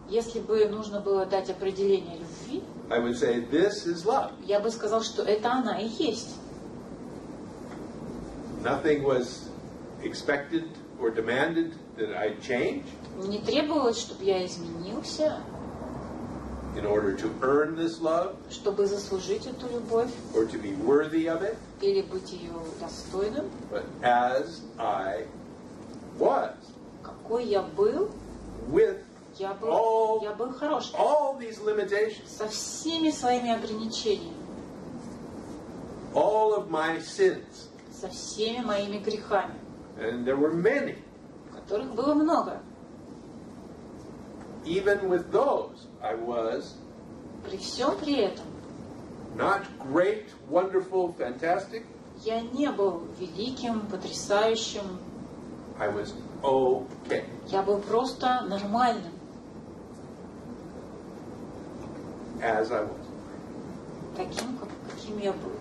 Если бы нужно было дать определение любви,
I would say this is love.
я бы сказал, что это она и есть.
Nothing was expected or demanded that I change
Не требовалось, чтобы я изменился,
in order to earn this love
чтобы заслужить эту любовь
or to be worthy of it,
или быть ее достойным.
but as I was,
Какой я был,
with
я
all
был хорош.
these limitations,
Со всеми своими ограничениями,
all of my sins,
со всеми моими грехами,
and there were many.
которых было много.
Even with those, I was
При всем при этом
not great, wonderful, fantastic.
я не был великим, потрясающим.
I was okay.
Я был просто нормальным,
As I was.
таким, каким я был.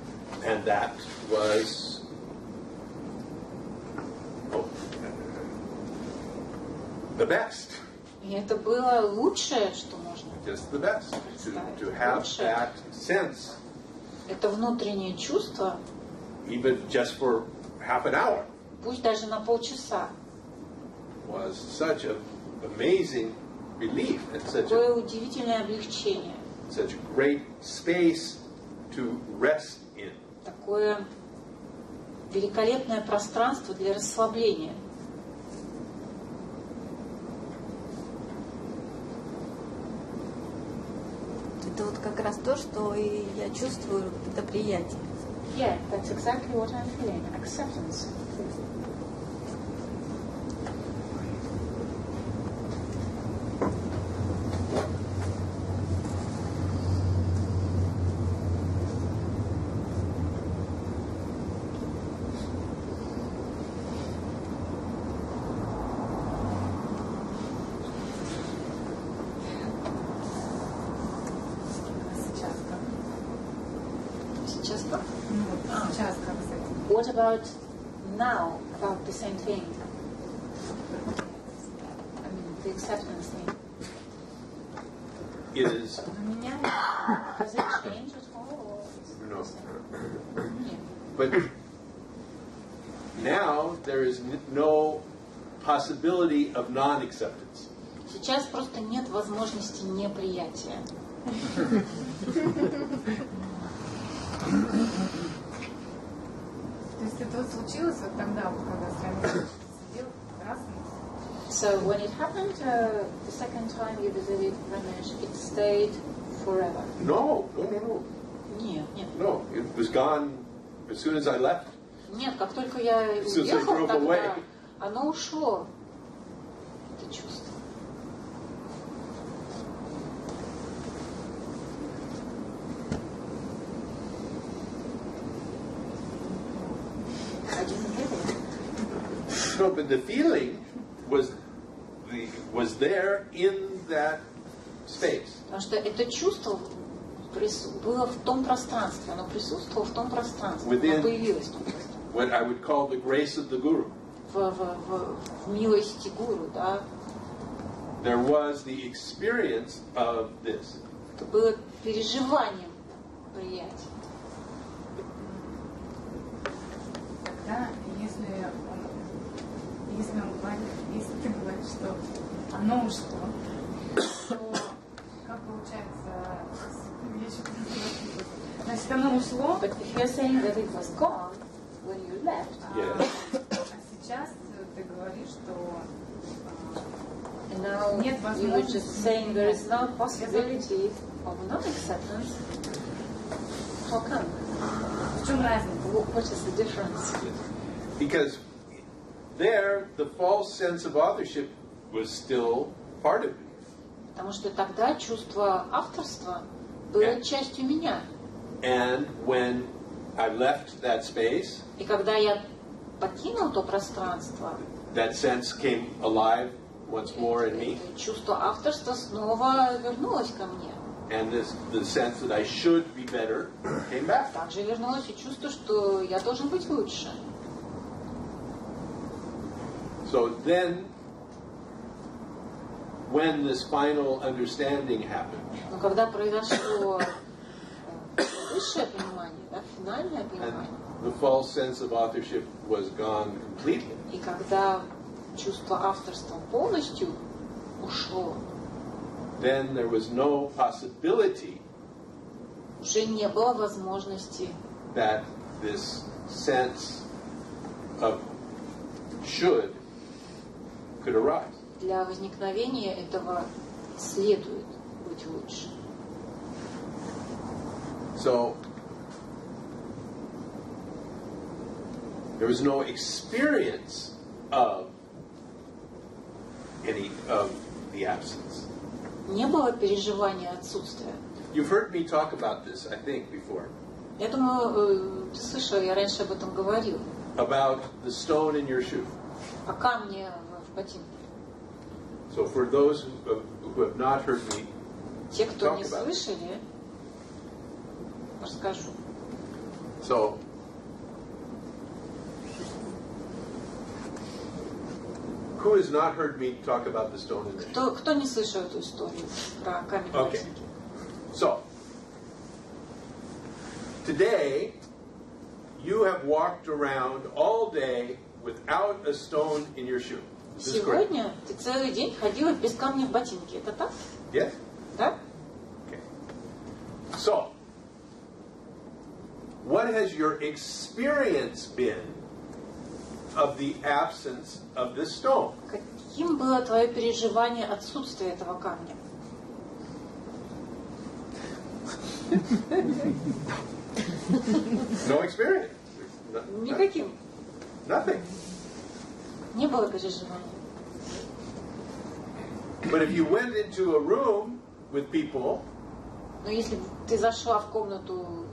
And that was the best.
И это было лучшее, что можно.
Just the best. To have that sense,
Это внутреннее чувство,
even just for half an hour,
пусть даже на полчаса.
was such an amazing relief and
Такое удивительное облегчение.
such a great space to rest in.
Такое великолепное пространство для расслабления.
Это вот как раз то, что и я чувствую, это приятие.
Yeah, that's exactly what I'm feeling. Acceptance. Сейчас как?
Сейчас как с этим?
What about now? About the same thing? I mean, the acceptance thing.
Is
Does it change at all? Or
no.
Yeah.
But now there is no possibility of non-acceptance.
Сейчас просто нет возможности неприятия.
То есть это вот случилось вот тогда, вот, когда с вами сидел, раз,
So when it happened the second time you visited Ramesh, it stayed forever.
No.
Нет.
No, it was gone as soon as I left.
Нет, как только я
As soon as I
уехал
drove
тогда,
away.
оно ушло. Это чувство. I didn't get it.
No, but the feeling was there in that space.
Потому что это чувство было в том пространстве, оно присутствовало в том пространстве,
Within-
оно появилось в том пространстве.
What I would call the grace of the Guru.
В милости гуру, да.
There was the experience of this.
Это было переживанием приятия.
тогда, если он говорит, если ты говоришь, что оно ушло, то как получается, я еще не знаю, значит, оно ушло,
But if you're saying that it was gone when you left,
а сейчас ты говоришь, что
and now
нет
you were
возможности.
just saying there is no possibility of non-acceptance, how come?
В чем разница?
What is the difference?
Because there, the false sense of authorship was still part of me.
Потому что тогда чувство авторства было частью меня.
And when I left that space,
И когда я покинул то пространство,
that sense came alive once more in me.
чувство авторства снова вернулось ко мне.
And the sense that I should be better came back.
Также вернулось и чувство, что я должен быть лучше.
So then, when this final understanding happened,
Но когда произошло высшее понимание, да, финальное
and
понимание,
the false sense of authorship was gone completely,
и когда чувство авторства полностью ушло,
then there was no possibility
уже не было возможности,
that this sense of should could arise.
для возникновения этого следует быть лучше.
So there was no experience of any of the absence.
Не было переживания отсутствия.
You've heard me talk about this, I think, before.
Я думаю, ты слышал, я раньше об этом говорил.
About the stone in your shoe.
О камне в ботинке.
So for those who have not heard me
Те, кто
talk
не
about it.
слышали, расскажу.
So who has not heard me talk about the stone in the shoe?
Кто не слышал эту историю про камень в
Okay.
ботинке?
So today you have walked around all day without a stone in your shoe. Is this correct?
Сегодня ты целый день ходила без камня в ботинке. Это так?
Yes?
Да?
Okay. So, what has your experience been of the absence of this stone?
Каким было твое переживание отсутствия этого камня?
No experience.
Никаким.
Nothing.
Не было переживания.
But if you went into a room with people
Но если ты зашла в комнату,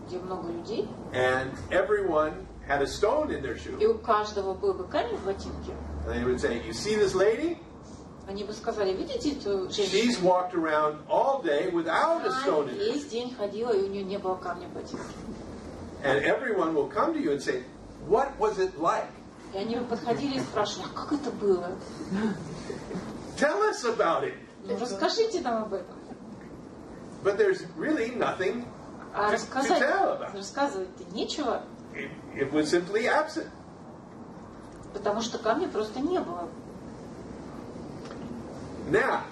где много людей,
and everyone had a stone in their shoe,
и у каждого был бы камень в ботинке,
and they would say, "You see this lady?
они бы сказали, видите эту
She's
женщину?
walked around all day without a
Она
stone in her shoe."
весь день ходила, и у нее не было камня в ботинке.
And everyone will come to you and say, "What was it like?
И они бы подходили и спрашивали, а как это было?
Tell us about it."
Ну, расскажите нам об этом.
But there's really nothing
А
to tell about it.
рассказывать-то нечего,
It was simply absent.
потому что камня просто не было.
Now,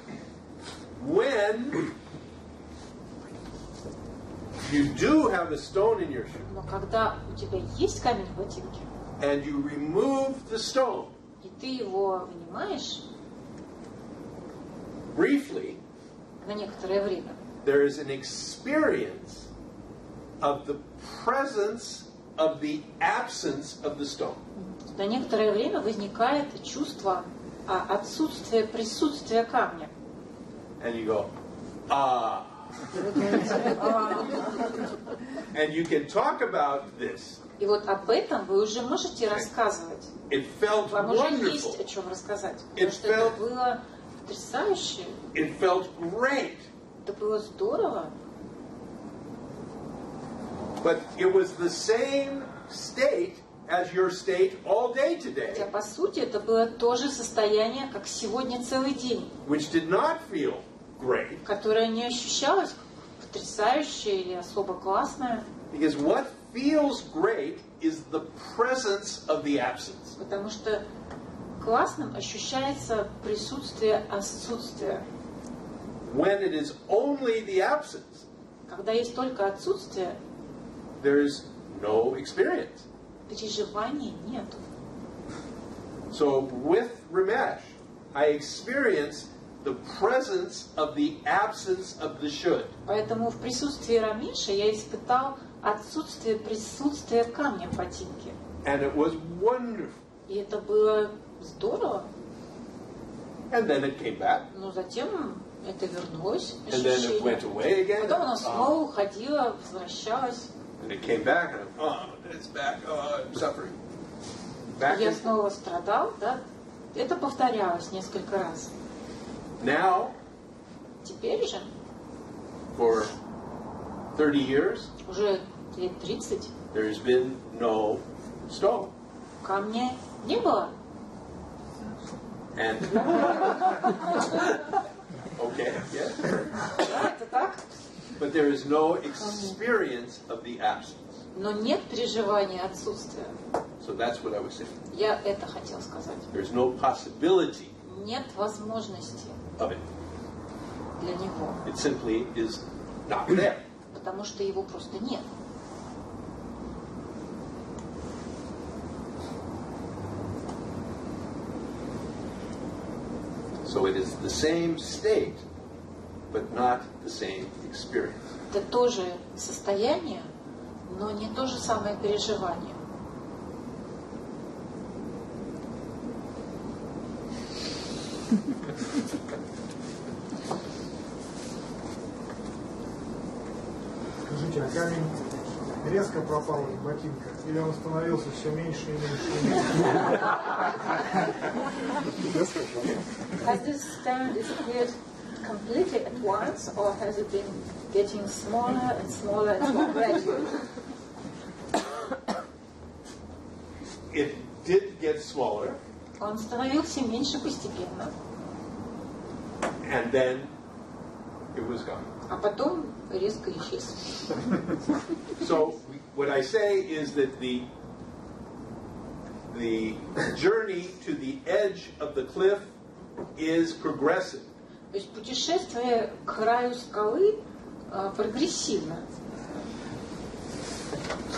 when you do have a stone in your shoe,
Но когда у тебя есть камень в ботинке,
and you remove the stone
и ты его вынимаешь
briefly,
на некоторое время,
there is an experience of the presence of the absence of the stone.
на некоторое время возникает чувство отсутствия присутствия камня.
And you go, ah. And you can talk about this.
И вот об этом вы уже можете рассказывать.
It felt
Вам уже есть
wonderful.
о чем рассказать.
It
Потому что это
felt-
было потрясающе.
It felt great.
Это было здорово.
But it was the same state as your state all day today,
Хотя, по сути, это было то же состояние, как сегодня целый день,
which did not feel great.
которое не ощущалось как потрясающее или особо классное.
Because what feels great is the presence of the absence.
Потому что классным ощущается присутствие отсутствия.
When it is only the absence,
Когда есть только отсутствие,
there is no experience.
переживаний нету.
So with Ramesh, I experience the presence of the absence of the should.
Поэтому в присутствии Рамиша я испытал отсутствие присутствия камня в ботинке.
And it was wonderful.
И это было здорово.
And then it came back.
Но затем это вернулось,
And then it went
ощущение.
away again.
Потом оно снова уходило, возвращалось.
And it came back, and oh, it's back. Oh, I'm suffering. Back.
Я снова страдал, да? Это повторялось несколько раз.
Now,
Теперь же,
for 30 years,
уже лет 30,
there has been no stone.
камня не было.
And okay, yes.
Это так?
But there is no experience of the absence.
Но нет переживания отсутствия.
So that's what I was saying.
Я это хотел сказать.
There's no possibility
Нет возможности
of it.
для него,
It simply is not there.
потому что его просто нет.
So it is the same state, but not the same experience.
Это тоже состояние, но не то же самое переживание.
Скажите, а камень резко пропал из ботинка? Или он становился все меньше и меньше и меньше?
Has this stone disappeared completely at once, or has it been getting smaller and smaller and more gradually?
It did get smaller,
Он становился меньше постепенно,
and then it was gone.
а потом резко исчез.
So what I say is that the journey to the edge of the cliff is progressive.
То есть путешествие к краю скалы прогрессивно,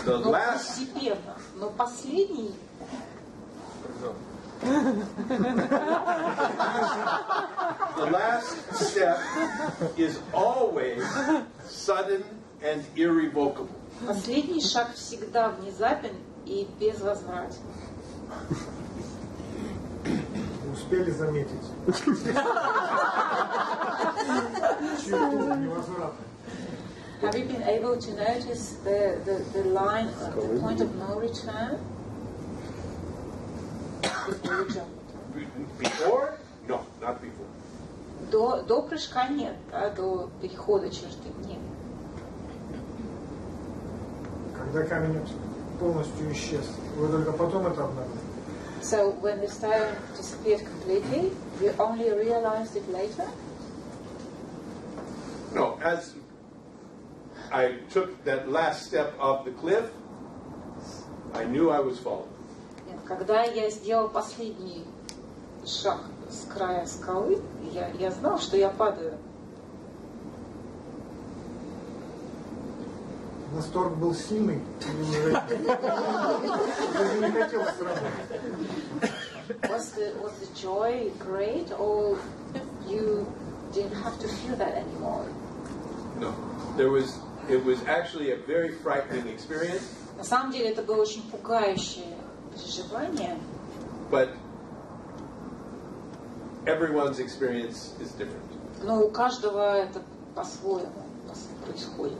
The
но
last
постепенно. Но последний
step is always sudden and irrevocable.
Последний шаг всегда внезапен и безвозвратен.
Успели заметить? Черту невозврата.
Have you been able to notice the line, the point of no return? Before you jump.
Before? No, not before.
До прыжка нет, да, до перехода черты нет.
Когда камень полностью исчез, вы только потом это обнаружили?
So when the stone disappeared completely, you only realized it later?
No, as I took that last step off the cliff, I knew I was falling.
Нет, когда я сделал последний шаг с края скалы, я знал, что я падаю.
Восторг был сильный, или уже не хотелось сразу?
Was the joy great, or you didn't have to feel that anymore?
No, it was actually a very frightening experience.
На самом деле это было очень пугающее переживание.
But everyone's experience is different.
Но у каждого это по-своему происходит.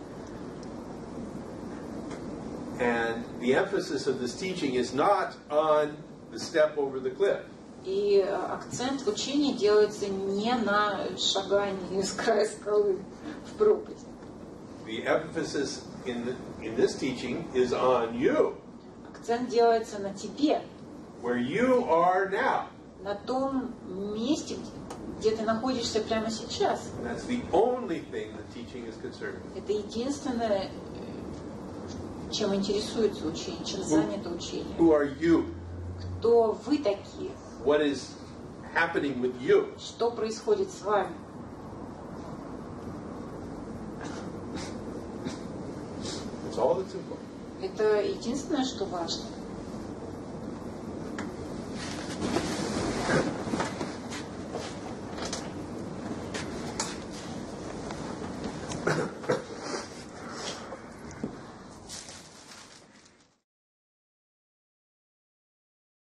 And the emphasis of this teaching is not on the step over the cliff.
И акцент в учении делается не на шагании с края скалы в пропасть.
The emphasis in this teaching is on you.
Акцент делается на тебе,
Where you are now.
на том месте, где ты находишься прямо сейчас.
And that's the only thing the teaching is concerned with.
Это единственное, чем интересуется учение, чем занято учение.
Who are you?
Кто вы такие?
What is happening with you?
Что происходит с вами?
That's all that's important.
Это единственное, что важно.